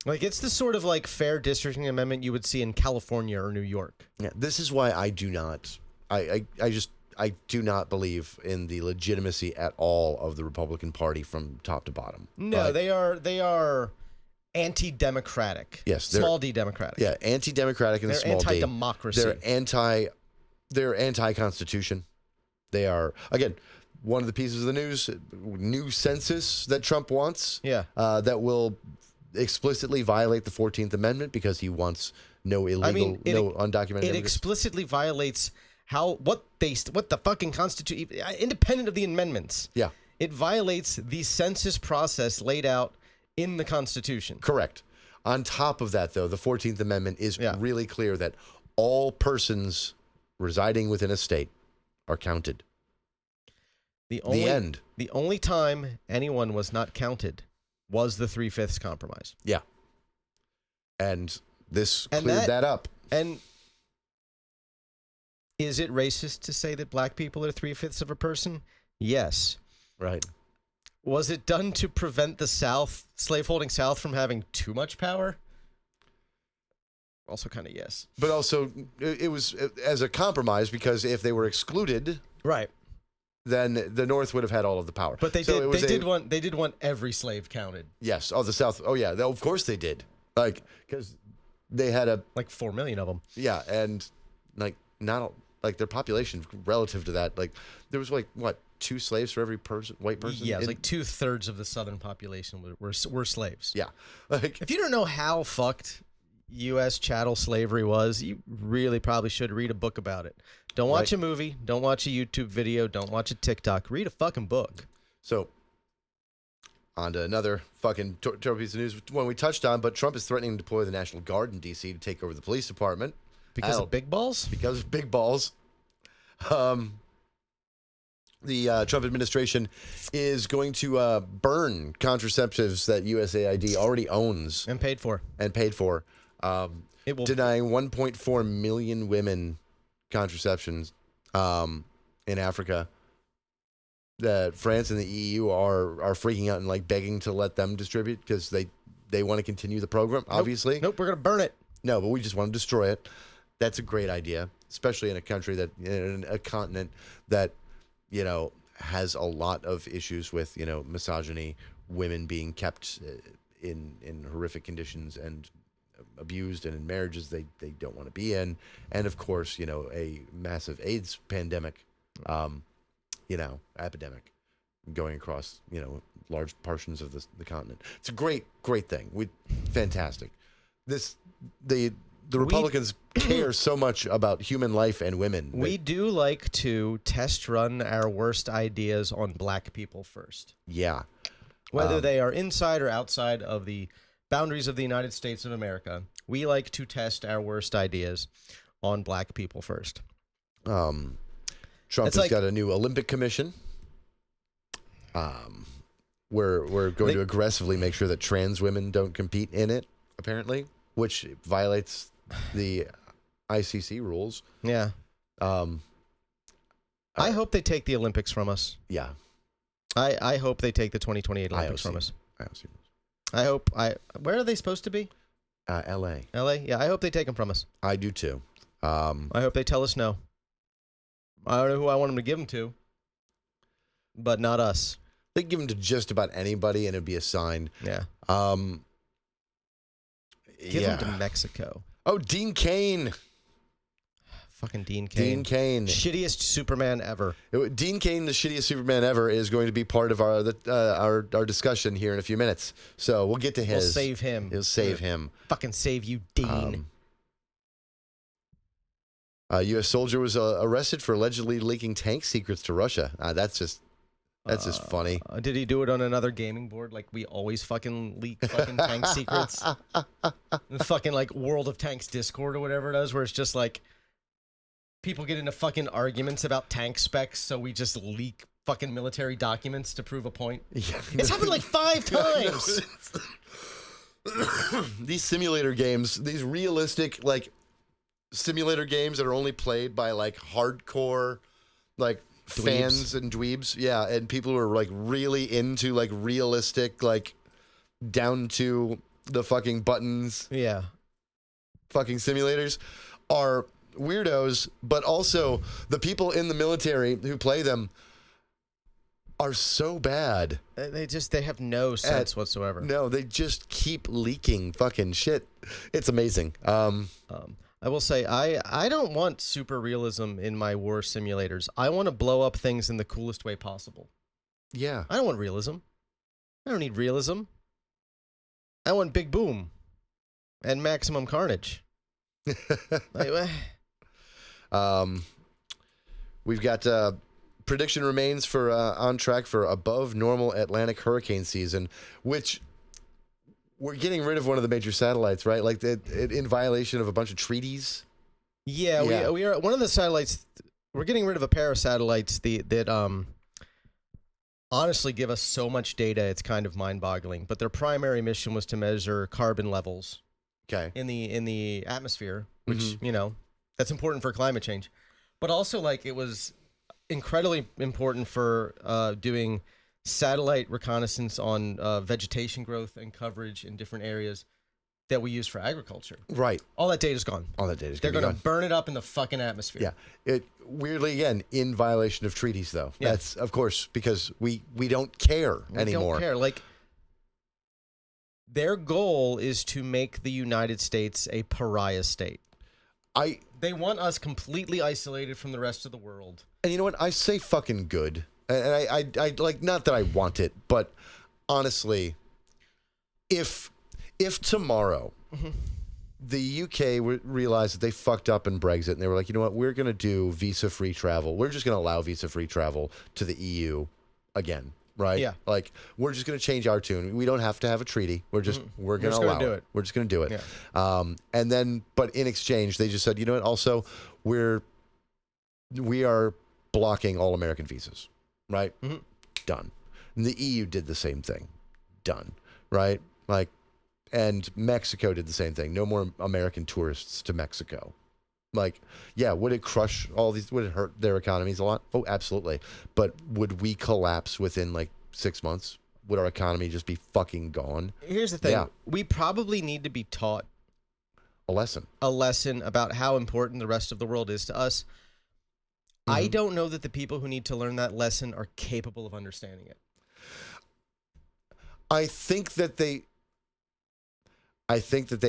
Like it's the sort of like fair districting amendment you would see in California or New York. Yeah. This is why I do not. I do not believe in the legitimacy at all of the Republican Party from top to bottom. No, Like, they are anti-democratic. Yes, they're- small d democratic. yeah, anti-democratic and They're small d. anti-democracy. They're anti-constitution. They are again one of the pieces of the news. New census that Trump wants. Yeah. That will explicitly violate the 14th Amendment because he wants no illegal, no undocumented It immigrants. explicitly violates what the fucking Constitution, independent of the amendments. Yeah, It violates the census process laid out in the Constitution. correct. On top of that, though, the 14th Amendment is Yeah. really clear that all persons residing within a state are counted. The end. The only time anyone was not counted was the 3/5 compromise. Yeah. And this And cleared that up. And is it racist to say that black people are 3/5 of a person? Yes. Right. Was it done to prevent the South, slaveholding South, from having too much power? Also kind of yes. But also, it was as a compromise because if they were excluded, Right. then the North would have had all of the power. But they So it was they did want every slave counted. Yes. Oh, the South. Oh, yeah. Of course they did. Like, because they had Like 4 million of them. yeah, and like not like their population relative to that. Like there was like what 2 slaves for every white person. Yeah, it was like 2/3 of the southern population were slaves. yeah, like If you don't know how fucked U.S. chattel slavery was, you really probably should read a book about it. Don't watch Right. a movie. Don't watch a YouTube video. Don't watch a TikTok. Read a fucking book. so. On to another fucking terrible piece of news, one we touched on, but Trump is threatening to deploy the National Guard in D.C. to take over the police department. Because Ow. of big balls? Because of big balls. The Trump administration is going to burn contraceptives that USAID already owns And paid for. and paid for, It will. denying 1.4 million women contraceptions in Africa. that France and the EU are freaking out and like begging to let them distribute because they want to continue the program. Obviously, Nope, we're gonna burn it. no, but we just want to destroy it. That's a great idea, especially in a country in a continent that has a lot of issues with misogyny, women being kept in horrific conditions and abused, and in marriages they don't want to be in, and of course a massive AIDS pandemic, epidemic going across large portions of the continent. It's a great thing. Fantastic. The Republicans care so much about human life and women. We do like to test run our worst ideas on black people first. Yeah. Whether they are inside or outside of the boundaries of the United States of America, we like to test our worst ideas on black people first. Trump has got a new Olympic commission. We're going to aggressively make sure that trans women don't compete in it, apparently, which violates the ICC rules. Yeah. I hope they take the Olympics from us. Yeah. I hope they take the 2028 Olympics from us. I hope. Where are they supposed to be? L.A. L.A. Yeah, I hope they take them from us. I do too. I hope they tell us no. I don't know who I want them to give them to, but not us. They give them to just about anybody, and it'd be a sign. Yeah. Give them to Mexico. Oh, Dean Cain. Fucking Dean Cain. Dean Cain. Shittiest Superman ever. Dean Cain, the shittiest Superman ever, is going to be part of our discussion here in a few minutes. So we'll get to his. We'll save him. He'll save him. Fucking save you, Dean. A U.S. soldier was arrested for allegedly leaking tank secrets to Russia. That's just funny. Did he do it on another gaming board? Like we always fucking leak fucking tank secrets? The fucking like World of Tanks Discord or whatever it is, where it's just like people get into fucking arguments about tank specs, so we just leak fucking military documents to prove a point. Yeah. It's happened like 5 times. These simulator games, these realistic like simulator games that are only played by like hardcore like fans and dweebs, yeah, and people who are like really into like realistic, like down to the fucking buttons, yeah, fucking simulators are weirdos, but also the people in the military who play them are so bad. They have no sense whatsoever. No, they just keep leaking fucking shit. It's amazing. I will say, I don't want super realism in my war simulators. I want to blow up things in the coolest way possible. Yeah. I don't want realism. I don't need realism. I want big boom and maximum carnage. We've got prediction remains for on track for above normal Atlantic hurricane season, which we're getting rid of one of the major satellites, right? Like in violation of a bunch of treaties. Yeah. We are one of the satellites. We're getting rid of a pair of satellites that honestly give us so much data. It's kind of mind-boggling. But their primary mission was to measure carbon levels. Okay. In the atmosphere, which that's important for climate change, but also like it was incredibly important for doing satellite reconnaissance on vegetation growth and coverage in different areas that we use for agriculture. Right. All that data's gone. They're going to burn it up in the fucking atmosphere. Yeah. It weirdly again in violation of treaties though. Yeah. That's of course because we don't care anymore. We don't care. Like their goal is to make the United States a pariah state. They want us completely isolated from the rest of the world. And you know what? I say fucking good. And I like, not that I want it, but honestly, if tomorrow the UK realized that they fucked up in Brexit and they were like, you know what, we're going to do visa-free travel. We're just going to allow visa-free travel to the EU again, right? Yeah. Like, we're just going to change our tune. We don't have to have a treaty. We're going to allow it. We're just going to do it. Yeah. And then, but in exchange, they just said, you know what, also, we are blocking all American visas. Right? Done. And the EU did the same thing. Done. Right? Like, and Mexico did the same thing. No more American tourists to Mexico. Like, yeah, would it crush all these? Would it hurt their economies a lot? Oh, absolutely. But would we collapse within like 6 months? Would our economy just be fucking gone? Here's the thing. Yeah. We probably need to be taught A lesson. about how important the rest of the world is to us. I don't know that the people who need to learn that lesson are capable of understanding it. I think that they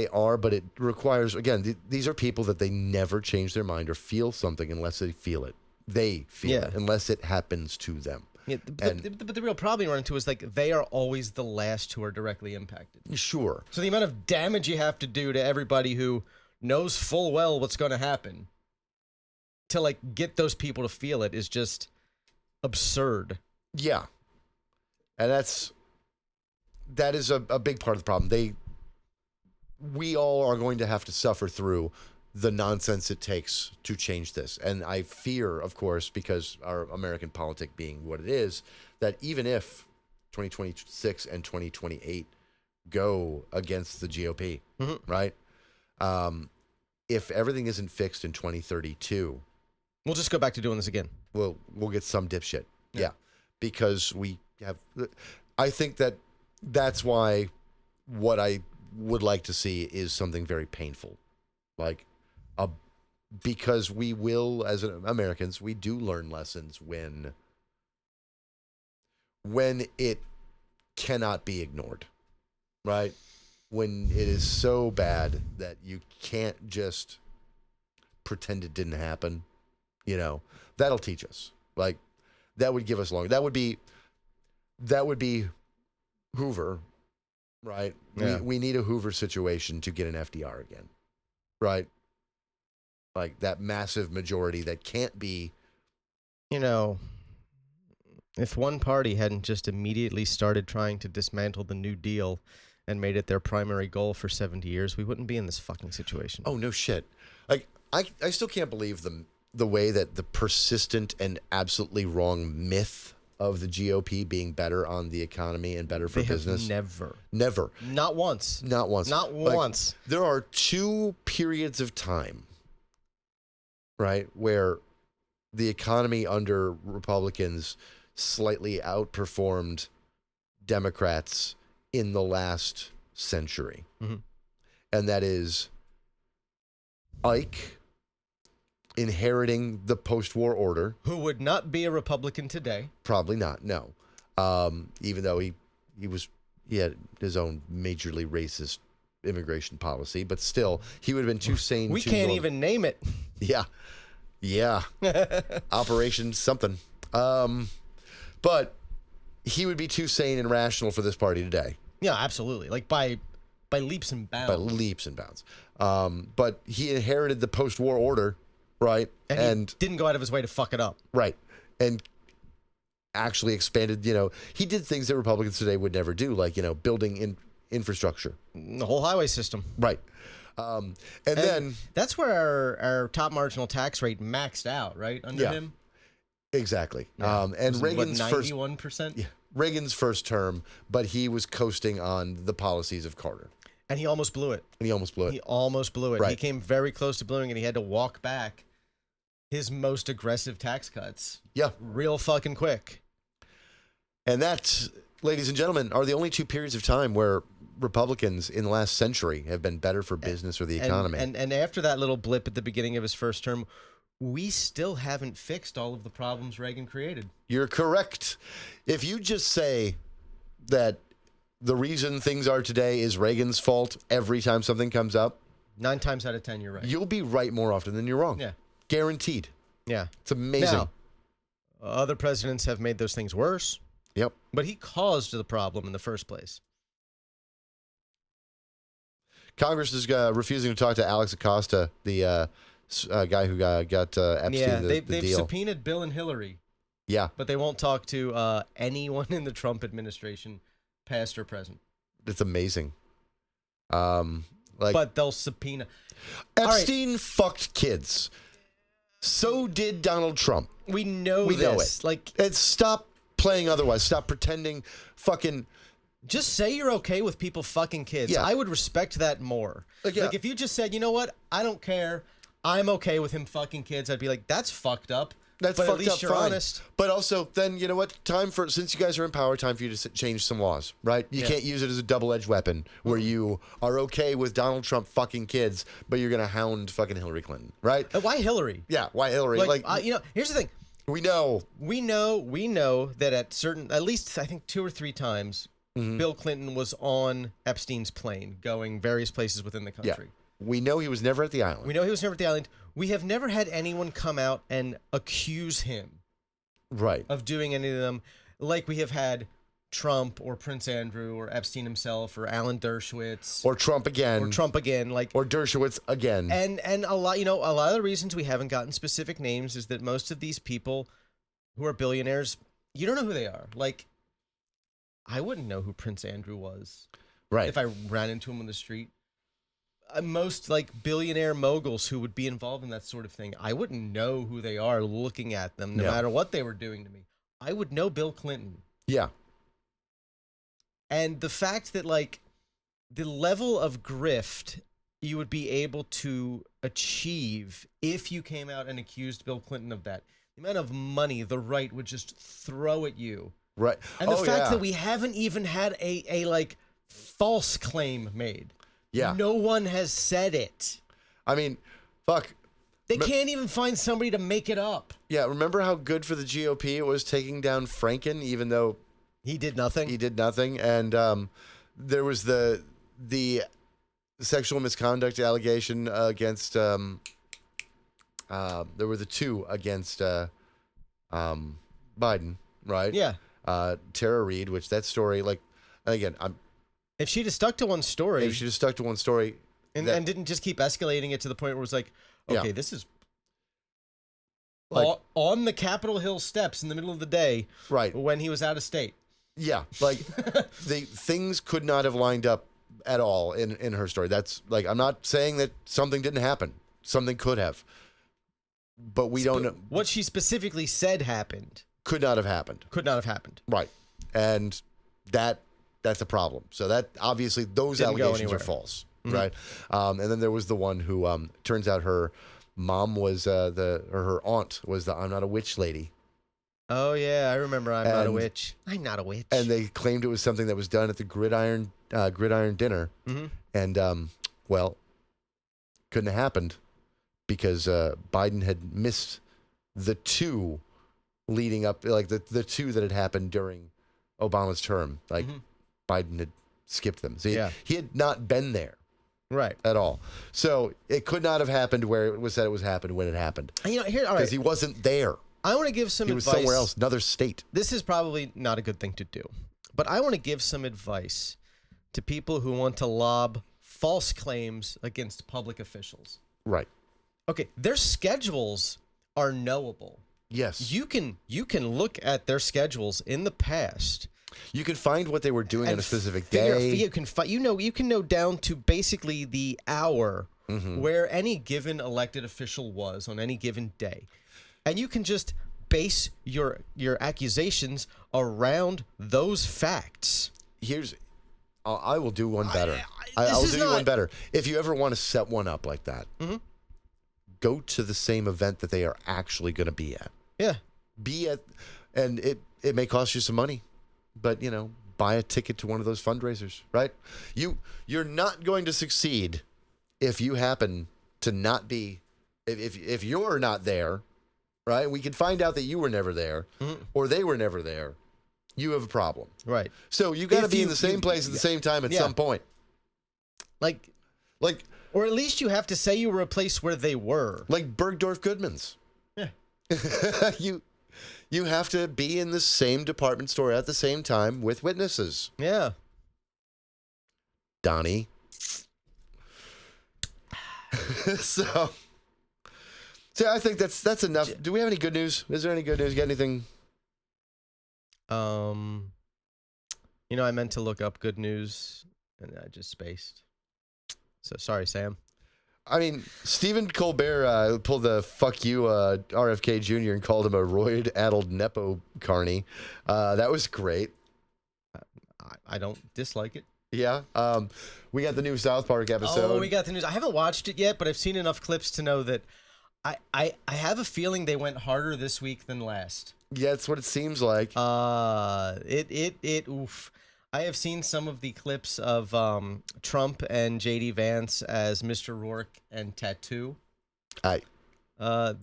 are, but it requires, again, these are people that they never change their mind or feel something unless they feel it. They feel it unless it happens to them. Yeah, but the real problem you run into is like they are always the last who are directly impacted. Sure. So the amount of damage you have to do to everybody who knows full well what's going to happen to like get those people to feel it is just absurd. Yeah. And that is a big part of the problem. We all are going to have to suffer through the nonsense it takes to change this. And I fear, of course, because our American politic being what it is, that even if 2026 and 2028 go against the GOP, right? If everything isn't fixed in 2032, we'll just go back to doing this again. we'll get some dipshit. Yeah. Because we have, I think that's why what I would like to see is something very painful. Like, because we will, as Americans, we do learn lessons when it cannot be ignored, right? When it is so bad that you can't just pretend it didn't happen, that'll teach us. Like, that would give us long. That would be Hoover, right? Yeah. We need a Hoover situation to get an FDR again, right? Like that massive majority that can't be. If one party hadn't just immediately started trying to dismantle the New Deal and made it their primary goal for 70 years, we wouldn't be in this fucking situation. Oh, no shit. Like, I still can't believe the way that the persistent and absolutely wrong myth of the GOP being better on the economy and better for business. Never. Not once. Like, once. There are 2 periods of time, right, where the economy under Republicans slightly outperformed Democrats in the last century. And that is Ike inheriting the post-war order. Who would not be a Republican today. Probably not, no. Even though he had his own majorly racist immigration policy, but still, he would have been too sane. We can't even name it. Yeah. Operation something. But he would be too sane and rational for this party today. Yeah, absolutely. Like by leaps and bounds. But he inherited the post-war order, right? And he didn't go out of his way to fuck it up. Right. And actually expanded, he did things that Republicans today would never do, like, building infrastructure. The whole highway system. Right. And then that's where our top marginal tax rate maxed out, right? Under him. Exactly. Yeah. And Reagan's 91%? Reagan's first term, but he was coasting on the policies of Carter. And he almost blew it. He almost blew it. Right. He came very close to blowing it. He had to walk back his most aggressive tax cuts. Yeah. Real fucking quick. And that, ladies and gentlemen, are the only 2 periods of time where Republicans in the last century have been better for business or the economy. And after that little blip at the beginning of his first term, we still haven't fixed all of the problems Reagan created. You're correct. If you just say that the reason things are today is Reagan's fault every time something comes up, 9 times out of 10, you're right. You'll be right more often than you're wrong. Yeah. Guaranteed. Yeah. It's amazing. Now, other presidents have made those things worse. Yep. But he caused the problem in the first place. Congress is refusing to talk to Alex Acosta, the guy who got Epstein the they've deal. subpoenaed Bill and Hillary. Yeah. But they won't talk to anyone in the Trump administration, past or present. It's amazing. But they'll subpoena. Epstein fucked kids. So did Donald Trump. We know this. And stop playing otherwise. Stop pretending fucking... Just say you're okay with people fucking kids. Yeah. I would respect that more. Like, if you just said, you know what, I don't care. I'm okay with him fucking kids. I'd be like, that's fucked up. That's but fucked at least up, you're fine. honest. But also, then, you know what? Since you guys are in power, time for you to change some laws, right? You can't use it as a double-edged weapon where you are okay with Donald Trump fucking kids, but you're going to hound fucking Hillary Clinton, right? Why Hillary? Yeah, why Hillary? Here's the thing. We know that at least I think 2 or 3 times, Bill Clinton was on Epstein's plane going various places within the country. Yeah. We know he was never at the island. We know he was never at the island. We have never had anyone come out and accuse him of doing any of them, like we have had Trump or Prince Andrew or Epstein himself or Alan Dershowitz or Trump again, like or Dershowitz again. And a lot of the reasons we haven't gotten specific names is that most of these people who are billionaires, you don't know who they are. Like, I wouldn't know who Prince Andrew was, right? If I ran into him on the street. Most like billionaire moguls who would be involved in that sort of thing, I wouldn't know who they are looking at them, no matter what they were doing to me. I would know Bill Clinton. Yeah. And the fact that, like, the level of grift you would be able to achieve if you came out and accused Bill Clinton of that, the amount of money the right would just throw at you. Right. And the fact that we haven't even had a like, false claim made. Yeah. No one has said it. I mean, fuck. They can't even find somebody to make it up. Yeah, remember how good for the GOP it was taking down Franken, even though he did nothing? He did nothing. And there was the sexual misconduct allegation against, there were the 2 against Biden, right? Yeah. Tara Reid, which that story, like, again, if she'd have stuck to one story. And didn't just keep escalating it to the point where it was like, okay, this is like, on the Capitol Hill steps in the middle of the day, right, when he was out of state. Yeah, like the things could not have lined up at all in her story. That's like, I'm not saying that something didn't happen. Something could have, but we don't know. What she specifically said happened. Could not have happened. Right, and that's a problem. So that obviously those allegations are false, right? And then there was the one who turns out her mom was her aunt was the I'm not a witch lady. Oh yeah, I remember I'm not a witch. I'm not a witch. And they claimed it was something that was done at the gridiron dinner, and well, couldn't have happened because Biden had missed the 2 leading up, like the 2 that had happened during Obama's term, like. Biden had skipped them. So he had not been there. Right. At all. So it could not have happened where it was said it was happened when it happened. Because he wasn't there. I want to give some advice. He was somewhere else, another state. This is probably not a good thing to do. But I want to give some advice to people who want to lob false claims against public officials. Right. Okay, their schedules are knowable. Yes. You can look at their schedules in the past. You can find what they were doing on a specific day. You can know down to basically the hour where any given elected official was on any given day, and you can just base your accusations around those facts. I will do one better. I'll do one better. If you ever want to set one up like that, go to the same event that they are actually going to be at. Yeah. And it may cost you some money. But, buy a ticket to one of those fundraisers, right? You're not going to succeed if you happen to not be, if you're not there, right? We can find out that you were never there or they were never there. You have a problem. Right. So you got to be in the same place at the same time at some point. Like, or at least you have to say you were a place where they were. Like Bergdorf Goodman's. Yeah. You have to be in the same department store at the same time with witnesses. Yeah. Donnie. So I think that's enough. Do we have any good news? Is there any good news? Got anything? I meant to look up good news and I just spaced. So sorry, Sam. I mean, Stephen Colbert pulled the fuck you RFK Jr. and called him a roid-addled Nepo carny. That was great. I don't dislike it. Yeah. We got the new South Park episode. Oh, we got the news. I haven't watched it yet, but I've seen enough clips to know that I have a feeling they went harder this week than last. Yeah, it's what it seems like. Oof. I have seen some of the clips of Trump and JD Vance as Mr. Rourke and Tattoo.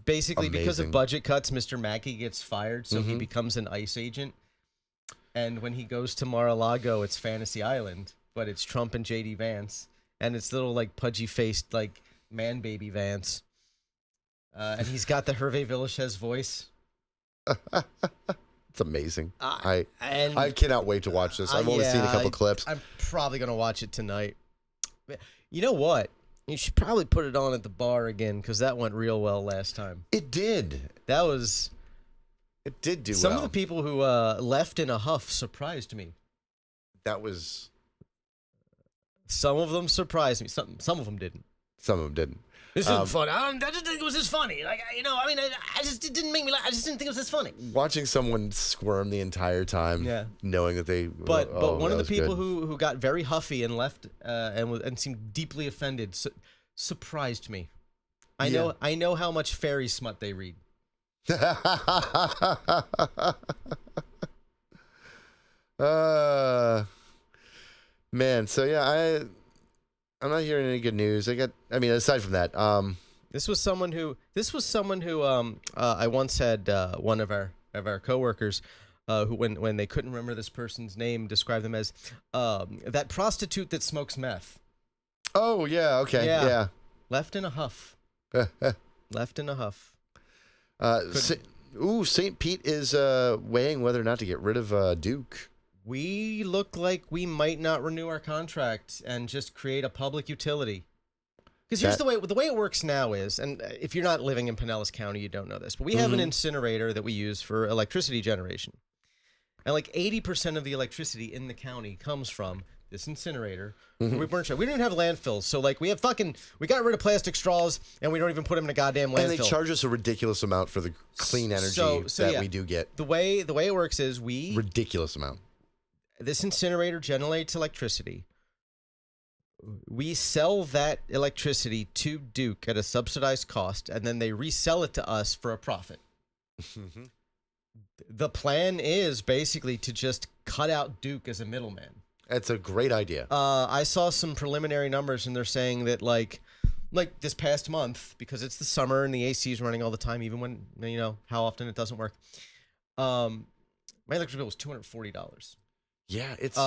Basically, because of Amazing. budget cuts, Mr. Mackey gets fired, so he becomes an ICE agent. And when he goes to Mar-a-Lago, it's Fantasy Island, but it's Trump and JD Vance, and it's little like pudgy-faced like man baby Vance, and he's got the Hervé Villechaize voice. It's amazing. And I cannot wait to watch this. I've only seen a couple clips. I'm probably gonna watch it tonight. You know what? You should probably put it on at the bar again because that went real well last time. It did. It did do Some well. of the people who left in a huff surprised me. That was. Some of them surprised me. Some of them didn't. Some of them didn't. This isn't funny. I just didn't think it was this funny. Like, I just it didn't make me laugh. I just didn't think it was this funny. Watching someone squirm the entire time, knowing that they. But one of the that was people good. who got very huffy and left and seemed deeply offended surprised me. I know how much fairy smut they read. Man, so yeah, I'm not hearing any good news. Aside from that, This was someone who I once had one of our coworkers who when they couldn't remember this person's name described them as that prostitute that smokes meth. oh yeah, okay, yeah. Left in a huff. Left in a huff. St. Pete is weighing whether or not to get rid of Duke. We look like we might not renew our contract and just create a public utility. Because here's the way it works now is, and if you're not living in Pinellas County, you don't know this, but we have an incinerator that we use for electricity generation. And like 80% of the electricity in the county comes from this incinerator. We don't even have landfills. So like we got rid of plastic straws and we don't even put them in a goddamn landfill. And they charge us a ridiculous amount for the clean energy we do get. The way it works is ridiculous amount. This incinerator generates electricity. We sell that electricity to Duke at a subsidized cost, and then they resell it to us for a profit. The plan is basically to just cut out Duke as a middleman. That's a great idea. I saw some preliminary numbers, and they're saying that like this past month, because it's the summer and the AC is running all the time, even when how often it doesn't work. My electric bill was $240. Yeah, it's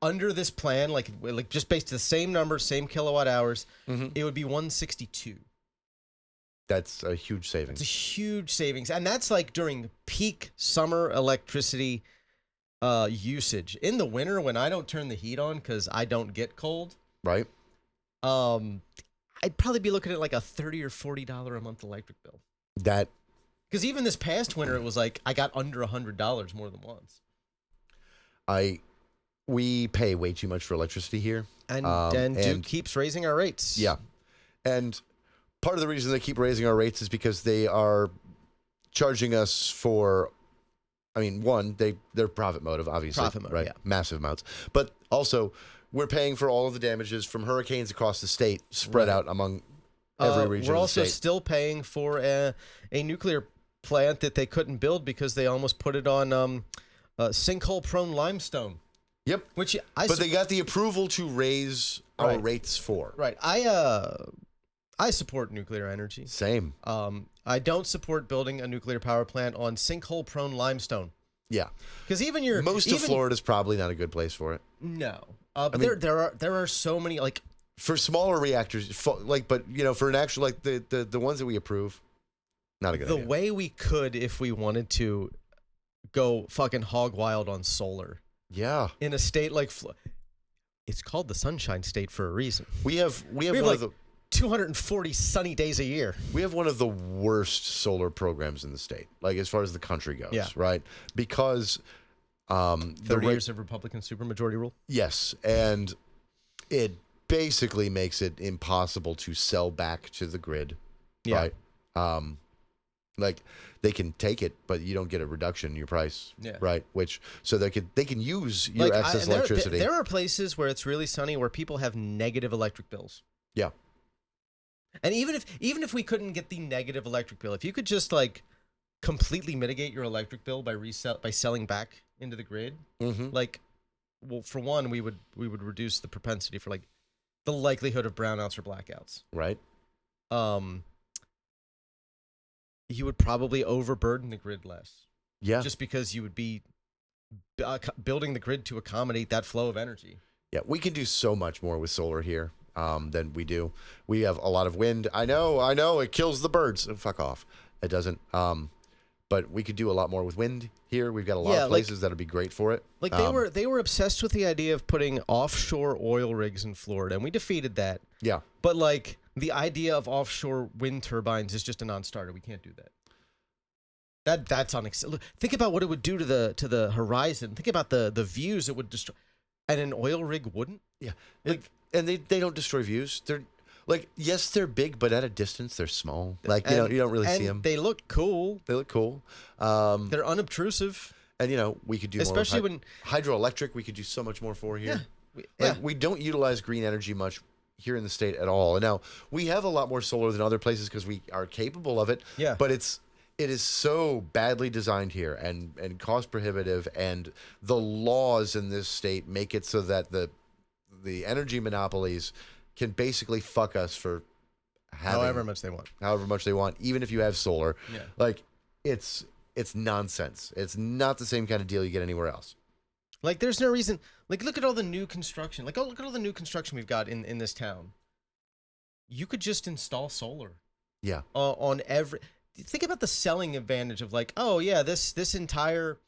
under this plan, like just based on the same number, same kilowatt hours, it would be $162. That's a huge savings. It's a huge savings, and that's like during peak summer electricity usage. In the winter, when I don't turn the heat on because I don't get cold, right? I'd probably be looking at like a $30 or $40 a month electric bill. Because even this past winter, it was like I got under $100 more than once. We pay way too much for electricity here. And Duke keeps raising our rates. Yeah. And part of the reason they keep raising our rates is because they are charging us for, their profit motive, obviously. Profit motive, right? yeah. Massive amounts. But also, we're paying for all of the damages from hurricanes across the state spread out among every region We're of the also state. still paying for a nuclear plant that they couldn't build because they almost put it on sinkhole-prone limestone. Yep. But they got the approval to raise our rates for. Right. I support nuclear energy. Same. I don't support building a nuclear power plant on sinkhole-prone limestone. Yeah. Because most of Florida's probably not a good place for it. No. There are so many for smaller reactors, for an actual the ones that we approve, not a good idea. The way we could if we wanted to go fucking hog wild on solar. Yeah. In a state like it's called the Sunshine State for a reason. We have one like of the 240 sunny days a year. We have one of the worst solar programs in the state, like as far as the country goes, right? Because 30 years of Republican supermajority rule. Yes, and it basically makes it impossible to sell back to the grid, right? Like they can take it, but you don't get a reduction in your price, Yeah. right? So they can use your Like, excess and electricity. There are places where it's really sunny where people have negative electric bills. Yeah. And even if we couldn't get the negative electric bill, if you could just like completely mitigate your electric bill by selling back into the grid, like, well, for one, we would reduce the propensity for like the likelihood of brownouts or blackouts. Right. You would probably overburden the grid less. Yeah. Just because you would be building the grid to accommodate that flow of energy. Yeah, we can do so much more with solar here than we do. We have a lot of wind. I know, it kills the birds. Fuck off. It doesn't. But we could do a lot more with wind here. We've got a lot of places that'd be great for it. Like they were obsessed with the idea of putting offshore oil rigs in Florida, and we defeated that. Yeah. But like the idea of offshore wind turbines is just a non-starter. We can't do that. That's unacceptable. Think about what it would do to the horizon. Think about the views it would destroy. And an oil rig wouldn't? Yeah. And they don't destroy views. They're like, yes, they're big, but at a distance they're small. Like you don't really see them. They look cool. They look cool. They're unobtrusive. And we could do especially more hydroelectric. We could do so much more for here. Yeah. We don't utilize green energy much here in the state at all. And now we have a lot more solar than other places because we are capable of it. Yeah. But it is so badly designed here and cost prohibitive, and the laws in this state make it so that the energy monopolies can basically fuck us for however much they want, even if you have solar. Yeah. Like it's nonsense. It's not the same kind of deal you get anywhere else. Like there's no reason. Like look at all the new construction. Like look at all the new construction we've got in this town. You could just install solar. Yeah. On every. Think about the selling advantage of like, oh yeah, this entire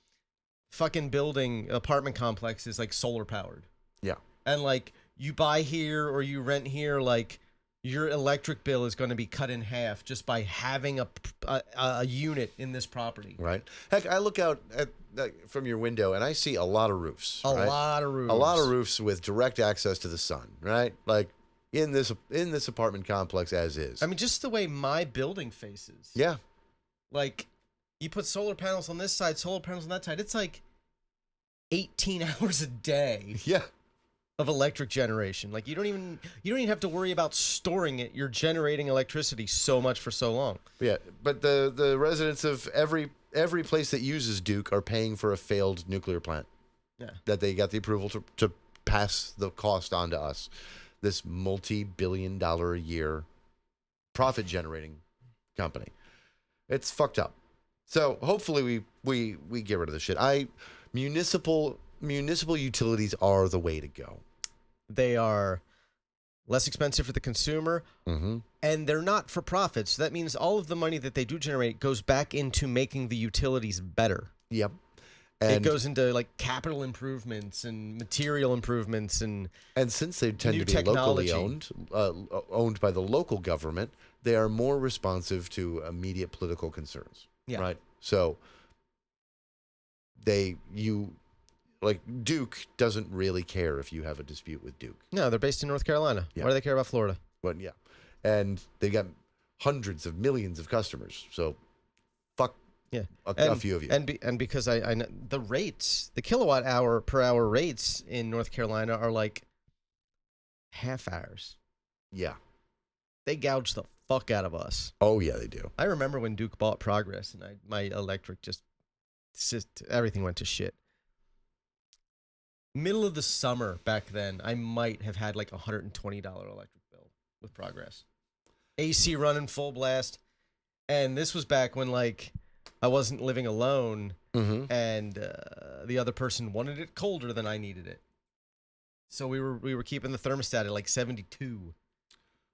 fucking building apartment complex is like solar powered. Yeah. And like you buy here or you rent here, like your electric bill is going to be cut in half just by having a unit in this property. Right. Heck, I look out from your window and I see a lot of roofs. A lot of roofs with direct access to the sun. Right. Like in this apartment complex as is. I mean, just the way my building faces. Yeah. Like you put solar panels on this side, solar panels on that side. It's like 18 hours a day. Yeah. Of electric generation. Like you don't even have to worry about storing it. You're generating electricity so much for so long. Yeah, but the residents of every place that uses Duke are paying for a failed nuclear plant. Yeah. That they got the approval to pass the cost on to us. This multi-billion-dollar a year profit generating company. It's fucked up. So hopefully we get rid of this shit. Municipal utilities are the way to go. They are less expensive for the consumer, and they're not for profit. So that means all of the money that they do generate goes back into making the utilities better. Yep. It And goes into like capital improvements and material improvements and since they tend new to be technology. locally owned by the local government, they are more responsive to immediate political concerns. Yeah. Right. So Duke doesn't really care if you have a dispute with Duke. No, they're based in North Carolina. Yeah. Why do they care about Florida? But yeah, and they got hundreds of millions of customers. So fuck a few of you. And because I know the rates, the kilowatt hour per hour rates in North Carolina are like half hours. Yeah. They gouge the fuck out of us. Oh yeah, they do. I remember when Duke bought Progress and my electric everything went to shit. Middle of the summer back then, I might have had like $120 electric bill with Progress. AC running full blast. And this was back when like I wasn't living alone and the other person wanted it colder than I needed it. So we were keeping the thermostat at like 72.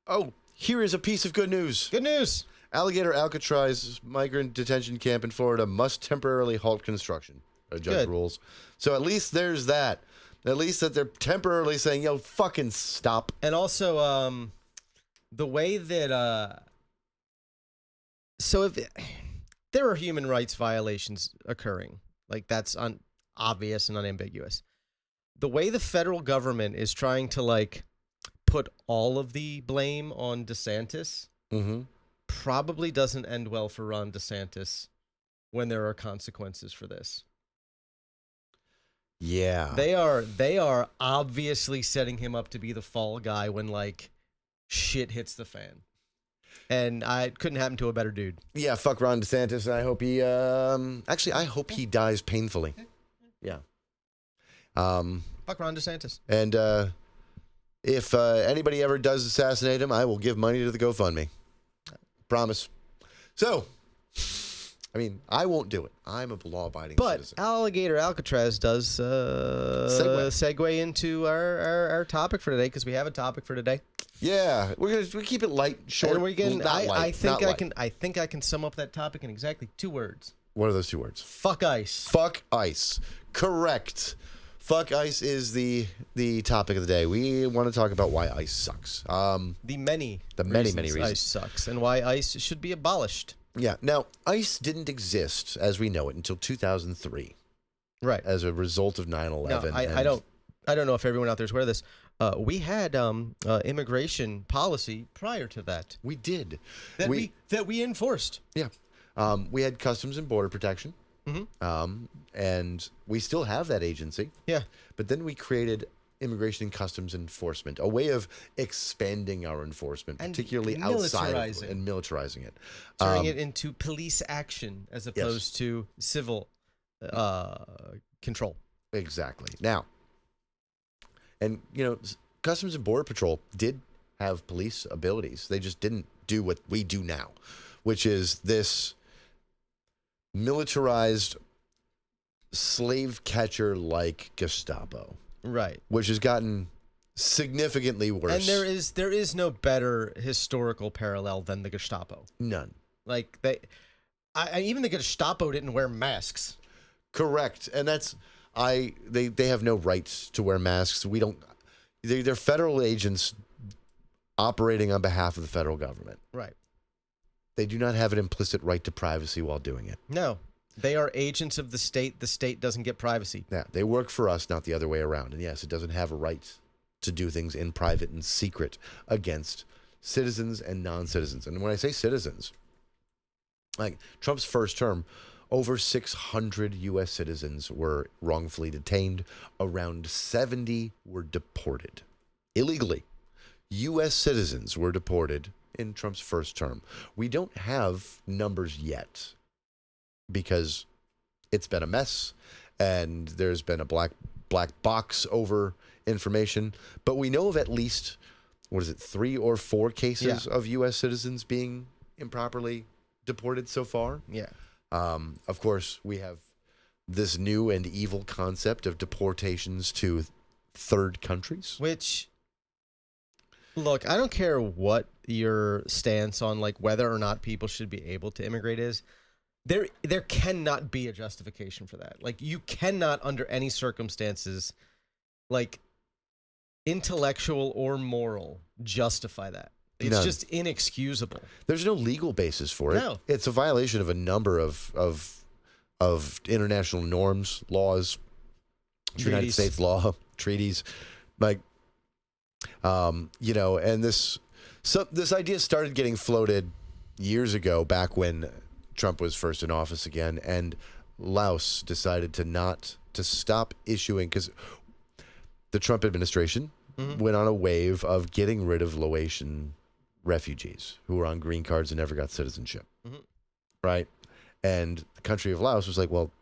Oh, here is a piece of good news. Good news. Alligator Alcatraz migrant detention camp in Florida must temporarily halt construction. A judge rules. So at least there's that. At least that they're temporarily saying, yo, fucking stop. And also, the way that, so if there are human rights violations occurring, like that's obvious and unambiguous. The way the federal government is trying to like put all of the blame on DeSantis probably doesn't end well for Ron DeSantis when there are consequences for this. Yeah. They are obviously setting him up to be the fall guy when like shit hits the fan. And it couldn't happen to a better dude. Yeah, fuck Ron DeSantis. And I hope he actually I hope he dies painfully. Yeah. Fuck Ron DeSantis. And if anybody ever does assassinate him, I will give money to the GoFundMe. Promise. So, I mean, I won't do it. I'm a law-abiding citizen. But Alligator Alcatraz does segue into our topic for today, because we have a topic for today. Yeah, we keep it light, short. And we're gonna, not light, I think not I light. can. I think I can sum up that topic in exactly 2 words. What are those 2 words? Fuck ICE. Fuck ICE. Correct. Fuck ICE is the topic of the day. We want to talk about why ICE sucks. The many reasons ICE sucks, and why ICE should be abolished. Yeah. Now, ICE didn't exist as we know it until 2003, Right. as a result of 9/11. No, I don't know if everyone out there is aware of this. We had immigration policy prior to that. We did. That we enforced. Yeah. We had Customs and Border Protection. Mm-hmm. And we still have that agency. Yeah. But then we created Immigration and Customs Enforcement, a way of expanding our enforcement, And particularly outside militarizing. of, and militarizing it. Turning it into police action as opposed to civil control. Exactly. Now, and, you know, Customs and Border Patrol did have police abilities. They just didn't do what we do now, which is this militarized slave catcher like Gestapo, Right. which has gotten significantly worse. And there is no better historical parallel than the Gestapo. None. Like even the Gestapo didn't wear masks. Correct. And that's they have no rights to wear masks. We don't. They're federal agents operating on behalf of the federal government. Right. They do not have an implicit right to privacy while doing it. No. They are agents of the state. The state doesn't get privacy. Yeah, they work for us, not the other way around. And yes, it doesn't have a right to do things in private and secret against citizens and non-citizens. And when I say citizens, like Trump's first term, over 600 U.S. citizens were wrongfully detained. Around 70 were deported illegally. U.S. citizens were deported in Trump's first term. We don't have numbers yet because it's been a mess and there's been a black box over information. But we know of at least, 3 or 4 cases of U.S. citizens being improperly deported so far. Yeah. Of course, we have this new and evil concept of deportations to third countries. Which, look, I don't care what your stance on like whether or not people should be able to immigrate is. There cannot be a justification for that. Like, you cannot, under any circumstances, like intellectual or moral, justify that. It's None. just inexcusable. There's no legal basis for it. No. It's a violation of a number of international norms, laws, United Treaties. States law, treaties, like, you know, and this idea started getting floated years ago, back when Trump was first in office again, and Laos decided to stop issuing, because the Trump administration went on a wave of getting rid of Laotian refugees who were on green cards and never got citizenship, right? And the country of Laos was like, well,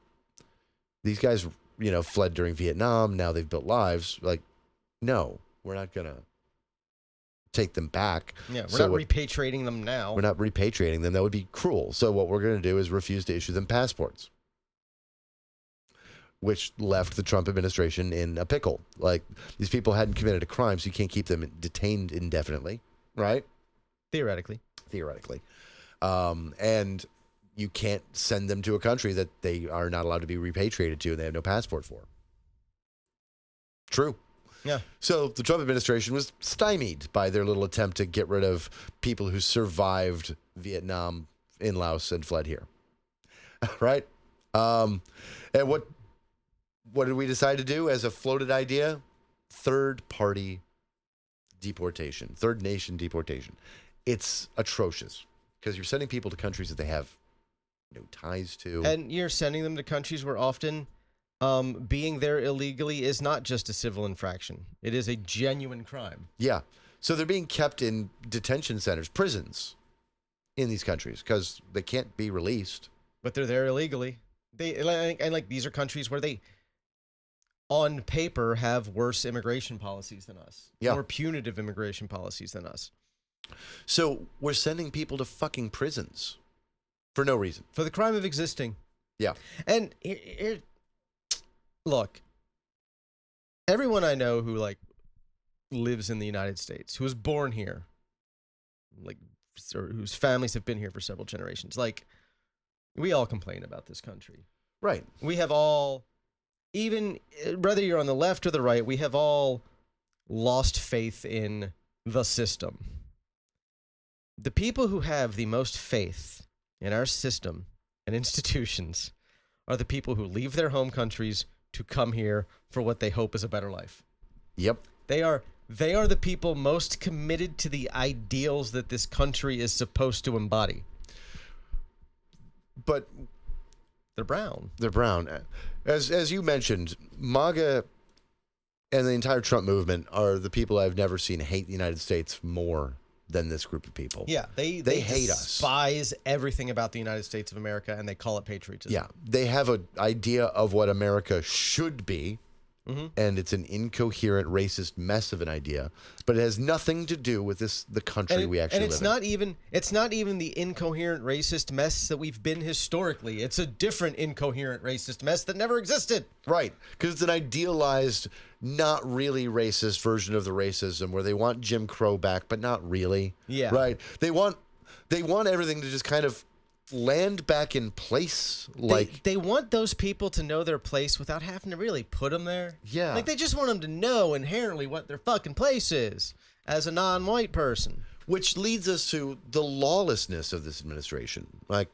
these guys, you know, fled during Vietnam. Now they've built lives. Like, no, we're not going to take them back. Yeah, we're not repatriating them now. We're not repatriating them. That would be cruel. So what we're going to do is refuse to issue them passports, which left the Trump administration in a pickle. Like, these people hadn't committed a crime, so you can't keep them detained indefinitely, right? Theoretically. And you can't send them to a country that they are not allowed to be repatriated to and they have no passport for. True. Yeah. So the Trump administration was stymied by their little attempt to get rid of people who survived Vietnam in Laos and fled here. Right? And what did we decide to do as a floated idea? Third-party deportation, third nation deportation. It's atrocious. because you're sending people to countries that they have no ties to. And you're sending them to countries where often being there illegally is not just a civil infraction. It is a genuine crime. Yeah. So they're being kept in detention centers, prisons in these countries because they can't be released. But they're there illegally. These are countries where they, on paper, have worse immigration policies than us. Yeah. More punitive immigration policies than us. So we're sending people to fucking prisons for no reason. For the crime of existing. Yeah. And look, everyone I know who lives in the United States, who was born here, or whose families have been here for several generations, we all complain about this country. Right. We have all, even whether you're on the left or the right, we have all lost faith in the system. The people who have the most faith in our system and institutions are the people who leave their home countries to come here for what they hope is a better life. Yep. They are the people most committed to the ideals that this country is supposed to embody. But they're brown. They're brown. As you mentioned, MAGA and the entire Trump movement are the people I've never seen hate the United States more than this group of people. Yeah, they hate us. Despise everything about the United States of America, and they call it patriotism. Yeah, they have an idea of what America should be, and it's an incoherent, racist mess of an idea. But it has nothing to do with the country we actually live in. It's not even the incoherent, racist mess that we've been historically. It's a different incoherent, racist mess that never existed. Right, because it's an idealized, not really racist version of the racism where they want Jim Crow back, but not really. Yeah. Right. They want everything to just kind of land back in place. They want those people to know their place without having to really put them there. Yeah. They just want them to know inherently what their fucking place is as a non-white person. Which leads us to the lawlessness of this administration. Like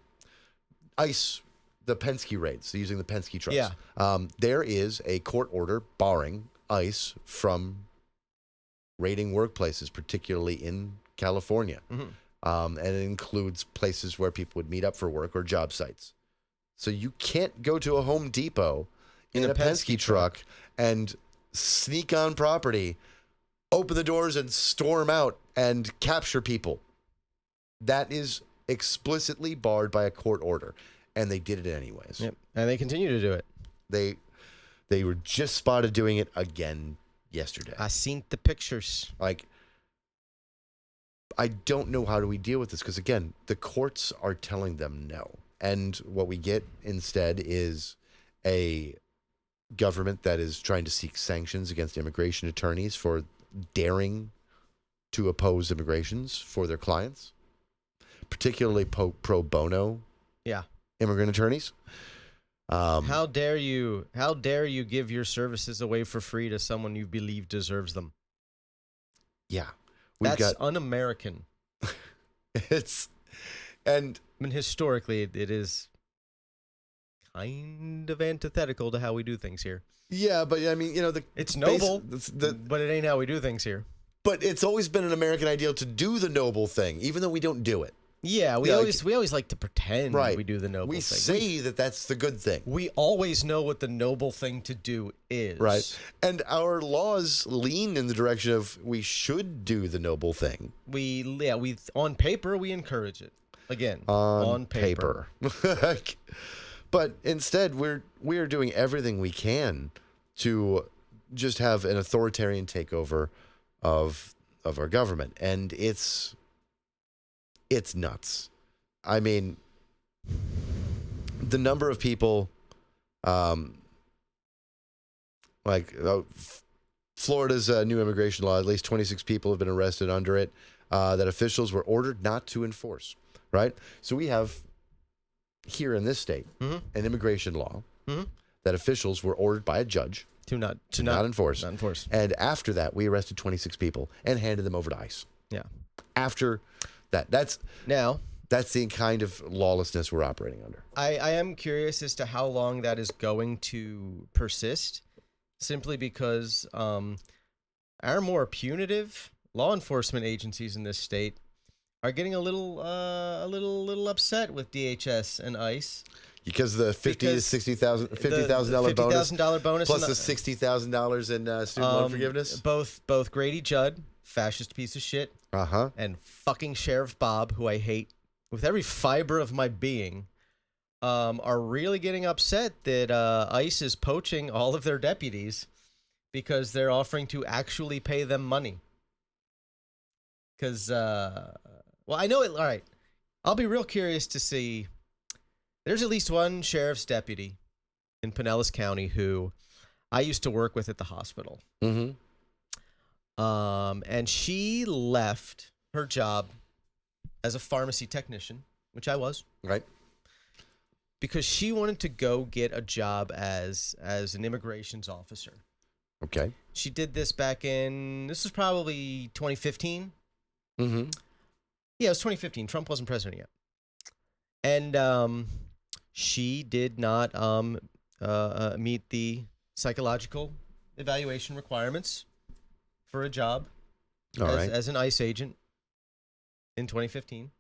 ICE, the Penske raids, using the Penske trucks. Yeah. There is a court order barring ICE from raiding workplaces, particularly in California. And it includes places where people would meet up for work or job sites. So you can't go to a Home Depot in a Penske truck and sneak on property, open the doors and storm out and capture people. That is explicitly barred by a court order. And they did it anyways. Yep. And they continue to do it. They were just spotted doing it again yesterday. I seen the pictures. I don't know how do we deal with this because, again, the courts are telling them no. And what we get instead is a government that is trying to seek sanctions against immigration attorneys for daring to oppose immigrations for their clients, particularly pro bono immigrant attorneys. How dare you give your services away for free to someone you believe deserves them? Yeah. That's un-American. Historically, it is kind of antithetical to how we do things here. Yeah, but I mean, it's noble, but it ain't how we do things here. But it's always been an American ideal to do the noble thing, even though we don't do it. Yeah, we always like to pretend we do the noble thing. We say that that's the good thing. We always know what the noble thing to do is. Right. And our laws lean in the direction of we should do the noble thing. We on paper we encourage it. Again, on paper. But instead we're doing everything we can to just have an authoritarian takeover of our government, and it's nuts. I mean, the number of people, Florida's new immigration law, at least 26 people have been arrested under it, that officials were ordered not to enforce, right? So we have here in this state an immigration law that officials were ordered by a judge to not enforce. Not enforce. And after that, we arrested 26 people and handed them over to ICE. Yeah. After that, that's the kind of lawlessness we're operating under. I am curious as to how long that is going to persist, simply because our more punitive law enforcement agencies in this state are getting a little upset with DHS and ICE. Because the $50,000 bonus, bonus, plus the $60,000 in student loan forgiveness. Both Grady Judd, fascist piece of shit, and fucking Sheriff Bob, who I hate with every fiber of my being, are really getting upset that ICE is poaching all of their deputies because they're offering to actually pay them money. Because, well, I know it. All right, I'll be real curious to see. There's at least one sheriff's deputy in Pinellas County who I used to work with at the hospital. And she left her job as a pharmacy technician, which I was. Right. Because she wanted to go get a job as an immigrations officer. Okay. She did this this was probably 2015. Yeah, it was 2015. Trump wasn't president yet. And she did not meet the psychological evaluation requirements for a job as an ICE agent in 2015.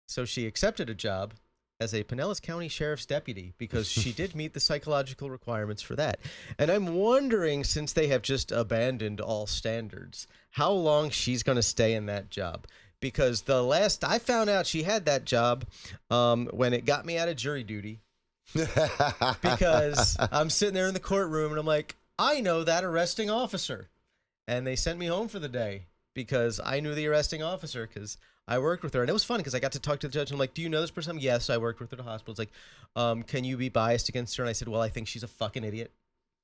So she accepted a job as a Pinellas County Sheriff's deputy because she did meet the psychological requirements for that. And I'm wondering, since they have just abandoned all standards, how long she's going to stay in that job. Because the last I found out she had that job when it got me out of jury duty. Because I'm sitting there in the courtroom and I'm like, I know that arresting officer. And they sent me home for the day because I knew the arresting officer because I worked with her. And it was fun because I got to talk to the judge. And I'm like, do you know this person? Yes, I worked with her at the hospital. It's like, can you be biased against her? And I said, well, I think she's a fucking idiot.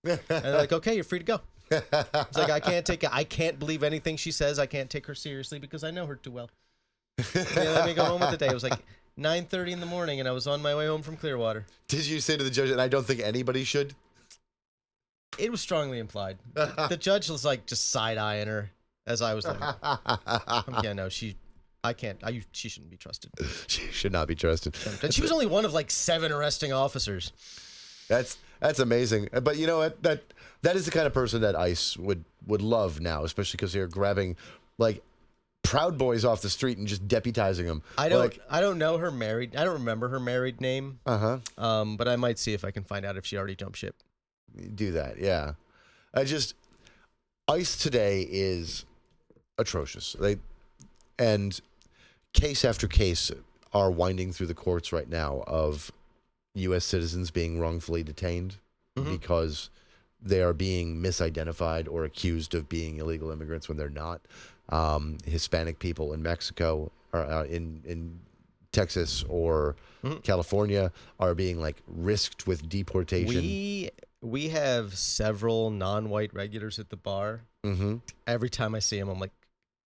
And they're like, okay, you're free to go. It's like, I can't believe anything she says. I can't take her seriously because I know her too well. They let me go home with the day. It was like 9:30 in the morning, and I was on my way home from Clearwater. Did you say to the judge, and I don't think anybody should? It was strongly implied. The judge was like just side-eyeing her as I was like, yeah, no, she shouldn't be trusted. She should not be trusted. And she was only one of like 7 arresting officers. That's amazing. But you know what? That is the kind of person that ICE would love now, especially because they're grabbing like Proud Boys off the street and just deputizing them. I don't know her married. I don't remember her married name. But I might see if I can find out if she already jumped ship. Do that, yeah. ICE today is atrocious. And case after case are winding through the courts right now of U.S. citizens being wrongfully detained because they are being misidentified or accused of being illegal immigrants when they're not. Hispanic people in Mexico or in Texas or California are being like risked with deportation. We have several non-white regulars at the bar. Every time I see them, I'm like,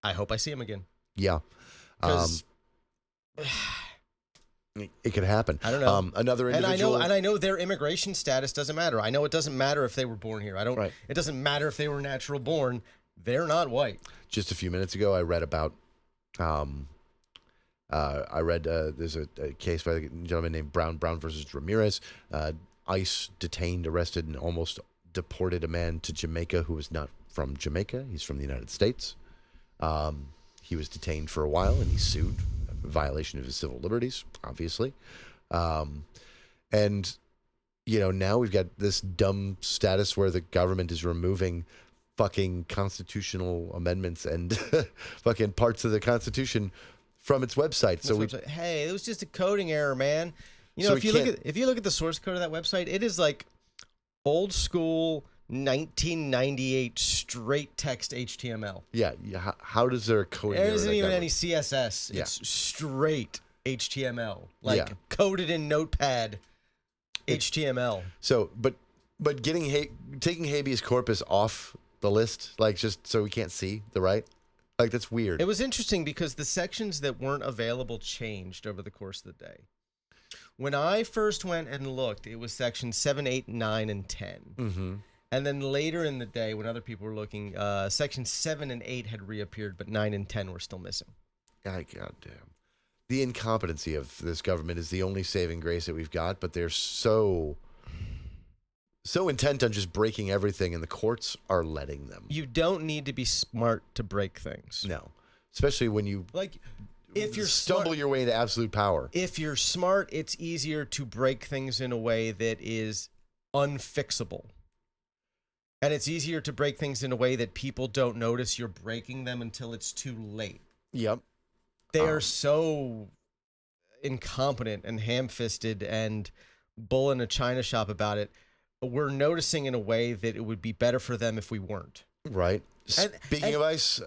I hope I see him again. Yeah. It could happen. I don't know. Another individual, and I know their immigration status doesn't matter. I know it doesn't matter if they were born here. Right. It doesn't matter if they were natural born. They're not white. Just a few minutes ago, I read about. There's a case by a gentleman named Brown versus Ramirez. ICE detained, arrested, and almost deported a man to Jamaica who was not from Jamaica. He's from the United States. He was detained for a while, and he sued. Violation of his civil liberties, obviously. And, you know, now we've got this dumb status where the government is removing fucking constitutional amendments and fucking parts of the Constitution from its website. Hey, it was just a coding error, man. You know, if you look at the source code of that website, it is like old school 1998 straight text HTML. Yeah. How does there a coding error? There isn't even any CSS. Yeah. It's straight HTML, coded in Notepad HTML. So, but taking habeas corpus off the list, like just so we can't see the right, like that's weird. It was interesting because the sections that weren't available changed over the course of the day. When I first went and looked, it was sections 7, 8, 9, and 10. And then later in the day, when other people were looking, sections 7 and 8 had reappeared, but 9 and 10 were still missing. Goddamn. The incompetency of this government is the only saving grace that we've got, but they're so intent on just breaking everything, and the courts are letting them. You don't need to be smart to break things. No. Especially when if you're stumble smart, your way into absolute power. if you're smart, it's easier to break things in a way that is unfixable. And it's easier to break things in a way that people don't notice you're breaking them until it's too late. Yep. They are so incompetent and ham-fisted and bull in a china shop about it. We're noticing in a way that it would be better for them if we weren't. Right. Speaking of ice,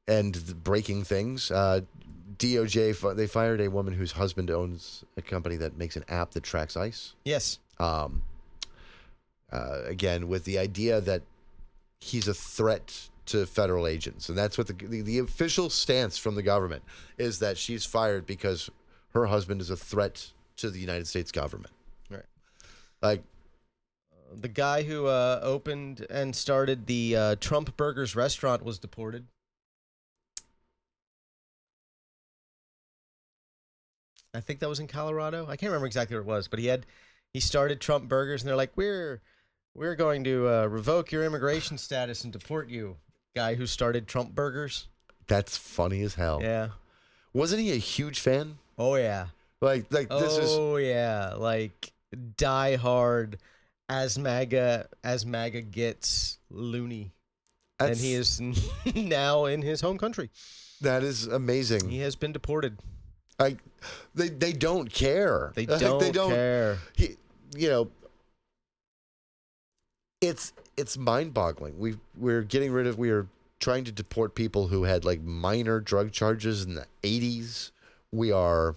and breaking things, DOJ, they fired a woman whose husband owns a company that makes an app that tracks ice. Yes. Again, with the idea that he's a threat to federal agents. And that's what the official stance from the government is, that she's fired because her husband is a threat to the United States government. Right. Like, the guy who opened and started the Trump Burgers restaurant was deported. I think that was in Colorado. I can't remember exactly where it was, but he started Trump Burgers, and they're like, we're going to revoke your immigration status and deport you. Guy who started Trump Burgers. that's funny as hell. Yeah. Wasn't he a huge fan? Oh yeah. Like this is. Oh yeah. Like die hard, as MAGA gets loony, and he is now in his home country. That is amazing. He has been deported. Like they don't care. They don't care. It's mind-boggling. We are trying to deport people who had like minor drug charges in the 80s. We are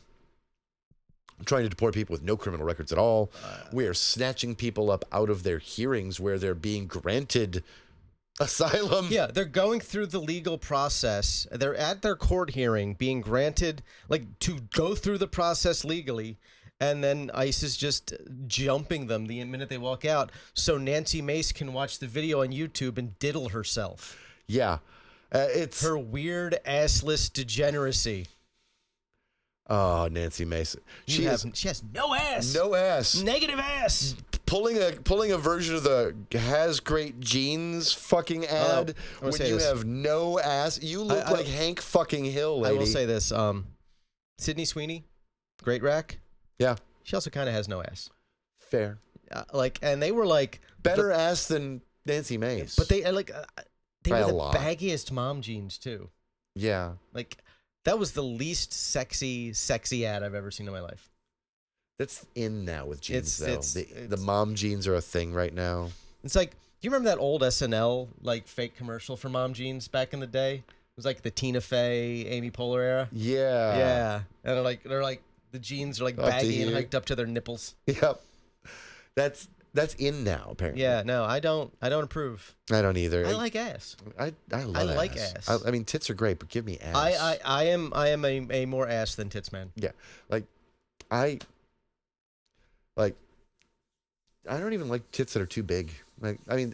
trying to deport people with no criminal records at all. We are snatching people up out of their hearings where they're being granted asylum. Yeah, they're going through the legal process. They're at their court hearing being granted, like, to go through the process legally, and then ICE is just jumping them the minute they walk out, so Nancy Mace can watch the video on YouTube and diddle herself. Yeah. It's her weird assless degeneracy. Oh, Nancy Mace. She has no ass. No ass. Negative ass. Pulling a version of the has great genes fucking ad when you have no ass. You look like Hank fucking Hill, lady. I will say this. Sydney Sweeney, great rack. Yeah. She also kind of has no ass. Fair. And they were like better ass than Nancy Mace. But they were the lot. baggiest mom jeans too. Yeah. Like that was the least sexy ad I've ever seen in my life. That's in now with jeans, though. It's the mom jeans are a thing right now. It's like, do you remember that old SNL like fake commercial for mom jeans back in the day? It was like the Tina Fey, Amy Poehler era. Yeah. Yeah. And they're like the jeans are like baggy and hiked up to their nipples. Yep. That's in now, apparently. Yeah, no, I don't approve. I don't either. I like ass. I love ass. I mean, tits are great, but give me ass. I am a more ass than tits man. Yeah. I don't even like tits that are too big. Like, I mean,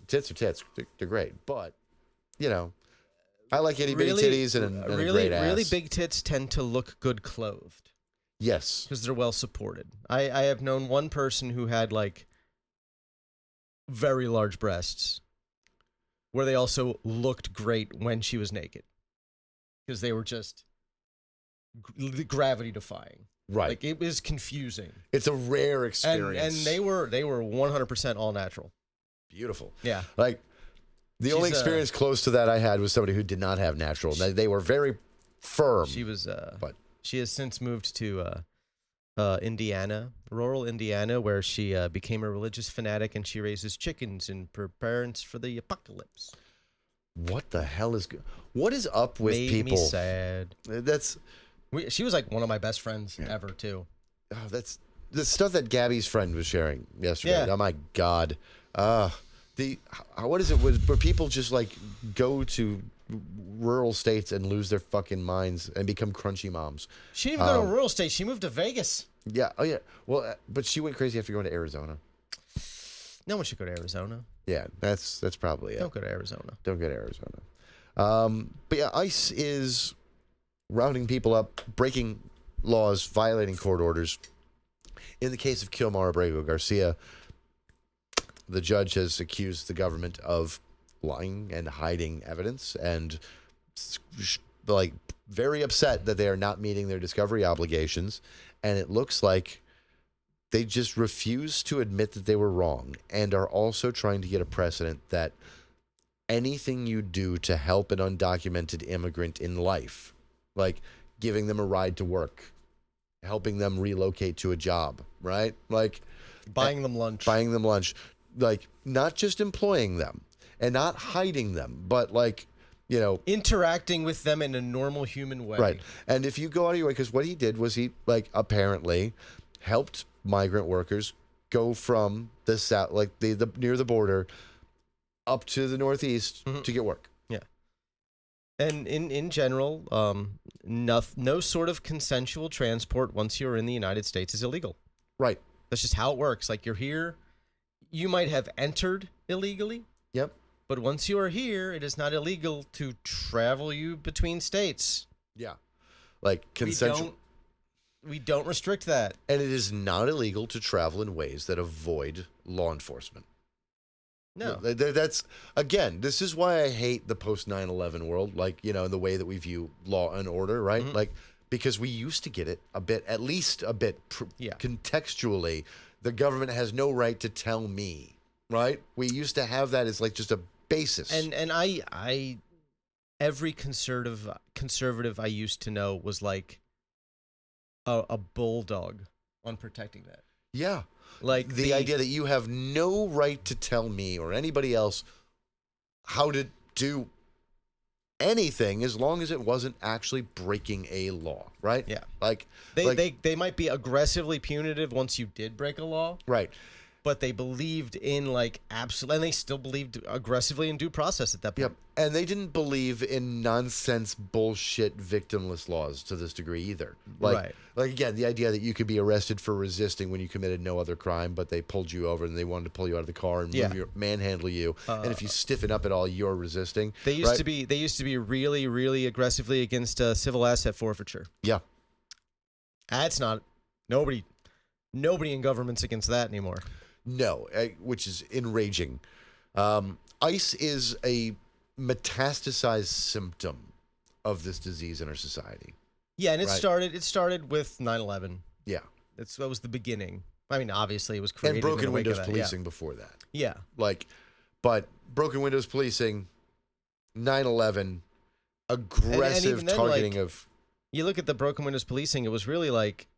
tits are tits. They're great. But, I like itty bitty titties and a great ass. Really big tits tend to look good clothed. Yes. Because they're well supported. I have known one person who had like very large breasts where they also looked great when she was naked. Because they were just gravity defying. Right. Like it was confusing. It's a rare experience. And they were 100% all natural. Beautiful. Yeah. Like the only experience close to that I had was somebody who did not have natural. They were very firm. She was but she has since moved to Indiana, rural Indiana, where she became a religious fanatic and she raises chickens and prepares for the apocalypse. What the hell what is up with people? Made me sad. She was like one of my best friends ever too. Oh, that's the stuff that Gabby's friend was sharing yesterday. Yeah. Oh my God. What is it? Where people just like go to rural states and lose their fucking minds and become crunchy moms. She didn't even go to a rural state. She moved to Vegas. Yeah. Oh yeah. Well, but she went crazy after going to Arizona. No one should go to Arizona. Yeah, that's probably it. Don't go to Arizona. Don't go to Arizona. But yeah, ICE is rounding people up, breaking laws, violating court orders. In the case of Kilmar Abrego Garcia, the judge has accused the government of lying and hiding evidence and like very upset that they are not meeting their discovery obligations, and it looks like they just refuse to admit that they were wrong and are also trying to get a precedent that anything you do to help an undocumented immigrant in life, like giving them a ride to work, helping them relocate to a job, right? Like Buying them lunch. Like not just employing them and not hiding them, but like, you know, interacting with them in a normal human way. right. And if you go out of your way, because what he did was he like apparently helped migrant workers go from the south, like the near the border, up to the northeast to get work. Yeah. And in general, no sort of consensual transport once you're in the United States is illegal. Right. That's just how it works. Like you're here, you might have entered illegally. Yep. But once you are here, it is not illegal to travel you between states. Yeah. Like consensual. We don't restrict that. And it is not illegal to travel in ways that avoid law enforcement. No. That's, again, this is why I hate the post 9/11 world, like, you know, the way that we view law and order, right? Like, because we used to get it a bit, at least a bit contextually. The government has no right to tell me, right? We used to have that as like just a basis. And I every conservative I used to know was like a bulldog on protecting that. Yeah. Like the idea that you have no right to tell me or anybody else how to do anything as long as it wasn't actually breaking a law, right? Yeah. Like they might be aggressively punitive once you did break a law. Right. But they believed in like absolute, and they still believed aggressively in due process at that point. Yep. And they didn't believe in nonsense bullshit victimless laws to this degree either. Like again, the idea that you could be arrested for resisting when you committed no other crime, but they pulled you over and they wanted to pull you out of the car and manhandle you. And if you stiffen up at all, you're resisting. They used to be really, really aggressively against civil asset forfeiture. Yeah. That's not nobody in government's against that anymore. No, which is enraging. ICE is a metastasized symptom of this disease in our society. Yeah, and it started with 9/11. Yeah. That was the beginning. I mean, obviously it was created. And broken windows that, policing before that. Yeah. Like, but broken windows policing, 9/11, aggressive and then, targeting like, of. You look at the broken windows policing, it was really like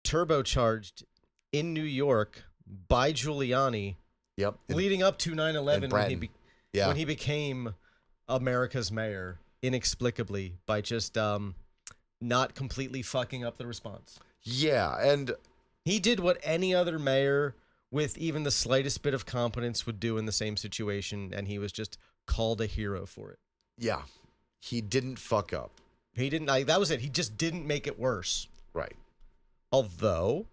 turbocharged in New York by Giuliani. Yep. Leading up to 9/11 when he became America's mayor inexplicably by just not completely fucking up the response. Yeah, and he did what any other mayor with even the slightest bit of competence would do in the same situation, and he was just called a hero for it. Yeah. He didn't fuck up. He didn't. That was it. He just didn't make it worse. Right. Although,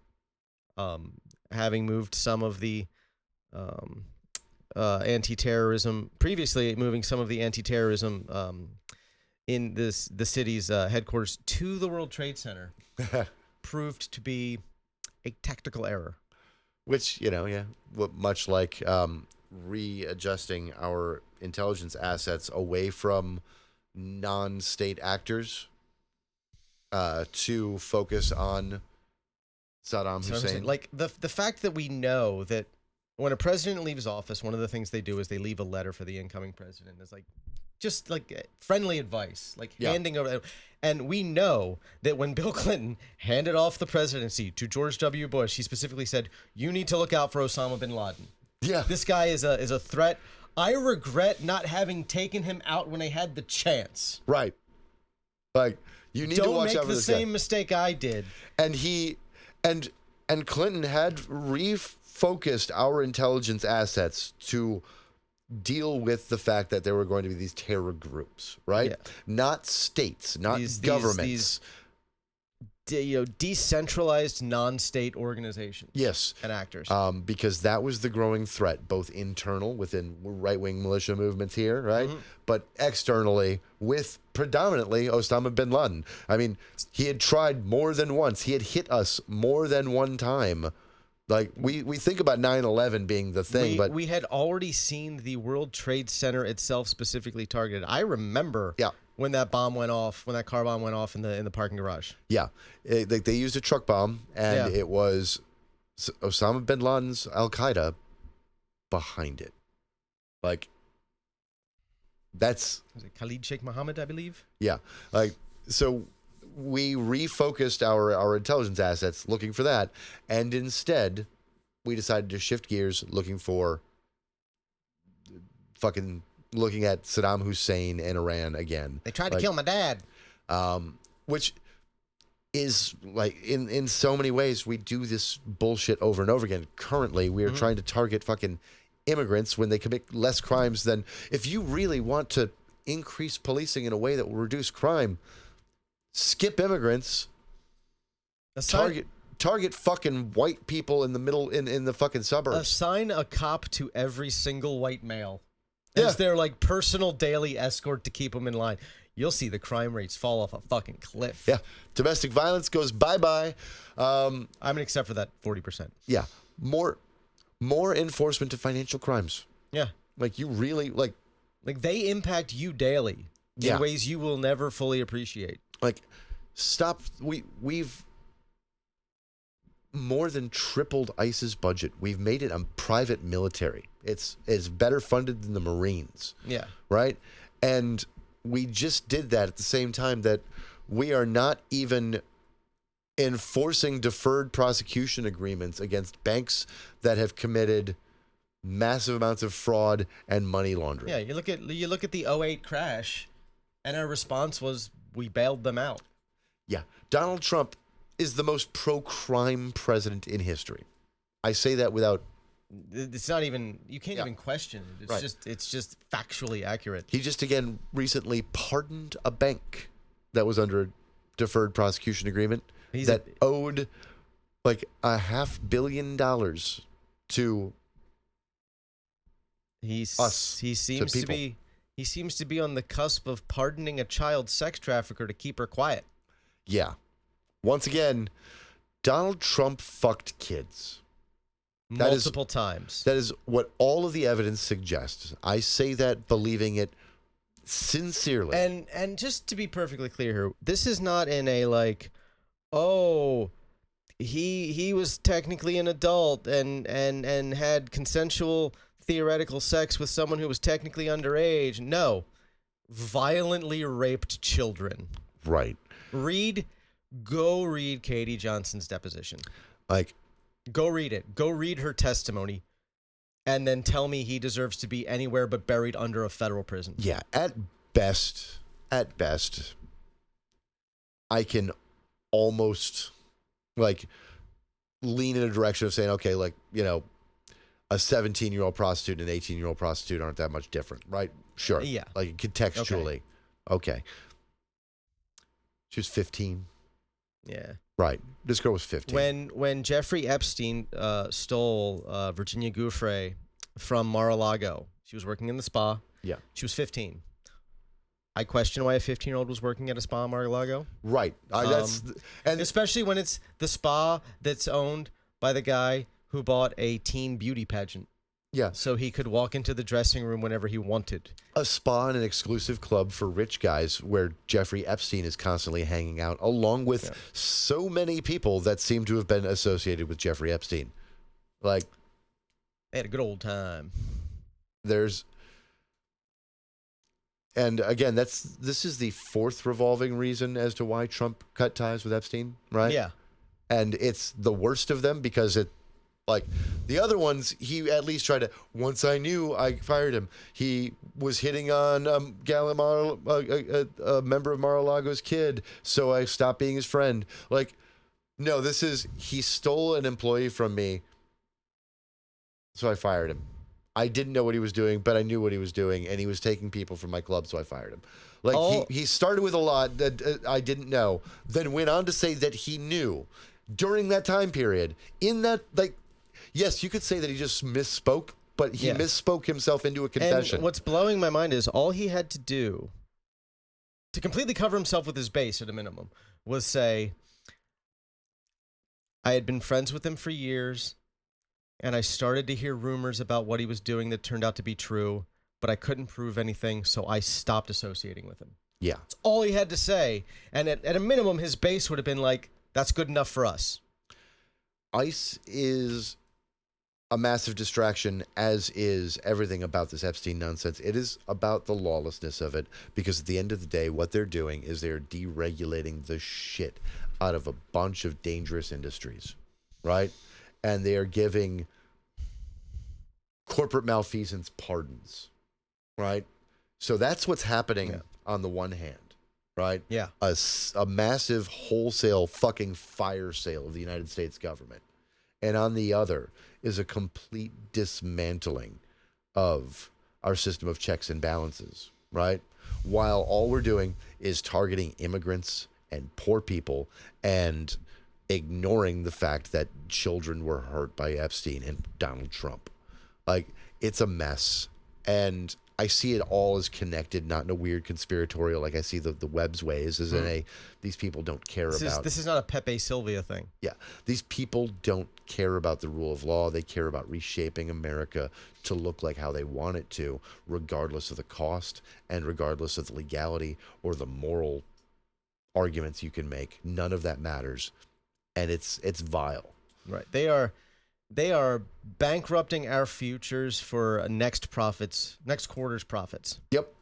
having moved some of the anti-terrorism previously, moving some of the anti-terrorism in the city's headquarters to the World Trade Center proved to be a tactical error. Which, you know, much like readjusting our intelligence assets away from non-state actors to focus on Saddam Hussein. Like the fact that we know that when a president leaves office, one of the things they do is they leave a letter for the incoming president. It's like just like friendly advice, like handing over. And we know that when Bill Clinton handed off the presidency to George W. Bush, he specifically said, "You need to look out for Osama bin Laden. Yeah, this guy is a threat. I regret not having taken him out when I had the chance." Right. Like you need to watch out for this guy. Don't make the same mistake I did. And he and Clinton had refocused our intelligence assets to deal with the fact that there were going to be these terror groups, right? Yeah. Not states, not governments. These decentralized non-state organizations. Yes. And actors. Because that was the growing threat, both internal within right-wing militia movements here, right? Mm-hmm. But externally with predominantly Osama bin Laden. I mean, he had tried more than once. He had hit us more than one time. Like, we think about 9/11 being the thing, but we had already seen the World Trade Center itself specifically targeted. I remember when that bomb went off, when that car bomb went off in the parking garage. Yeah, they used a truck bomb, and it was Osama bin Laden's Al Qaeda behind it. Like, that's Was it Khalid Sheikh Mohammed, I believe? yeah. Like, so we refocused our intelligence assets looking for that, and instead we decided to shift gears looking at Saddam Hussein and Iran again. They tried to kill my dad. Which is like in so many ways we do this bullshit over and over again. Currently, we are trying to target fucking immigrants when they commit less crimes than. If you really want to increase policing in a way that will reduce crime, skip immigrants. Target fucking white people in the middle in the fucking suburbs. Assign a cop to every single white male Yeah. as their like personal daily escort to keep them in line. You'll see the crime rates fall off a fucking cliff. Yeah, domestic violence goes bye-bye. I mean, except for that 40%. Yeah, more enforcement of financial crimes. Yeah. Like, you really like they impact you daily in Yeah. ways you will never fully appreciate. like stop. We've more than tripled ICE's budget. We've made it a private military. It's better funded than the Marines. Yeah. Right? And we just did that at the same time that we are not even enforcing deferred prosecution agreements against banks that have committed massive amounts of fraud and money laundering. Yeah, you look at the 2008 crash, and our response was we bailed them out. Yeah. Donald Trump is the most pro-crime president in history. I say that without. It's not even, you can't Yeah. even question it. It's Right. just factually accurate. He just again recently pardoned a bank that was under a deferred prosecution agreement that owed like $500 million to us. He seems to be he seems to be on the cusp of pardoning a child sex trafficker to keep her quiet. Yeah. Once again, Donald Trump fucked kids. Multiple times. That is what all of the evidence suggests. I say that believing it sincerely. And just to be perfectly clear here, this is not in a like, oh, he was technically an adult and had consensual theoretical sex with someone who was technically underage. No. Violently raped children. Right. Go read Katie Johnson's deposition. Like, go read it. Go read her testimony. And then tell me he deserves to be anywhere but buried under a federal prison. yeah, at best, I can almost like lean in a direction of saying, okay, like, you know, a 17-year-old prostitute and an 18-year-old prostitute aren't that much different, right? Sure. Yeah. Like, contextually. Okay. She was 15. Yeah. Right. This girl was 15. When Jeffrey Epstein stole Virginia Giuffre from Mar-a-Lago, she was working in the spa. Yeah. She was 15. I question why a 15-year-old was working at a spa in Mar-a-Lago. Right. And Especially when it's the spa that's owned by the guy who bought a teen beauty pageant. yeah, So he could walk into the dressing room whenever he wanted. a spa and an exclusive club for rich guys where Jeffrey Epstein is constantly hanging out, along with so many people that seem to have been associated with Jeffrey Epstein. Like, They had a good old time. and again, this is the fourth revolving reason as to why Trump cut ties with Epstein, right? Yeah. And it's the worst of them because like the other ones, he at least tried to. Once I knew, I fired him. He was hitting on a member of Mar-a-Lago's kid, so I stopped being his friend. Like, no, he stole an employee from me, so I fired him. I didn't know what he was doing, but I knew what he was doing, and he was taking people from my club, so I fired him. Like, he started with a lot that I didn't know, then went on to say that he knew during that time period. In that, like, yes, you could say that he just misspoke, but he misspoke himself into a confession. And what's blowing my mind is all he had to do to completely cover himself with his base at a minimum was say, I had been friends with him for years, and I started to hear rumors about what he was doing that turned out to be true, but I couldn't prove anything, so I stopped associating with him. Yeah. That's all he had to say. And at a minimum, his base would have been like, that's good enough for us. ICE is a massive distraction, as is everything about this Epstein nonsense. It is about the lawlessness of it, because at the end of the day, what they're doing is they're deregulating the shit out of a bunch of dangerous industries, right? And they are giving corporate malfeasance pardons, right? So that's what's happening on the one hand, right? Yeah. A massive wholesale fucking fire sale of the United States government. And on the other is a complete dismantling of our system of checks and balances, right? While all we're doing is targeting immigrants and poor people and ignoring the fact that children were hurt by Epstein and Donald Trump. Like, it's a mess. And I see it all as connected, not in a weird conspiratorial, like I see the Webb's ways, as in these people don't care about. This is not a Pepe Sylvia thing. Yeah. These people don't care about the rule of law. They care about reshaping America to look like how they want it to, regardless of the cost and regardless of the legality or the moral arguments you can make. None of that matters. And it's vile. Right. They are bankrupting our futures for next quarter's profits. Yep.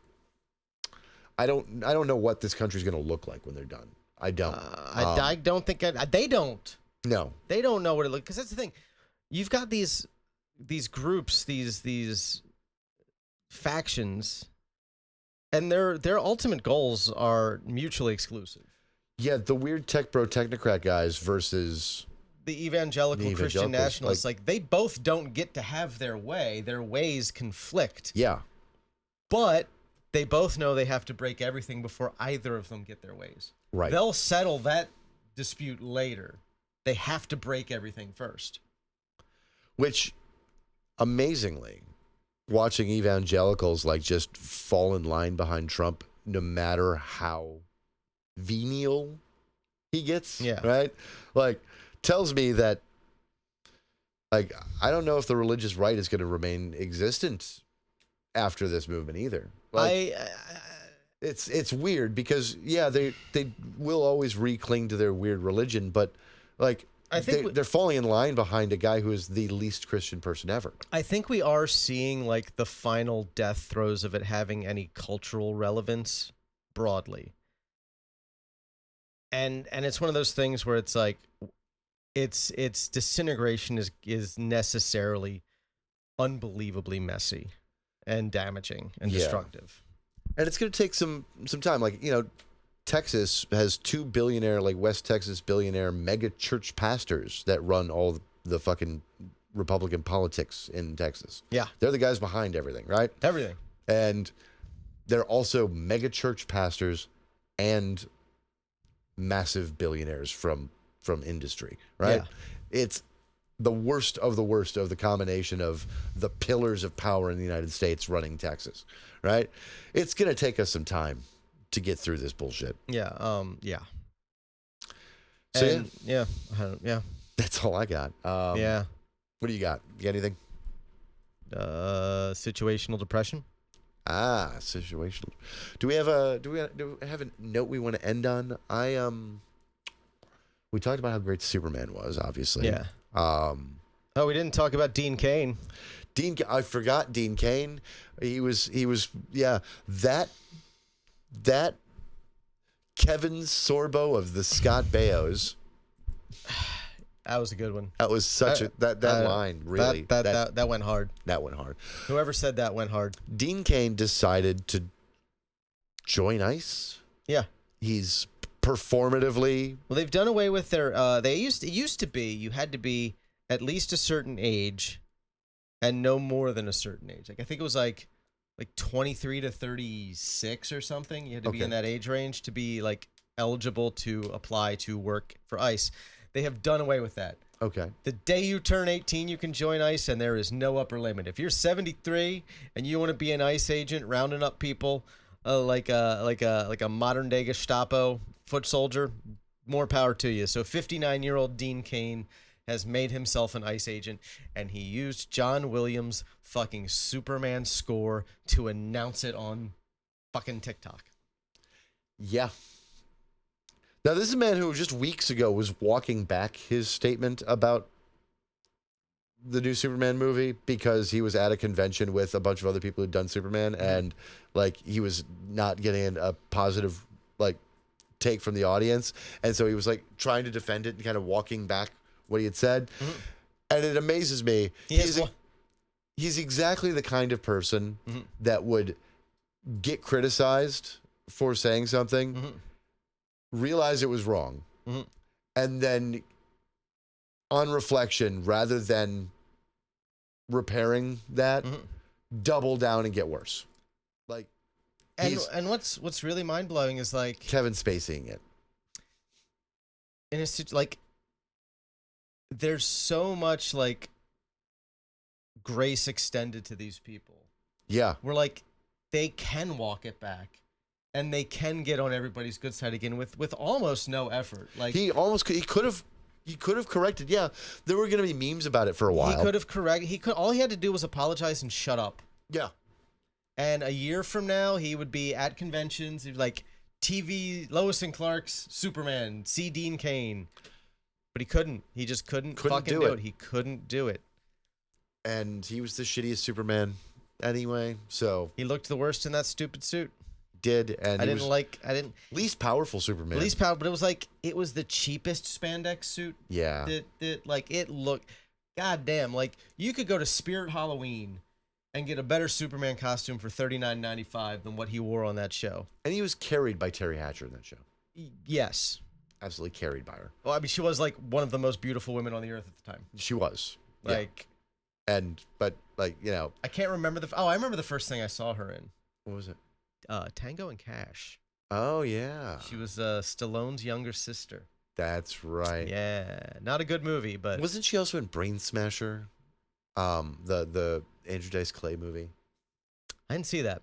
I don't know what this country's going to look like when they're done. I don't. I don't think they don't. No. They don't know what it looks, because that's the thing. You've got these groups, these factions, and their ultimate goals are mutually exclusive. Yeah, the weird tech bro technocrat guys versus the evangelical Christian nationalists, like they both don't get to have their way. Their ways conflict. Yeah. But they both know they have to break everything before either of them get their ways. Right. They'll settle that dispute later. They have to break everything first. Which, amazingly, watching evangelicals like just fall in line behind Trump, no matter how venial he gets, right? Like, tells me that, like, I don't know if the religious right is going to remain existent after this movement either. Like, it's weird because they will always re-cling to their weird religion, but like I think they're falling in line behind a guy who is the least Christian person ever. I think we are seeing like the final death throes of it having any cultural relevance broadly. And it's one of those things where it's like its disintegration is necessarily unbelievably messy and damaging and destructive. And it's going to take some time. Like, you know, Texas has 2 billionaire, like West Texas billionaire mega church pastors that run all the fucking Republican politics in Texas. Yeah. They're the guys behind everything, right? Everything. And they're also mega church pastors and massive billionaires from industry, right? Yeah. It's the worst of the combination of the pillars of power in the United States running Texas, right? It's going to take us some time to get through this bullshit. Yeah. Yeah. So yeah. That's all I got. Yeah. What do you got? You got anything? Situational depression. Situational. Do we have a note we want to end on? We talked about how great Superman was, obviously. Yeah. We didn't talk about Dean Cain. I forgot Dean Cain. He was that Kevin Sorbo of the Scott Bayos. That was a good one. That was such that line, really. That went hard. That went hard. Whoever said that went hard. Dean Cain decided to join ICE. Yeah. He's performatively. Well, they've done away with their. It used to be you had to be at least a certain age, and no more than a certain age. Like I think it was like 23 to 36 or something. You had to be in that age range to be like eligible to apply to work for ICE. They have done away with that. Okay. The day you turn 18, you can join ICE, and there is no upper limit. If you're 73 and you want to be an ICE agent rounding up people like a modern day Gestapo foot soldier, more power to you. So 59-year-old Dean Cain has made himself an ICE agent, and he used John Williams' fucking Superman score to announce it on fucking TikTok. Yeah. Now, this is a man who just weeks ago was walking back his statement about the new Superman movie because he was at a convention with a bunch of other people who'd done Superman, and like he was not getting a positive like take from the audience, and so he was like trying to defend it and kind of walking back what he had said. And it amazes me. He's exactly the kind of person that would get criticized for saying something, realize it was wrong, and then on reflection, rather than repairing that, double down and get worse. Like, and what's really mind blowing is like Kevin Spaceying it. And it's like there's so much like grace extended to these people. Yeah, We're like they can walk it back, and they can get on everybody's good side again with almost no effort. Like he could have corrected. Yeah, there were going to be memes about it for a while. he could have corrected. All he had to do was apologize and shut up. Yeah. And a year from now, he would be at conventions. He'd be like, TV, Lois and Clark's Superman, see Dean Cain. But he couldn't. He just couldn't fucking do it. He couldn't do it. And he was the shittiest Superman anyway, so... He looked the worst in that stupid suit. Did, and I didn't... Least powerful Superman. Least powerful, but it was like, it was the cheapest spandex suit. Yeah. That like, it looked... Goddamn, like, you could go to Spirit Halloween and get a better Superman costume for $39.95 than what he wore on that show. And he was carried by Terry Hatcher in that show. Yes. Absolutely carried by her. Well, I mean, she was like one of the most beautiful women on the earth at the time. She was. Like, but like, you know, I can't remember I remember the first thing I saw her in. what was it? Tango and Cash. Oh yeah. She was Stallone's younger sister. That's right. Yeah, not a good movie, but Wasn't she also in Brain Smasher? The Andrew Dice Clay movie. I didn't see that.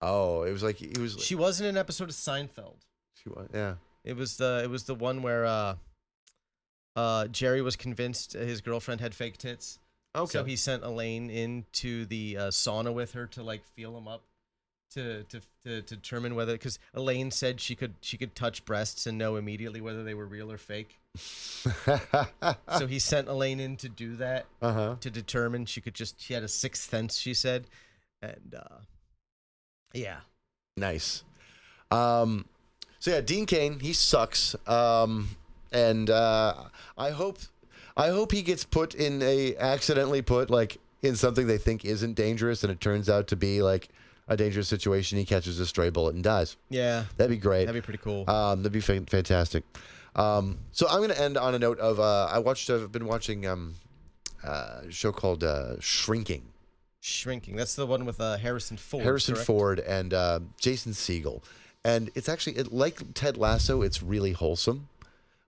Oh, it was like She was in an episode of Seinfeld. She was, yeah. It was the one where Jerry was convinced his girlfriend had fake tits. Okay. So he sent Elaine into the sauna with her to like feel them up, to determine whether, because Elaine said she could touch breasts and know immediately whether they were real or fake. So he sent Elaine in to do that, to determine she had a sixth sense, she said, and yeah. Nice. So yeah, Dean Cain, he sucks. And I hope he gets accidentally put like in something they think isn't dangerous, and it turns out to be like a dangerous situation. He catches a stray bullet and dies. Yeah, that'd be great. That'd be pretty cool. That'd be fantastic. So I'm gonna end on a note of I've been watching a show called Shrinking. Shrinking. That's the one with Harrison Ford. Harrison correct? Ford and Jason Segel, and it's actually like Ted Lasso. It's really wholesome.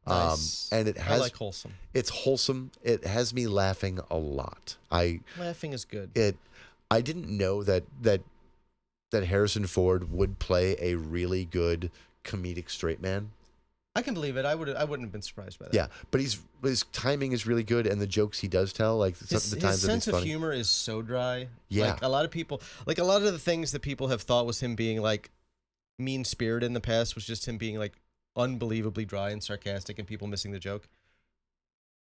Nice. And I like wholesome. It's wholesome. It has me laughing a lot. Laughing is good. I didn't know that Harrison Ford would play a really good comedic straight man. I can believe it. I wouldn't have been surprised by that. Yeah, but his timing is really good, and the jokes he does tell, like the times his that sense he's of funny. humor is so dry. Yeah. Like a lot of the things that people have thought was him being like mean spirited in the past was just him being like unbelievably dry and sarcastic and people missing the joke.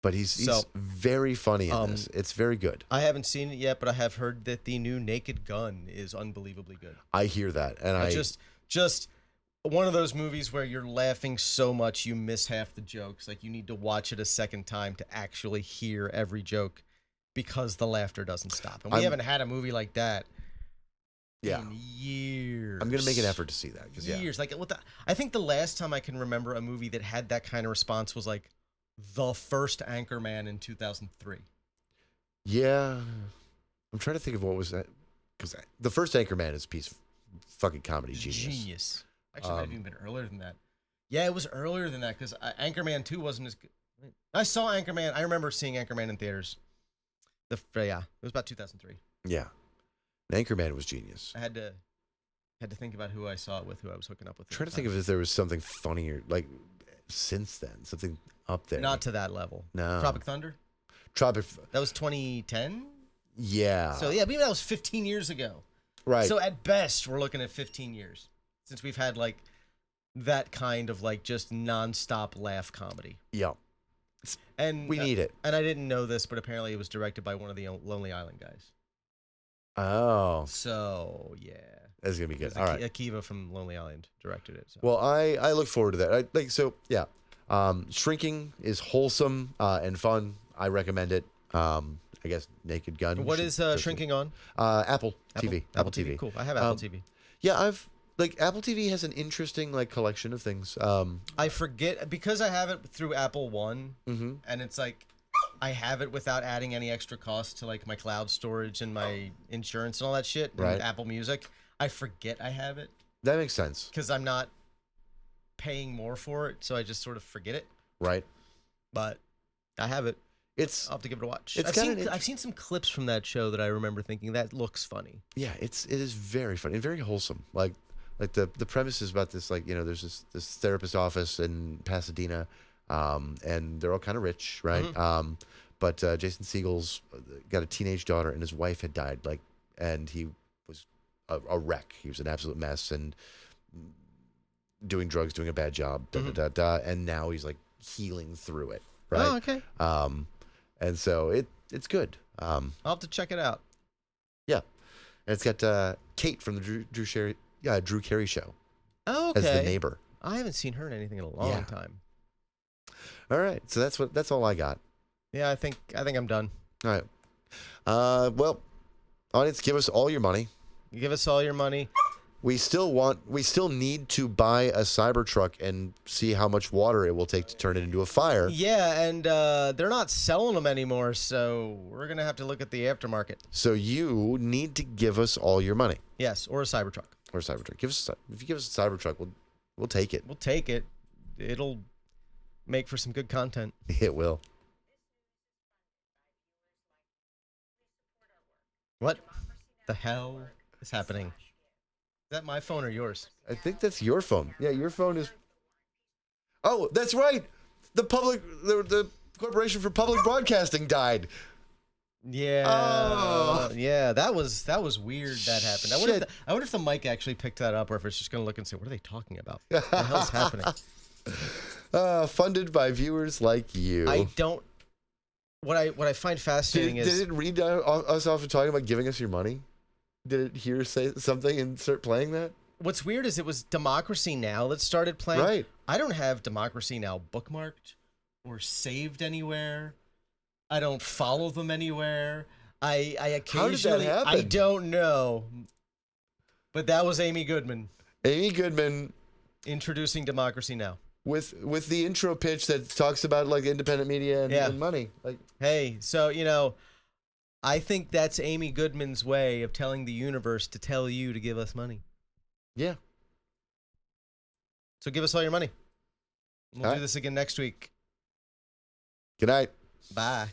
But he's very funny in this. It's very good. I haven't seen it yet, but I have heard that the new Naked Gun is unbelievably good. I hear that, and I just one of those movies where you're laughing so much you miss half the jokes. Like you need to watch it a second time to actually hear every joke because the laughter doesn't stop. And we haven't had a movie like that. In years. I'm gonna make an effort to see that because years. Like I think the last time I can remember a movie that had that kind of response was like the first Anchorman in 2003. Yeah, I'm trying to think of what was that, because the first Anchorman is a piece of fucking comedy genius. Actually, it might have even been earlier than that. Yeah, it was earlier than that because Anchorman 2 wasn't as good. I saw Anchorman. I remember seeing Anchorman in theaters. It was about 2003. Yeah, Anchorman was genius. I had to think about who I saw it with, who I was hooking up with. I'm trying to think of if there was something funnier like since then, something up there. Not to that level. No. Tropic Thunder. That was 2010. Yeah. So yeah, maybe that was 15 years ago. Right. So at best, we're looking at 15 years since we've had like that kind of like just nonstop laugh comedy. Yeah. And We need it. And I didn't know this, but apparently it was directed by one of the Lonely Island guys. Oh, So yeah, that's gonna be good. Because All right. Akiva from Lonely Island directed it. So. Well, I look forward to that. Yeah. Shrinking is wholesome and fun. I recommend it. I guess Naked Gun. What is Shrinking on? Apple TV. Apple TV. Cool. I have Apple TV. Yeah, Apple TV has an interesting collection of things. I forget because I have it through Apple One, Mhm. and it's like I have it without adding any extra cost to like my cloud storage and my insurance and all that shit. Right. And Apple Music. I forget I have it That makes sense, because I'm not paying more for it, so I just sort of forget it. right? But I have it. It's I'll have to give it a watch. It's I've seen some clips from that show that I remember thinking that looks funny. yeah, it is very funny and very wholesome. Like the premise is about this there's this therapist office in Pasadena, and they're all kind of rich, right? Mm-hmm. But Jason Segel's got a teenage daughter, and his wife had died, and he was a wreck. He was an absolute mess and doing drugs, doing a bad job, and now he's like healing through it, right? Oh, okay. And so it's good. I'll have to check it out. Yeah, and it's got Kate from the Drew Carey Show Oh, as okay. the neighbor. I haven't seen her in anything in a long Yeah. time. All right, so that's all I got. Yeah, I think I'm done. All right. Well, audience, give us all your money. You give us all your money. We still need to buy a Cybertruck and see how much water it will take to turn it into a fire. Yeah, and they're not selling them anymore, so we're gonna have to look at the aftermarket. So you need to give us all your money. Yes, or a Cybertruck. Or a Cybertruck. If you give us a Cybertruck, we'll take it. We'll take it. It'll make for some good content. It will. What the hell is happening? Is that my phone or yours? I think that's your phone. Yeah, your phone is. Oh, that's right. The Corporation for Public Broadcasting died. Yeah. Oh. Yeah, that was weird that happened. Shit. I wonder if the mic actually picked that up or if it's just going to look and say, what are they talking about? What the hell's happening? Funded by viewers like you. I don't. What I find fascinating Did it read us off and talking about giving us your money? Did it say something and start playing that? What's weird is it was Democracy Now! That started playing. Right. I don't have Democracy Now! Bookmarked or saved anywhere. I don't follow them anywhere. I occasionally. happen? I don't know. But that was Amy Goodman Amy Goodman introducing Democracy Now! with the intro pitch that talks about independent media and money. Hey, so I think that's Amy Goodman's way of telling the universe to tell you to give us money. Yeah. So give us all your money. We'll All do right. this again next week. Good night. Bye.